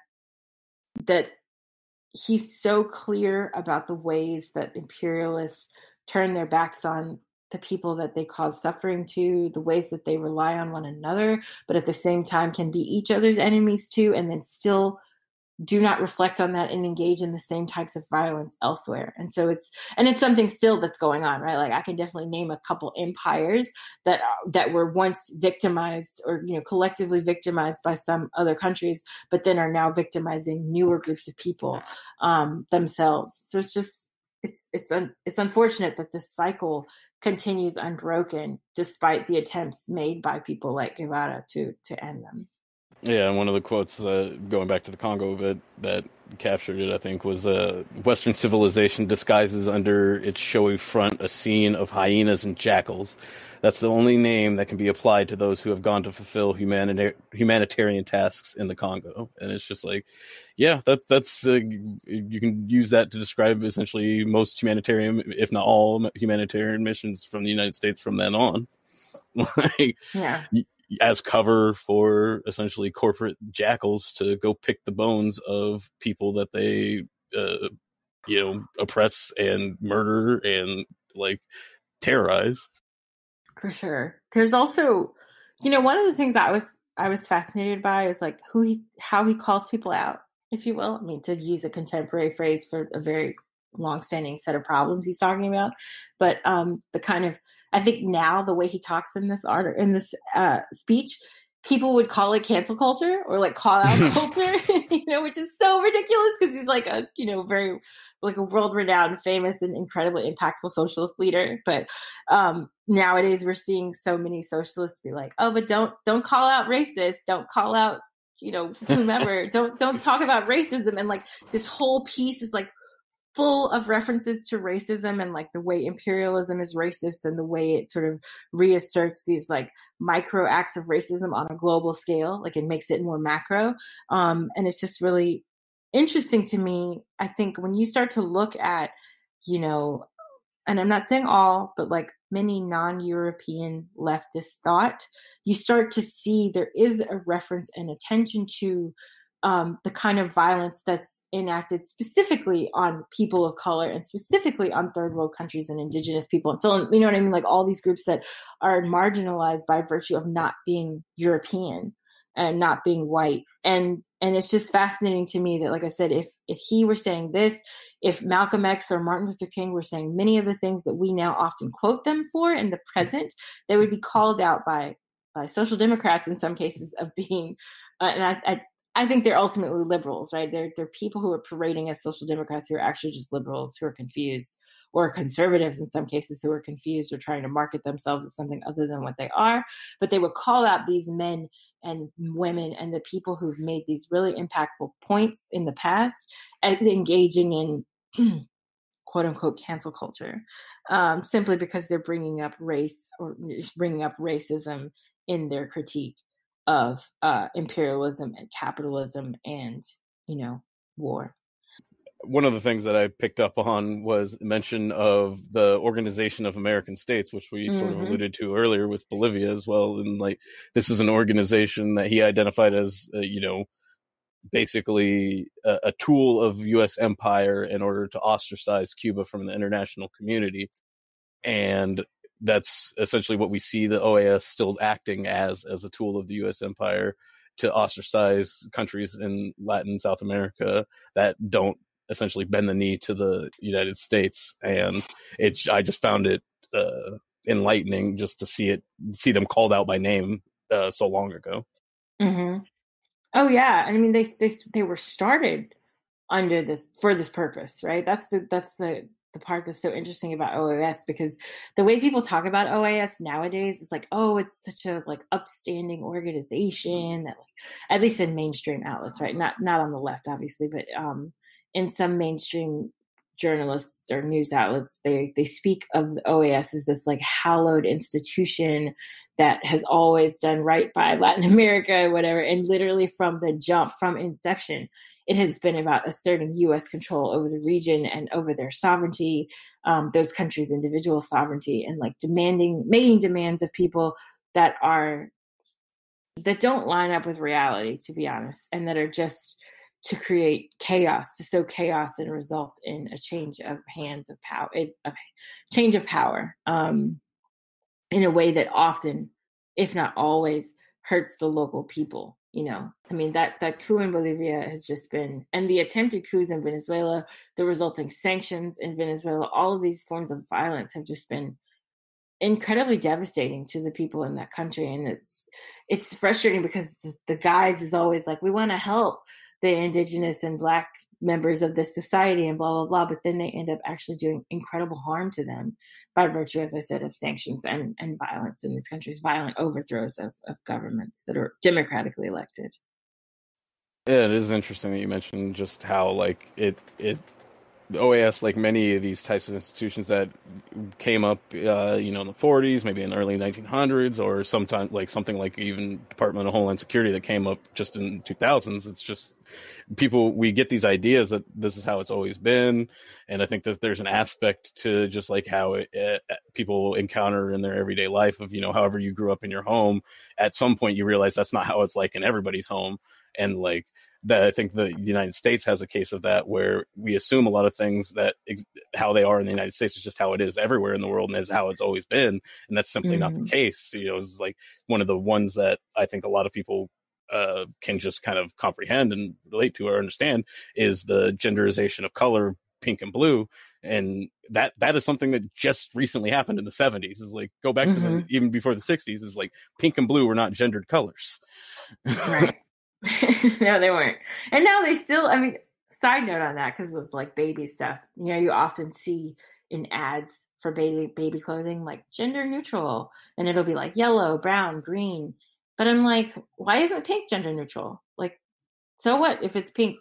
he's so clear about the ways that imperialists turn their backs on the people that they cause suffering to, the ways that they rely on one another, but at the same time can be each other's enemies too, and then still do not reflect on that and engage in the same types of violence elsewhere. And so it's something still that's going on, right? Like I can definitely name a couple empires that were once victimized or, collectively victimized by some other countries, but then are now victimizing newer groups of people themselves. So it's just, it's unfortunate that this cycle continues unbroken despite the attempts made by people like Guevara to end them. Yeah, and one of the quotes going back to the Congo bit that captured it, I think, was Western civilization disguises under its showy front a scene of hyenas and jackals. That's the only name that can be applied to those who have gone to fulfill humanitarian tasks in the Congo. And it's just like, yeah, that's you can use that to describe essentially most humanitarian, if not all humanitarian missions from the United States from then on. Like, yeah. As cover for essentially corporate jackals to go pick the bones of people that they, oppress and murder and like terrorize. For sure. There's also, one of the things I was fascinated by is like how he calls people out, if you will. I mean, to use a contemporary phrase for a very longstanding set of problems he's talking about. But the kind of, I think now the way he talks in this speech, people would call it cancel culture or like call out culture, which is so ridiculous because he's like a, very like a world-renowned, famous, and incredibly impactful socialist leader. But nowadays we're seeing so many socialists be like, oh, but don't call out racists, don't call out, whomever, don't talk about racism. And like this whole piece is like full of references to racism and like the way imperialism is racist and the way it sort of reasserts these like micro acts of racism on a global scale. Like it makes it more macro. And it's just really interesting to me. I think when you start to look at, and I'm not saying all, but like many non-European leftist thought, you start to see there is a reference and attention to the kind of violence that's enacted specifically on people of color and specifically on third world countries and indigenous people. And you know what I mean? Like all these groups that are marginalized by virtue of not being European and not being white. And it's just fascinating to me that, like I said, if he were saying this, if Malcolm X or Martin Luther King were saying many of the things that we now often quote them for in the present, they would be called out by social democrats in some cases of being, and I think they're ultimately liberals, right? They're people who are parading as social democrats who are actually just liberals who are confused, or conservatives in some cases who are confused or trying to market themselves as something other than what they are. But they would call out these men and women and the people who've made these really impactful points in the past as engaging in quote unquote cancel culture, simply because they're bringing up race or bringing up racism in their critique of imperialism and capitalism and, war. One of the things that I picked up on was mention of the Organization of American States, which we sort of alluded to earlier with Bolivia as well. And like, this is an organization that he identified as, basically a tool of U.S. empire in order to ostracize Cuba from the international community. And that's essentially what we see the OAS still acting as a tool of the U.S. empire to ostracize countries in Latin South America that don't essentially bend the knee to the United States. And I just found it enlightening just to see them called out by name so long ago. Mm-hmm. Oh yeah, I mean they were started for this purpose, right? That's the part that's so interesting about OAS, because the way people talk about OAS nowadays is like, oh, it's such a like upstanding organization that, like, at least in mainstream outlets, right? Not on the left, obviously, but in some mainstream journalists or news outlets, they speak of the OAS as this like hallowed institution that has always done right by Latin America, whatever. And literally from the jump, from inception, it has been about asserting U.S. control over the region and over their sovereignty, those countries' individual sovereignty, and like making demands of people that don't line up with reality, to be honest, and that are just to create chaos, to sow chaos and result in a change of hands of power, change of power, in a way that often, if not always, hurts the local people. I mean, that coup in Bolivia has just been, and the attempted coups in Venezuela, the resulting sanctions in Venezuela, all of these forms of violence have just been incredibly devastating to the people in that country. And it's frustrating because the guise is always like, we want to help the indigenous and Black members of this society and blah, blah, blah. But then they end up actually doing incredible harm to them by virtue, as I said, of sanctions and violence in these countries, violent overthrows of governments that are democratically elected. Yeah, it is interesting that you mentioned just how like the OAS, like many of these types of institutions that came up, in the 40s, maybe in the early 1900s, or sometime like something like even Department of Homeland Security that came up just in the 2000s. It's just we get these ideas that this is how it's always been. And I think that there's an aspect to just like how people encounter in their everyday life of, however you grew up in your home, at some point you realize that's not how it's like in everybody's home. And like that, I think the United States has a case of that, where we assume a lot of things that how they are in the United States is just how it is everywhere in the world and is how it's always been. And that's simply not the case. It's like one of the ones that I think a lot of people can just kind of comprehend and relate to or understand is the genderization of color pink and blue. And that is something that just recently happened in the 70s. Is like, go back to even before the 60s, is like pink and blue were not gendered colors. Right. No, they weren't. And now they still, I mean, side note on that, because of like baby stuff, you often see in ads for baby clothing, like gender neutral, and it'll be like yellow, brown, green. But I'm like, why isn't pink gender neutral? Like, so what if it's pink?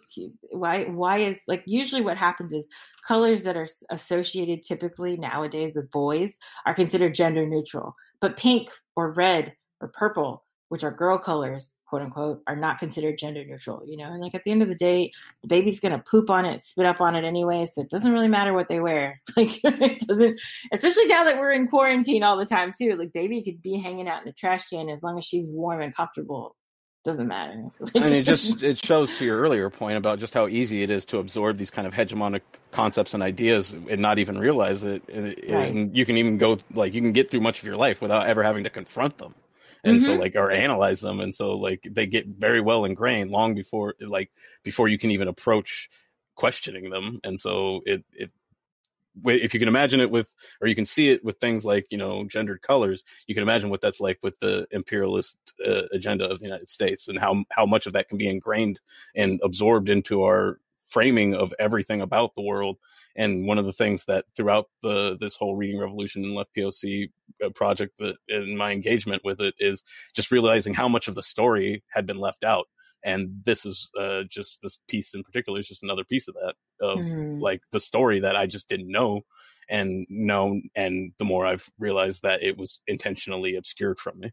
Why is, like, usually what happens is colors that are associated typically nowadays with boys are considered gender neutral, but pink or red or purple, which are girl colors, quote unquote, are not considered gender neutral, and like at the end of the day, the baby's going to poop on it, spit up on it anyway. So it doesn't really matter what they wear. Like, it doesn't, especially now that we're in quarantine all the time too. Like, baby could be hanging out in a trash can as long as she's warm and comfortable. Doesn't matter. And it shows, to your earlier point about just how easy it is to absorb these kind of hegemonic concepts and ideas and not even realize it. Right. And you can even go, like, you can get through much of your life without ever having to confront them. And so, like, or analyze them. And so, like, they get very well ingrained long before you can even approach questioning them. And so if you can imagine it or you can see it with things like, gendered colors, you can imagine what that's like with the imperialist agenda of the United States, and how much of that can be ingrained and absorbed into our framing of everything about the world. And one of the things that throughout this whole Reading Revolution and Left POC project, that in my engagement with it, is just realizing how much of the story had been left out. And this is just this piece in particular is just another piece of that, of like the story that I just didn't know. And the more I've realized that it was intentionally obscured from me.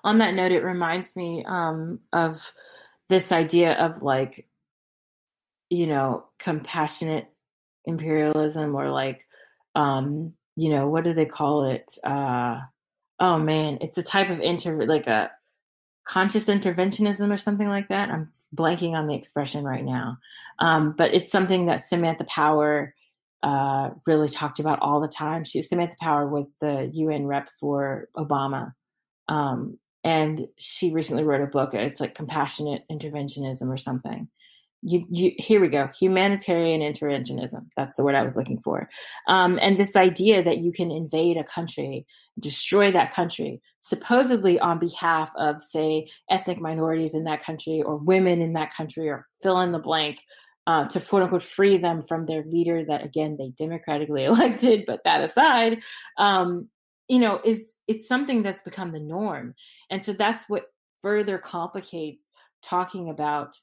On that note, it reminds me of this idea of, like, compassionate imperialism, or like, what do they call it? Oh man, it's a type of like a conscious interventionism or something like that. I'm blanking on the expression right now. But it's something that Samantha Power really talked about all the time. Samantha Power was the UN rep for Obama. And she recently wrote a book. It's like Compassionate Interventionism or something. Here we go. Humanitarian Interventionism. That's the word I was looking for. And this idea that you can invade a country, destroy that country, supposedly on behalf of, say, ethnic minorities in that country, or women in that country, or fill in the blank, to quote unquote free them from their leader that, again, they democratically elected. But that aside, it's something that's become the norm. And so that's what further complicates talking about,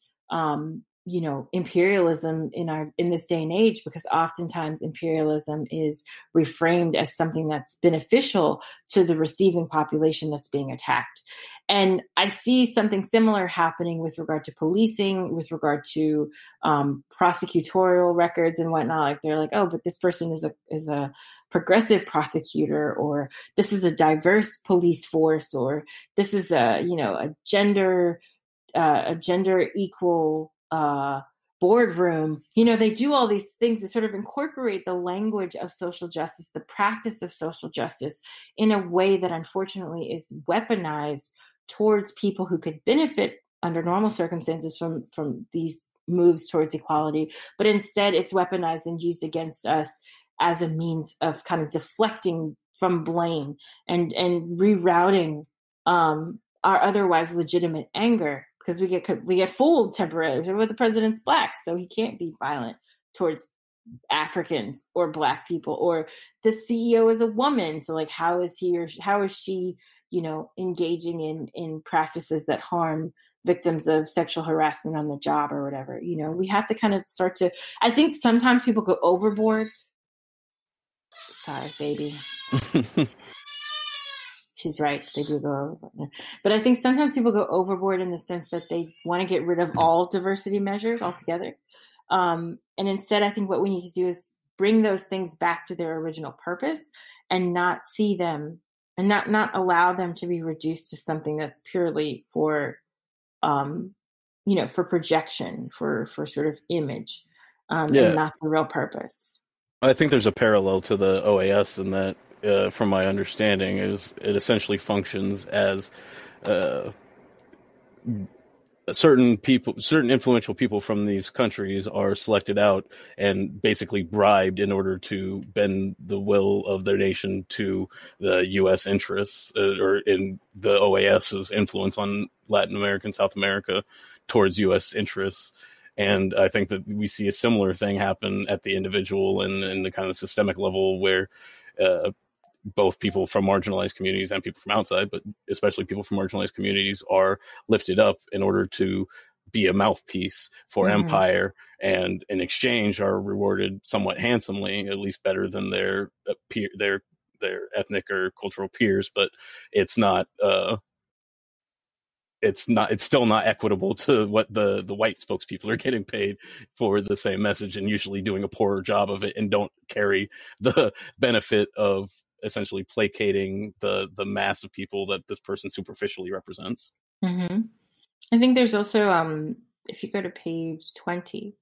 imperialism in this day and age, because oftentimes imperialism is reframed as something that's beneficial to the receiving population that's being attacked. And I see something similar happening with regard to policing, with regard to prosecutorial records and whatnot. Like, they're like, oh, but this person is a progressive prosecutor, or this is a diverse police force, or this is a gender equal boardroom. They do all these things to sort of incorporate the language of social justice, the practice of social justice, in a way that unfortunately is weaponized towards people who could benefit under normal circumstances from these moves towards equality. But instead, it's weaponized and used against us as a means of kind of deflecting from blame and rerouting our otherwise legitimate anger. Because we get fooled temporarily. Well, the president's black, so he can't be violent towards Africans or black people. Or the CEO is a woman, so like, how is she, engaging in practices that harm victims of sexual harassment on the job or whatever? We have to kind of start to. I think sometimes people go overboard. Sorry, baby. She's right. They do go overboard. But I think sometimes people go overboard in the sense that they want to get rid of all diversity measures altogether. And instead, I think what we need to do is bring those things back to their original purpose, and not see them, and not allow them to be reduced to something that's purely for, for projection, for sort of image, and not the real purpose. I think there's a parallel to the OAS in that, from my understanding, is it essentially functions as certain influential people from these countries are selected out and basically bribed in order to bend the will of their nation to the U.S. interests, or in the OAS's influence on Latin America and South America towards U.S. interests. And I think that we see a similar thing happen at the individual and the kind of systemic level, where both people from marginalized communities and people from outside, but especially people from marginalized communities, are lifted up in order to be a mouthpiece for empire, and in exchange are rewarded somewhat handsomely, at least better than their ethnic or cultural peers. But it's still not equitable to what the white spokespeople are getting paid for the same message, and usually doing a poorer job of it, and don't carry the benefit of essentially placating the mass of people that this person superficially represents. Mm-hmm. I think there's also, if you go to page 20,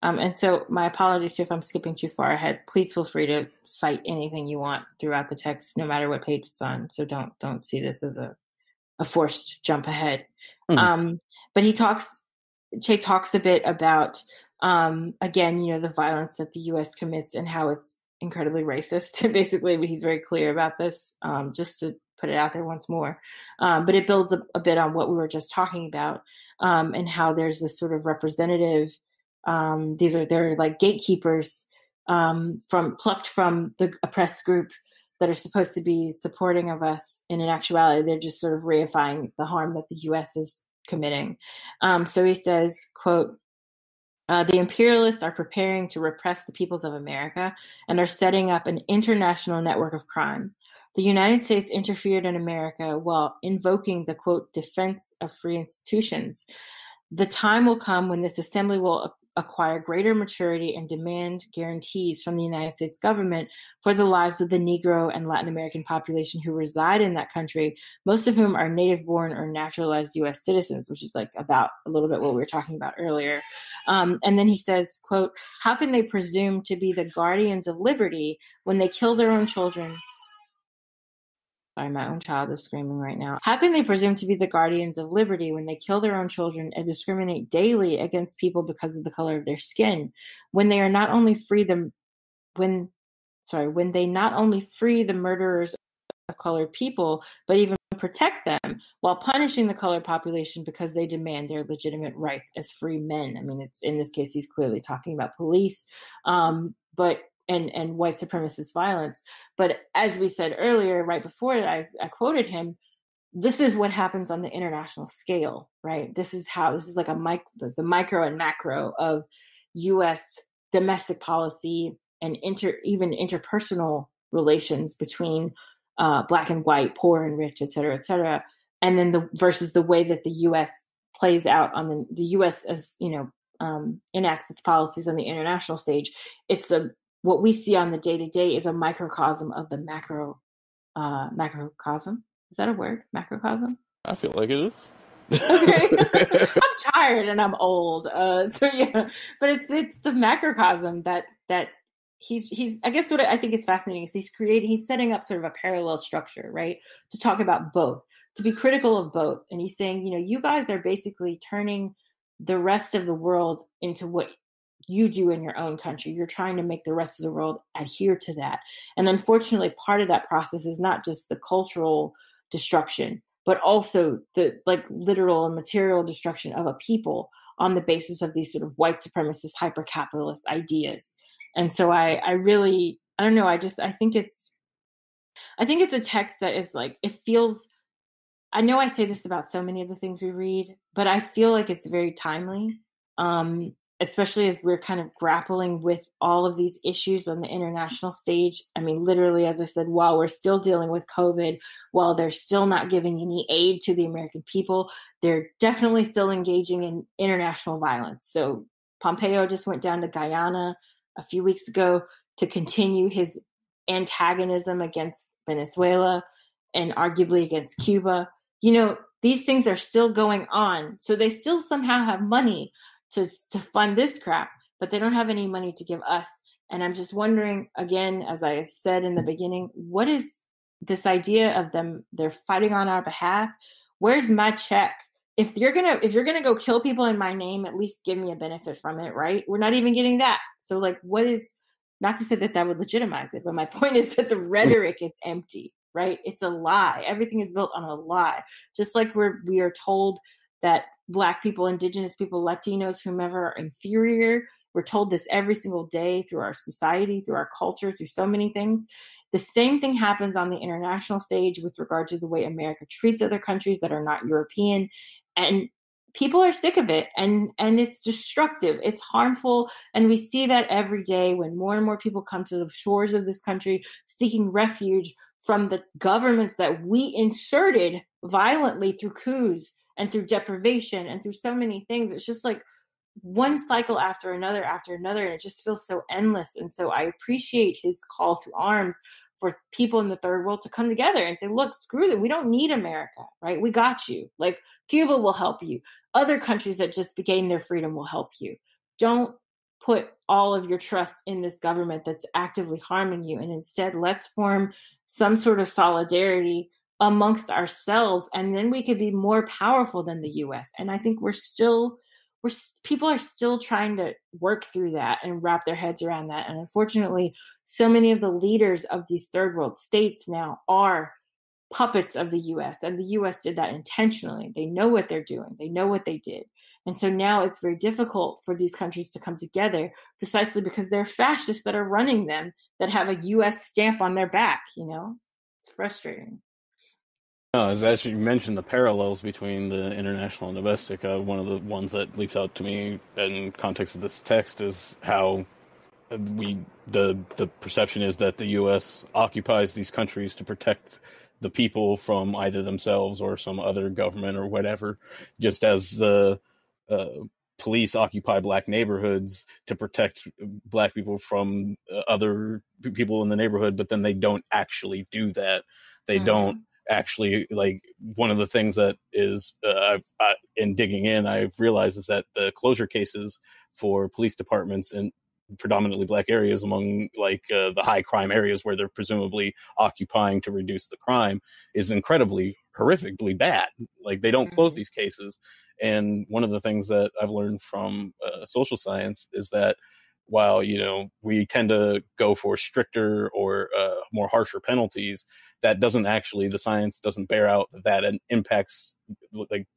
and so my apologies if I'm skipping too far ahead, please feel free to cite anything you want throughout the text, no matter what page it's on. So don't see this as a forced jump ahead. But Che talks a bit about, again, the violence that the U.S. commits and how it's incredibly racist. Basically, he's very clear about this, just to put it out there once more. But it builds a bit on what we were just talking about, and how there's this sort of representative, they're like gatekeepers, plucked from the oppressed group that are supposed to be supporting of us. And in actuality, they're just sort of reifying the harm that the U.S. is committing. So he says, quote, the imperialists are preparing to repress the peoples of America and are setting up an international network of crime. The United States interfered in America while invoking the, quote, defense of free institutions. The time will come when this assembly will acquire greater maturity and demand guarantees from the United States government for the lives of the Negro and Latin American population who reside in that country, most of whom are native-born or naturalized U.S. citizens, which is like about a little bit what we were talking about earlier. And then he says, quote, how can they presume to be the guardians of liberty when they kill their own children? Sorry, my own child is screaming right now. How can they presume to be the guardians of liberty when they kill their own children and discriminate daily against people because of the color of their skin? When they not only free the murderers of colored people, but even protect them while punishing the colored population because they demand their legitimate rights as free men. I mean, it's in this case, he's clearly talking about police, but white supremacist violence. But as we said earlier, right before I quoted him, this is what happens on the international scale, right? This is like the micro and macro of U.S. domestic policy and even interpersonal relations between black and white, poor and rich, et cetera, and then versus the way that the U.S. plays out on the U.S. as enacts its policies on the international stage. What we see on the day-to-day is a microcosm of the macrocosm. Is that a word? Macrocosm? I feel like it is. Okay. I'm tired and I'm old. So yeah, but it's the macrocosm that he's I guess what I think is fascinating is he's setting up sort of a parallel structure, right? To talk about both, to be critical of both. And he's saying, you guys are basically turning the rest of the world into what you do in your own country. You're trying to make the rest of the world adhere to that. And unfortunately, part of that process is not just the cultural destruction, but also the literal and material destruction of a people on the basis of these sort of white supremacist, hyper-capitalist ideas. And so I don't know. I think it's a text that is it feels, I know I say this about so many of the things we read, but I feel like it's very timely. Especially as we're kind of grappling with all of these issues on the international stage. I mean, literally, as I said, while we're still dealing with COVID, while they're still not giving any aid to the American people, they're definitely still engaging in international violence. So Pompeo just went down to Guyana a few weeks ago to continue his antagonism against Venezuela and arguably against Cuba. These things are still going on. So they still somehow have money to fund this crap, but they don't have any money to give us. And I'm just wondering, again, as I said in the beginning, what is this idea of them? They're fighting on our behalf. Where's my check if you're gonna go kill people in my name, at least give me a benefit from it, right? We're not even getting that. So like, what is, not to say that would legitimize it, but my point is that the rhetoric is empty, right? It's a lie. Everything is built on a lie. Just like we are told that Black people, Indigenous people, Latinos, whomever are inferior. We're told this every single day through our society, through our culture, through so many things. The same thing happens on the international stage with regard to the way America treats other countries that are not European. And people are sick of it, and it's destructive. It's harmful. And we see that every day when more and more people come to the shores of this country seeking refuge from the governments that we inserted violently through coups and through deprivation and through so many things. It's just like one cycle after another, and it just feels so endless. And so I appreciate his call to arms for people in the third world to come together and say, look, screw them. We don't need America, right? We got you. Like, Cuba will help you. Other countries that just gained their freedom will help you. Don't put all of your trust in this government that's actively harming you. And instead, let's form some sort of solidarity amongst ourselves. And then we could be more powerful than the US. And I think people are still trying to work through that and wrap their heads around that. And unfortunately, so many of the leaders of these third world states now are puppets of the US, and the US did that intentionally. They know what they're doing. They know what they did. And so now it's very difficult for these countries to come together precisely because they're fascists that are running them that have a US stamp on their back, you know? It's frustrating. As you mentioned, the parallels between the international and domestic, one of the ones that leaps out to me in context of this text is how the perception is that the U.S. occupies these countries to protect the people from either themselves or some other government or whatever, just as the police occupy Black neighborhoods to protect Black people from other people in the neighborhood, but then they don't actually do that. They don't actually, like, one of the things that is in digging in, I've realized is that the closure cases for police departments in predominantly Black areas among the high crime areas where they're presumably occupying to reduce the crime is incredibly horrifically bad. Like, they don't close these cases. And one of the things that I've learned from social science is that while, we tend to go for stricter or more harsher penalties, that doesn't actually, the science doesn't bear out that impacts,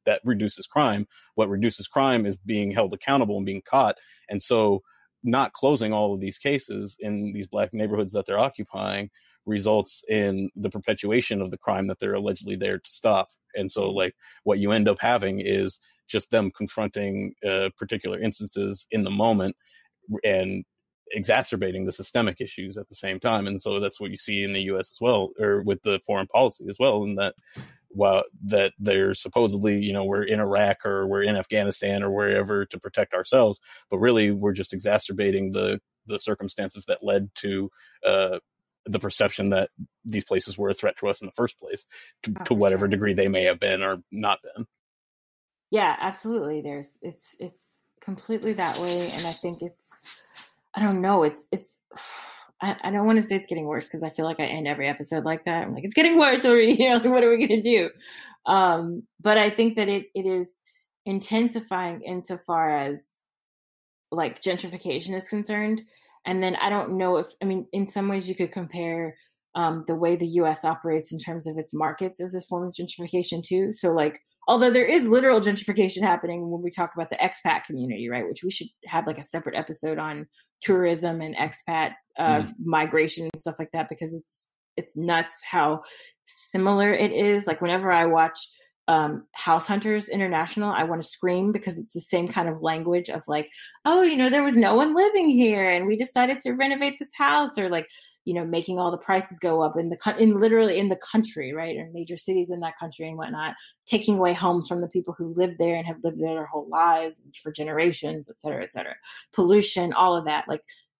that reduces crime. What reduces crime is being held accountable and being caught. And so not closing all of these cases in these Black neighborhoods that they're occupying results in the perpetuation of the crime that they're allegedly there to stop. And so what you end up having is just them confronting particular instances in the moment and exacerbating the systemic issues at the same time. And so that's what you see in the U.S. as well, or with the foreign policy as well, in that while that they're supposedly, we're in Iraq or we're in Afghanistan or wherever to protect ourselves, but really we're just exacerbating the circumstances that led to the perception that these places were a threat to us in the first place, to whatever degree they may have been or not been. Yeah, absolutely. It's completely that way. And I think I don't know, I don't want to say it's getting worse because I feel like I end every episode like that. I'm like, it's getting worse, or what are we going to do? But I think that it is intensifying insofar as gentrification is concerned. And then I don't know in some ways you could compare the way the U.S. operates in terms of its markets as a form of gentrification too. So although there is literal gentrification happening when we talk about the expat community, right, which we should have a separate episode on tourism and expat migration and stuff like that, because it's nuts how similar it is. Whenever I watch House Hunters International, I want to scream because it's the same kind of language of there was no one living here and we decided to renovate this house, or making all the prices go up literally in the country, right? Or major cities in that country and whatnot, taking away homes from the people who live there and have lived there their whole lives for generations, et cetera, et cetera. Pollution, all of that,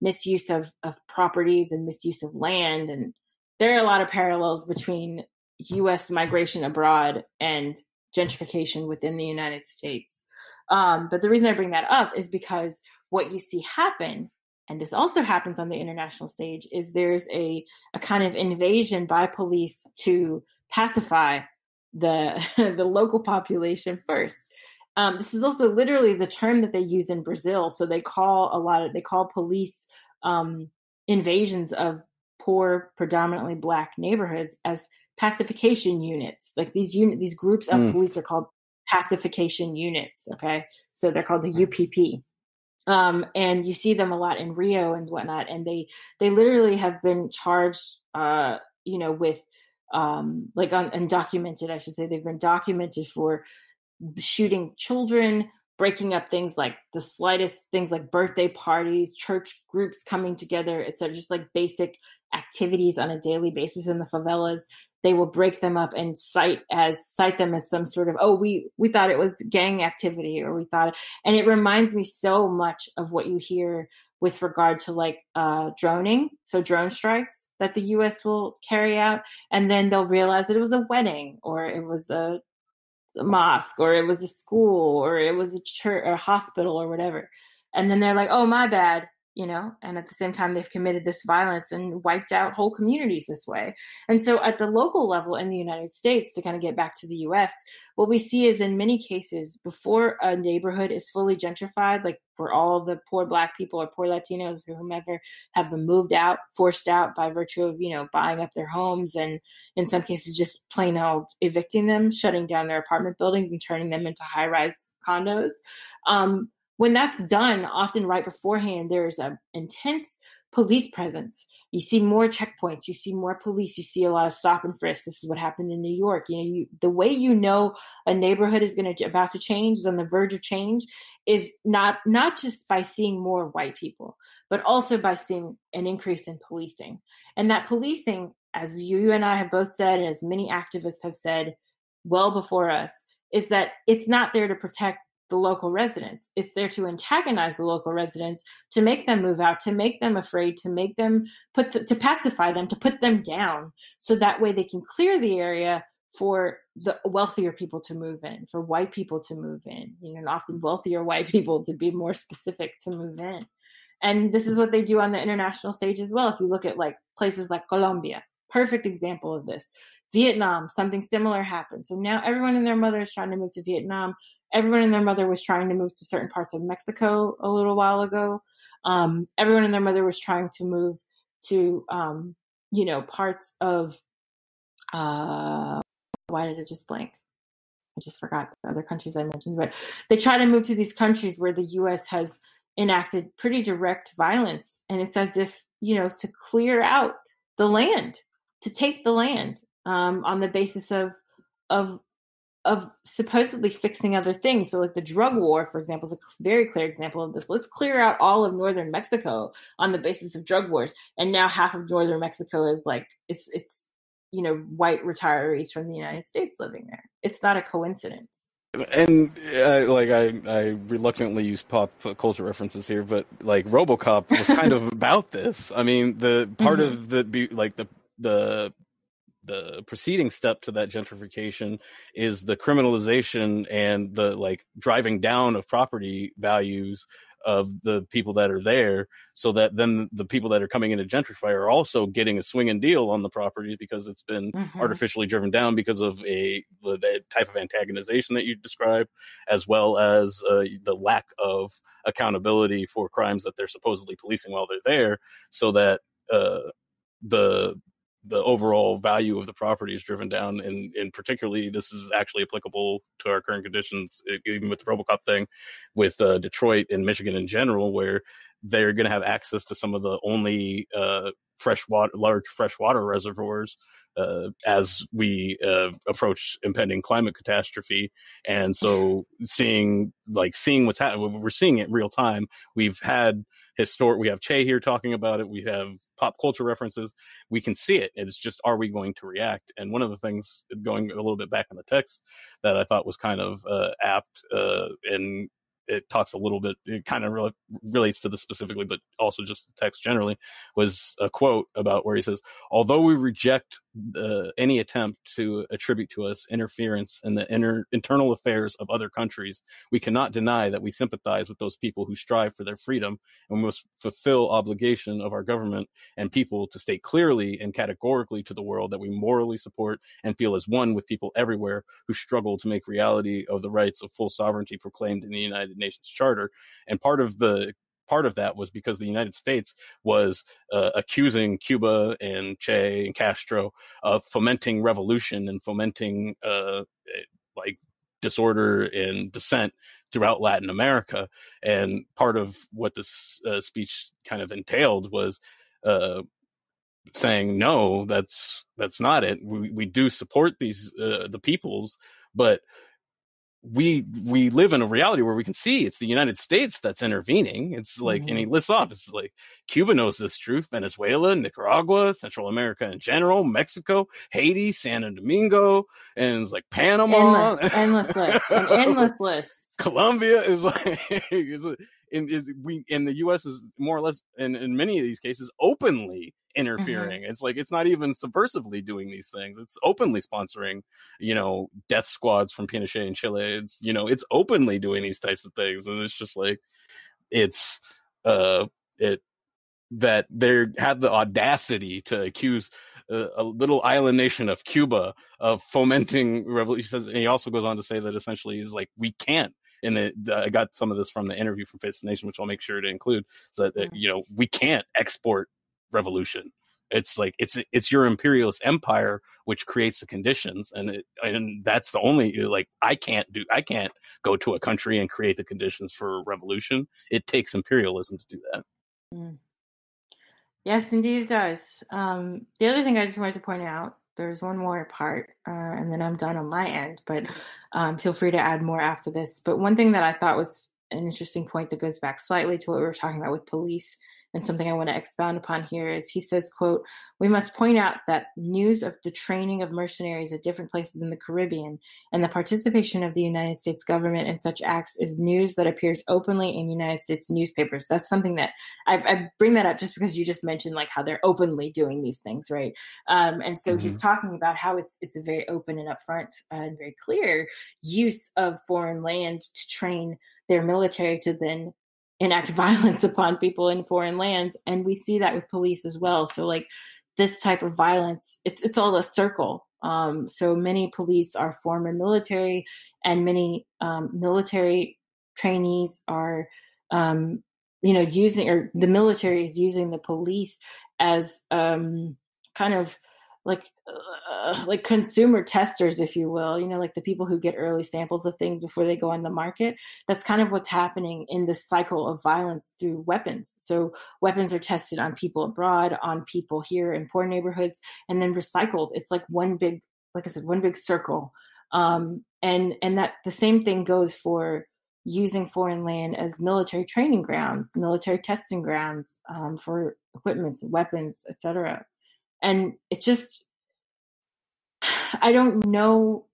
misuse of properties and misuse of land. And there are a lot of parallels between U.S. migration abroad and gentrification within the United States. But the reason I bring that up is because what you see happen, and this also happens on the international stage, is there's a kind of invasion by police to pacify the the local population first. This is also literally the term that they use in Brazil. So they call police invasions of poor, predominantly Black neighborhoods as pacification units. Like these groups of police are called pacification units. Okay, so they're called the UPP. And you see them a lot in Rio and whatnot, and they literally have been charged, with undocumented, I should say, they've been documented for shooting children, breaking up things like the slightest things like birthday parties, church groups coming together. It's just like basic activities on a daily basis in the favelas. They will break them up and cite them as some sort of, we thought it was gang activity, or we thought, and it reminds me so much of what you hear with regard to droning. So drone strikes that the US will carry out, and then they'll realize that it was a wedding, or it was a mosque, or it was a school, or it was a church or a hospital or whatever. And then they're like, oh, my bad. And at the same time, they've committed this violence and wiped out whole communities this way. And so at the local level in the United States, to kind of get back to the US, what we see is in many cases, before a neighborhood is fully gentrified, like where all the poor Black people or poor Latinos or whomever have been forced out by virtue of, buying up their homes, and in some cases just plain old evicting them, shutting down their apartment buildings and turning them into high-rise condos. When that's done, often right beforehand, there's an intense police presence. You see more checkpoints, you see more police, you see a lot of stop and frisk. This is what happened in New York. The way a neighborhood is about to change, is on the verge of change, is not just by seeing more white people, but also by seeing an increase in policing. And that policing, as you and I have both said, and as many activists have said well before us, is that it's not there to protect the local residents. It's there to antagonize the local residents, to make them move out, to make them afraid, to make them to pacify them, to put them down, so that way they can clear the area for the wealthier people to move in, for white people to move in, and often wealthier white people, to be more specific, to move in. And this is what they do on the international stage as well. If you look at places like Colombia, perfect example of this. Vietnam, something similar happened. So now everyone and their mother is trying to move to Vietnam. Everyone and their mother was trying to move to certain parts of Mexico a little while ago. Everyone and their mother was trying to move to, parts of, why did it just blank? I just forgot the other countries I mentioned, but they try to move to these countries where the U.S. has enacted pretty direct violence. And it's as if, to clear out the land, to take the land, on the basis of supposedly fixing other things. So like the drug war, for example, is a very clear example of this. Let's clear out all of northern Mexico on the basis of drug wars. And now half of northern Mexico is it's white retirees from the United States living there. It's not a coincidence. And I reluctantly use pop culture references here, but RoboCop was kind of about this. I mean, the part of the preceding step to that gentrification is the criminalization and the driving down of property values of the people that are there, so that then the people that are coming in to gentrify are also getting a swinging deal on the properties, because it's been artificially driven down because of the type of antagonization that you described, as well as the lack of accountability for crimes that they're supposedly policing while they're there, so that the overall value of the property is driven down. And particularly, this is actually applicable to our current conditions, even with the RoboCop thing, with Detroit and Michigan in general, where they're going to have access to some of the only large freshwater reservoirs as we approach impending climate catastrophe. And so seeing what's happening, we're seeing it in real time. We've had we have Che here talking about it. We have pop culture references. We can see it. It's just, are we going to react? And one of the things, going a little bit back in the text, that I thought was kind of apt and it talks a little bit, it kind of relates to this specifically, but also just the text generally, was a quote about where he says, although we reject any attempt to attribute to us interference in the internal affairs of other countries, we cannot deny that we sympathize with those people who strive for their freedom, and we must fulfill obligation of our government and people to state clearly and categorically to the world that we morally support and feel as one with people everywhere who struggle to make reality of the rights of full sovereignty proclaimed in the United Nations Charter. And part of that was because the United States was accusing Cuba and Che and Castro of fomenting revolution and fomenting like disorder and dissent throughout Latin America. And part of what this speech kind of entailed was saying, no, that's not it. We do support these the peoples, but we live in a reality where we can see it's the United States that's intervening. It's like, and he lists off, it's like Cuba knows this truth, Venezuela, Nicaragua, Central America in general, Mexico, Haiti, Santo Domingo, and it's like Panama. Endless list. Colombia is like, and the U.S. is more or less, in many of these cases, openly interfering. It's like, it's not even subversively doing these things. It's openly sponsoring, death squads from Pinochet in Chile. It's, it's openly doing these types of things. And it's just like, that they have the audacity to accuse a little island nation of Cuba of fomenting revolution. And he also goes on to say that essentially is like, we can't. And I got some of this from the interview from Face the Nation, which I'll make sure to include, so that we can't export revolution. It's like it's your imperialist empire which creates the conditions, and that's the only, like, I can't go to a country and create the conditions for revolution. It takes imperialism to do that. Yes, indeed it does. The other thing I just wanted to point out, there's one more part, and then I'm done on my end, but feel free to add more after this. But one thing that I thought was an interesting point that goes back slightly to what we were talking about with police, and something I want to expound upon here, is he says, quote, "We must point out that news of the training of mercenaries at different places in the Caribbean and the participation of the United States government in such acts is news that appears openly in United States newspapers." That's something that I bring that up just because you just mentioned like how they're openly doing these things, right? And so he's talking about how it's a very open and upfront and very clear use of foreign land to train their military to then enact violence upon people in foreign lands. And we see that with police as well. So like this type of violence, it's all a circle. So many police are former military, and many military trainees are, using, or the military is using the police as kind of like consumer testers, if you will, like the people who get early samples of things before they go on the market. That's kind of what's happening in this cycle of violence through weapons. So weapons are tested on people abroad, on people here in poor neighborhoods, and then recycled. It's like one big circle. And that the same thing goes for using foreign land as military training grounds, military testing grounds, for equipment, weapons, etc. And it just, I don't know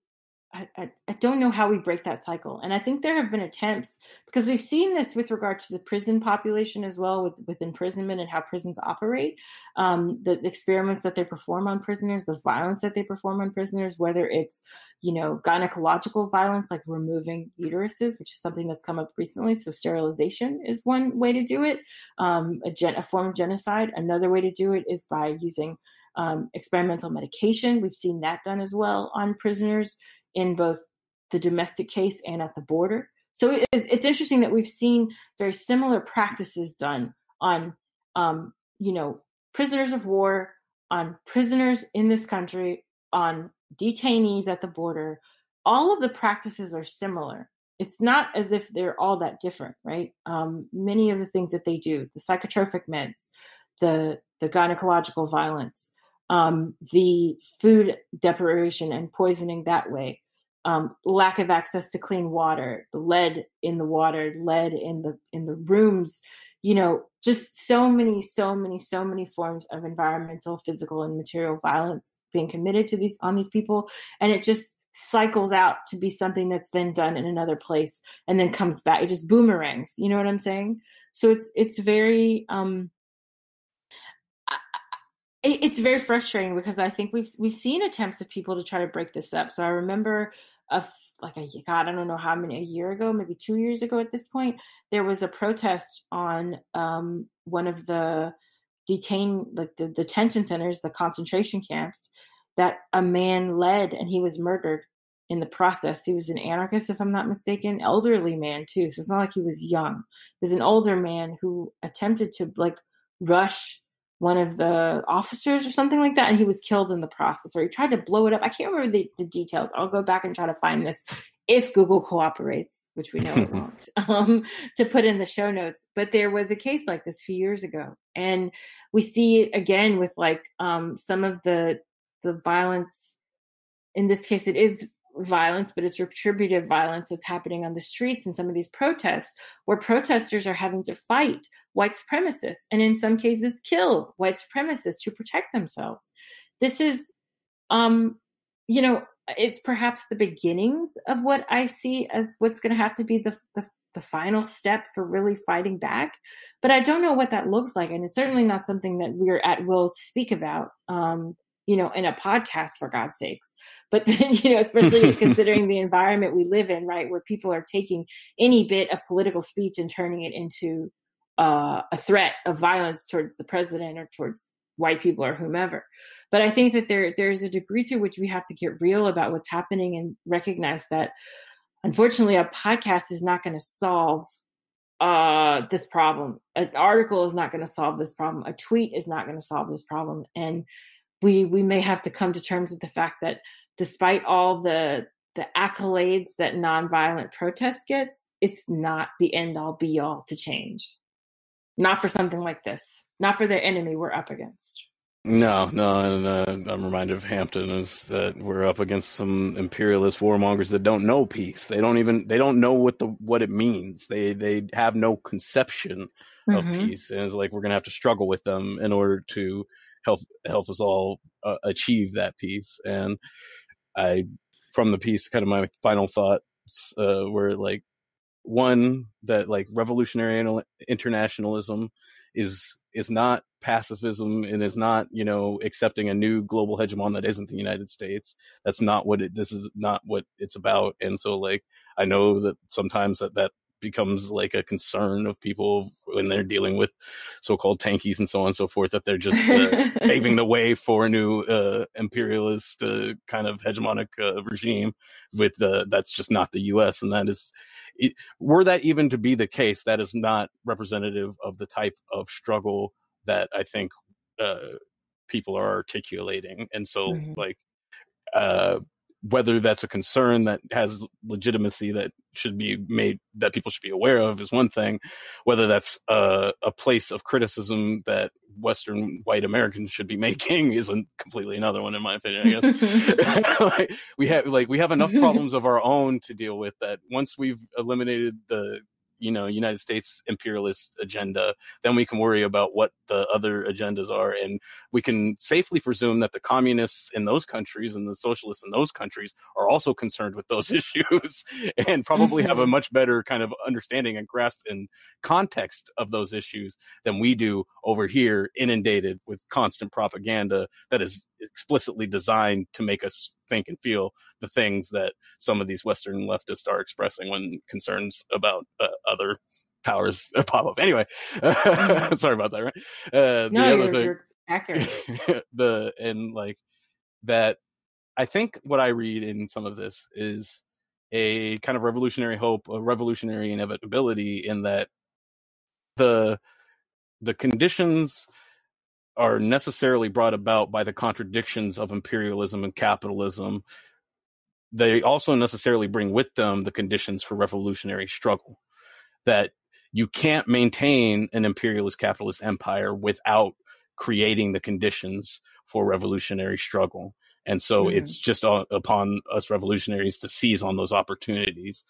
how we break that cycle. And I think there have been attempts, because we've seen this with regard to the prison population as well, with imprisonment and how prisons operate, the experiments that they perform on prisoners, the violence that they perform on prisoners, whether it's, gynecological violence, like removing uteruses, which is something that's come up recently. So sterilization is one way to do it, a form of genocide. Another way to do it is by using experimental medication. We've seen that done as well on prisoners in both the domestic case and at the border. So it's interesting that we've seen very similar practices done on, prisoners of war, on prisoners in this country, on detainees at the border. All of the practices are similar. It's not as if they're all that different, right? Many of the things that they do, the psychotropic meds, the gynecological violence, the food deprivation and poisoning that way, lack of access to clean water, the lead in the water, lead in the rooms, just so many forms of environmental, physical, and material violence being committed on these people. And it just cycles out to be something that's then done in another place and then comes back. It just boomerangs. You know what I'm saying? So it's very it's very frustrating because I think we've seen attempts of people to try to break this up. So I remember I don't know how many, a year ago, maybe 2 years ago at this point, there was a protest on one of the the detention centers, the concentration camps, that a man led, and he was murdered in the process. He was an anarchist, if I'm not mistaken, elderly man too. So it's not like he was young. He was an older man who attempted to rush one of the officers or something like that, and he was killed in the process, or he tried to blow it up. I can't remember the details. I'll go back and try to find this if Google cooperates, which we know it won't, to put in the show notes. But there was a case like this a few years ago, and we see it again with some of the violence. In this case, it is violence, but it's retributive violence that's happening on the streets and some of these protests, where protesters are having to fight white supremacists and in some cases kill white supremacists to protect themselves. This is, it's perhaps the beginnings of what I see as what's going to have to be the final step for really fighting back. But I don't know what that looks like. And it's certainly not something that we're at will to speak about, in a podcast, for God's sakes. But then, especially considering the environment we live in, right, where people are taking any bit of political speech and turning it into a threat of violence towards the president or towards white people or whomever. But I think that there's a degree to which we have to get real about what's happening and recognize that, unfortunately, a podcast is not going to solve this problem. An article is not going to solve this problem. A tweet is not going to solve this problem. And we may have to come to terms with the fact that despite all the accolades that nonviolent protest gets, it's not the end all be all to change. Not for something like this. Not for the enemy we're up against. No, and I'm reminded of Hampton is that we're up against some imperialist warmongers that don't know peace. They don't know what it means. They have no conception of peace, and it's like we're gonna have to struggle with them in order to help us all achieve that peace. And from the piece, kind of my final thoughts were one, that revolutionary internationalism is not pacifism and is not, accepting a new global hegemon that isn't the United States. That's not this is not what it's about. And so I know that sometimes that becomes a concern of people when they're dealing with so-called tankies and so on and so forth, that they're just paving the way for a new imperialist kind of hegemonic regime with that's just not the U.S. And that is, were that even to be the case, that is not representative of the type of struggle that I think people are articulating. And so whether that's a concern that has legitimacy that should be made, that people should be aware of, is one thing. Whether that's a place of criticism that Western white Americans should be making is completely another one, in my opinion, I guess. we have enough problems of our own to deal with, that once we've eliminated the United States imperialist agenda, then we can worry about what the other agendas are. And we can safely presume that the communists in those countries and the socialists in those countries are also concerned with those issues and probably have a much better kind of understanding and grasp and context of those issues than we do over here, inundated with constant propaganda that is explicitly designed to make us think and feel the things that some of these Western leftists are expressing when concerns about other powers pop up. Anyway, sorry about that. Right? You're accurate. That. I think what I read in some of this is a kind of revolutionary hope, a revolutionary inevitability, in that the conditions are necessarily brought about by the contradictions of imperialism and capitalism. They also necessarily bring with them the conditions for revolutionary struggle. That you can't maintain an imperialist capitalist empire without creating the conditions for revolutionary struggle. And so it's just upon us revolutionaries to seize on those opportunities.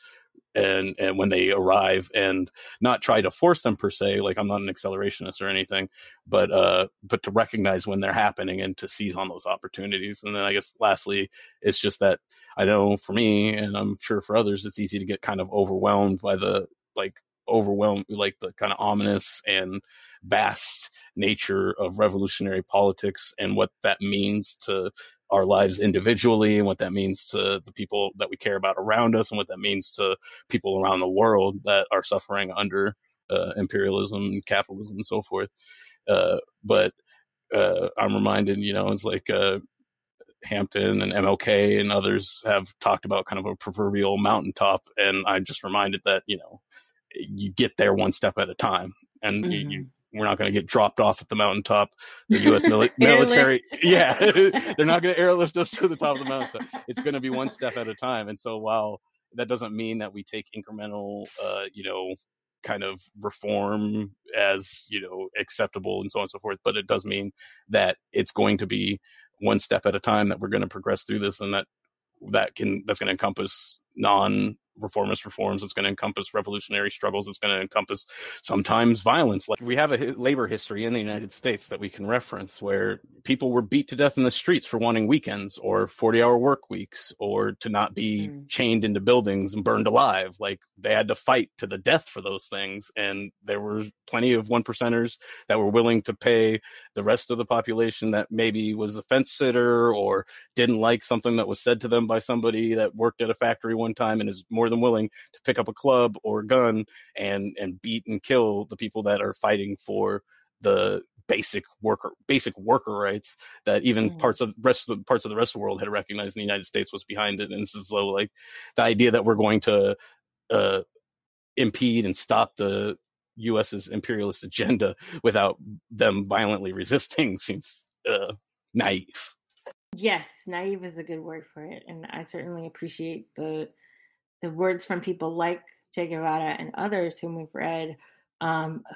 and when they arrive, and not try to force them per se. Like, I'm not an accelerationist or anything, but to recognize when they're happening and to seize on those opportunities. And then I guess lastly, it's just that I know for me, and I'm sure for others, it's easy to get kind of overwhelmed by the the kind of ominous and vast nature of revolutionary politics and what that means to our lives individually, and what that means to the people that we care about around us, and what that means to people around the world that are suffering under imperialism and capitalism and so forth. But I'm reminded, it's like Hampton and MLK and others have talked about kind of a proverbial mountaintop, and I'm just reminded that you get there one step at a time, and we're not going to get dropped off at the mountaintop. The U.S. military, they're not going to airlift us to the top of the mountaintop. It's going to be one step at a time. And so while that doesn't mean that we take incremental, kind of reform as, acceptable and so on and so forth, but it does mean that it's going to be one step at a time that we're going to progress through this, and that's going to encompass non-reformist reforms. It's going to encompass revolutionary struggles. It's going to encompass sometimes violence. Like, we have a labor history in the United States that we can reference where people were beat to death in the streets for wanting weekends or 40-hour work weeks, or to not be chained into buildings and burned alive. Like, they had to fight to the death for those things. And there were plenty of one percenters that were willing to pay the rest of the population that maybe was a fence sitter or didn't like something that was said to them by somebody that worked at a factory one time, and is more than willing to pick up a club or a gun and beat and kill the people that are fighting for the basic worker rights that even parts of the rest of the world had recognized, and the United States was behind it. And this is so, like, the idea that we're going to impede and stop the U.S.'s imperialist agenda without them violently resisting seems naive. Yes, naive is a good word for it. And I certainly appreciate the words from people like Che Guevara and others whom we've read,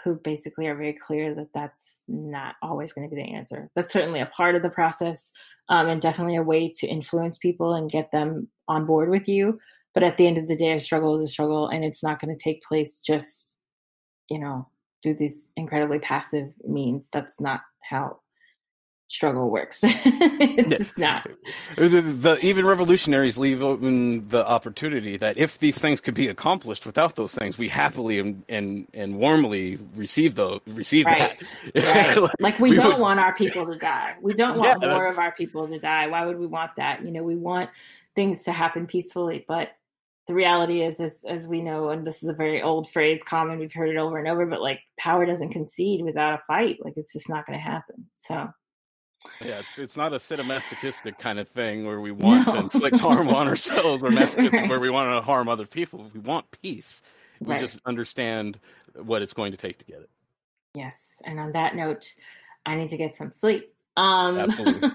who basically are very clear that that's not always going to be the answer. That's certainly a part of the process, and definitely a way to influence people and get them on board with you. But at the end of the day, a struggle is a struggle, and it's not going to take place just, through these incredibly passive means. That's not how struggle works. It's just not. Even revolutionaries leave open the opportunity that if these things could be accomplished without those things, we happily and warmly receive that. Right. Like, we don't want our people to die. We don't want more of our people to die. Why would we want that? We want things to happen peacefully, but the reality is, as we know, and this is a very old phrase, common, we've heard it over and over, but like, power doesn't concede without a fight. Like, it's just not going to happen. So. Yeah, it's not a sadomasochistic kind of thing where we want to inflict harm on ourselves, or masochistic where we want to harm other people. We want peace. We just understand what it's going to take to get it. Yes, and on that note, I need to get some sleep. Absolutely.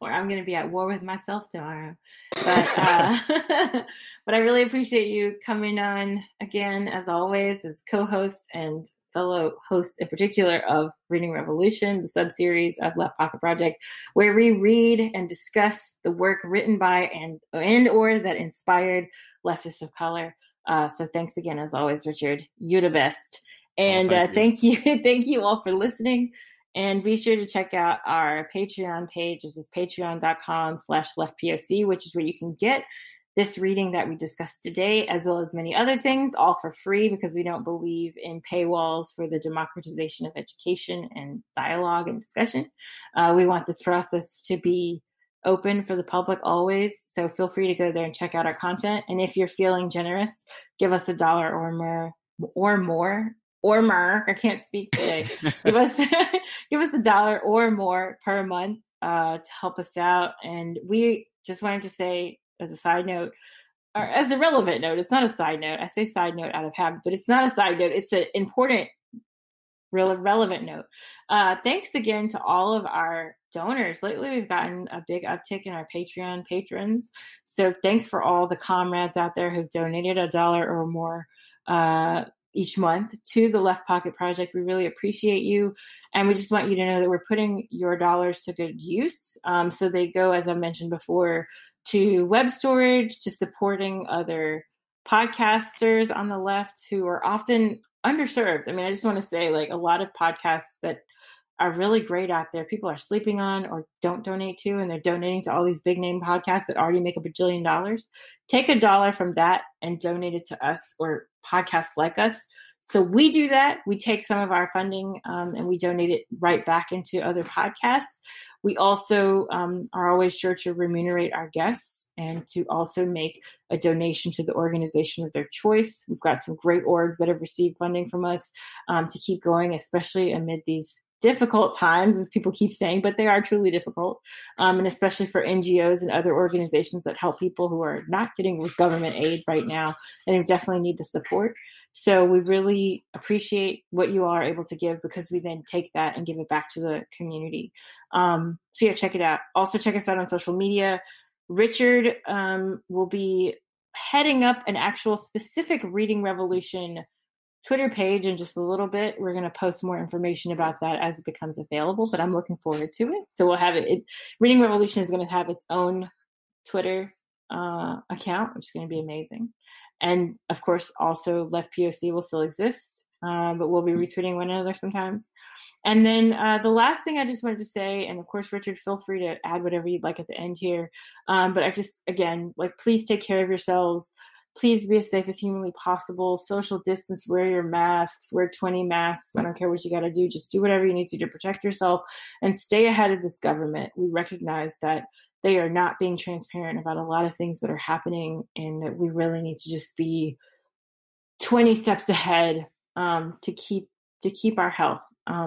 Or I'm going to be at war with myself tomorrow. But but I really appreciate you coming on again, as always, as co-host and fellow host in particular of Reading Revolution, the sub-series of Left Pocket Project, where we read and discuss the work written by and or that inspired leftists of color. So thanks again, as always, Richard. You're the best. And thank you all for listening. And be sure to check out our Patreon page, which is patreon.com/leftpoc, which is where you can get this reading that we discussed today, as well as many other things, all for free, because we don't believe in paywalls for the democratization of education and dialogue and discussion. We want this process to be open for the public always. So feel free to go there and check out our content. And if you're feeling generous, give us $1 or more. I can't speak today. give us $1 or more per month to help us out. And we just wanted to say, as a side note, or as a relevant note, it's not a side note. I say side note out of habit, but it's not a side note. It's an important, relevant note. Thanks again to all of our donors. Lately, we've gotten a big uptick in our Patreon patrons. So thanks for all the comrades out there who've donated $1 or more each month to the Left Pocket Project. We really appreciate you. And we just want you to know that we're putting your dollars to good use. So they go, as I mentioned before, to web storage, to supporting other podcasters on the left who are often underserved. I mean, I just want to say, like, a lot of podcasts that are really great out there, people are sleeping on or don't donate to, and they're donating to all these big name podcasts that already make $1 bajillion. Take $1 from that and donate it to us or podcasts like us. So we do that. We take some of our funding and we donate it right back into other podcasts. We also are always sure to remunerate our guests and to also make a donation to the organization of their choice. We've got some great orgs that have received funding from us to keep going, especially amid these difficult times, as people keep saying, but they are truly difficult. And especially for NGOs and other organizations that help people who are not getting government aid right now and who definitely need the support. So we really appreciate what you all are able to give, because we then take that and give it back to the community. So yeah, check it out. Also check us out on social media. Richard will be heading up an actual specific Reading Revolution Twitter page in just a little bit. We're going to post more information about that as it becomes available, but I'm looking forward to it. So we'll have it. Reading Revolution is going to have its own Twitter account, which is going to be amazing. And of course, also Left POC will still exist, but we'll be retweeting one another sometimes. And then the last thing I just wanted to say, and of course, Richard, feel free to add whatever you'd like at the end here. But I just, again, like, please take care of yourselves. Please be as safe as humanly possible. Social distance, wear your masks, wear 20 masks. I don't care what you got to do. Just do whatever you need to protect yourself and stay ahead of this government. We recognize that they are not being transparent about a lot of things that are happening, and that we really need to just be 20 steps ahead to keep our health.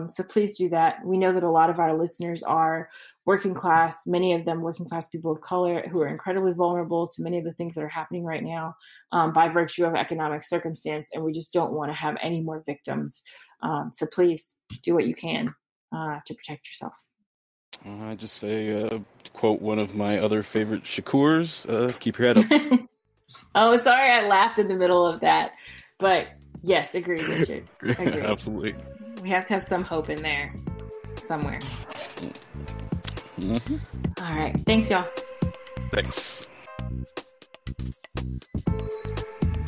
So please do that. We know that a lot of our listeners are working class, many of them working class people of color who are incredibly vulnerable to many of the things that are happening right now by virtue of economic circumstance. And we just don't want to have any more victims. So please do what you can to protect yourself. I just say, to quote one of my other favorite Shakurs, keep your head up. Oh, sorry, I laughed in the middle of that. But yes, agree, Richard. Agree. Absolutely. We have to have some hope in there somewhere. Mm-hmm. All right. Thanks, y'all. Thanks.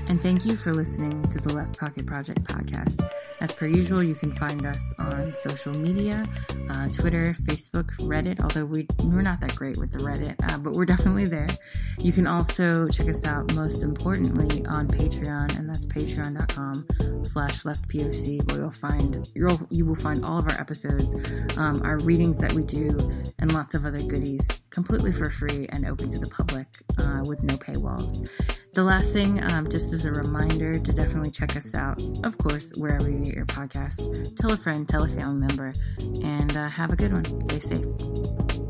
And thank you for listening to the Left Pocket Project podcast. As per usual, you can find us on social media, Twitter, Facebook, Reddit, although we're not that great with the Reddit, but we're definitely there. You can also check us out, most importantly, on Patreon, and that's patreon.com/leftpoc, where you will find all of our episodes, our readings that we do, and lots of other goodies, completely for free and open to the public with no paywalls. The last thing, just as a reminder to definitely check us out, of course, wherever you get your podcasts. Tell a friend, tell a family member, and have a good one. Stay safe.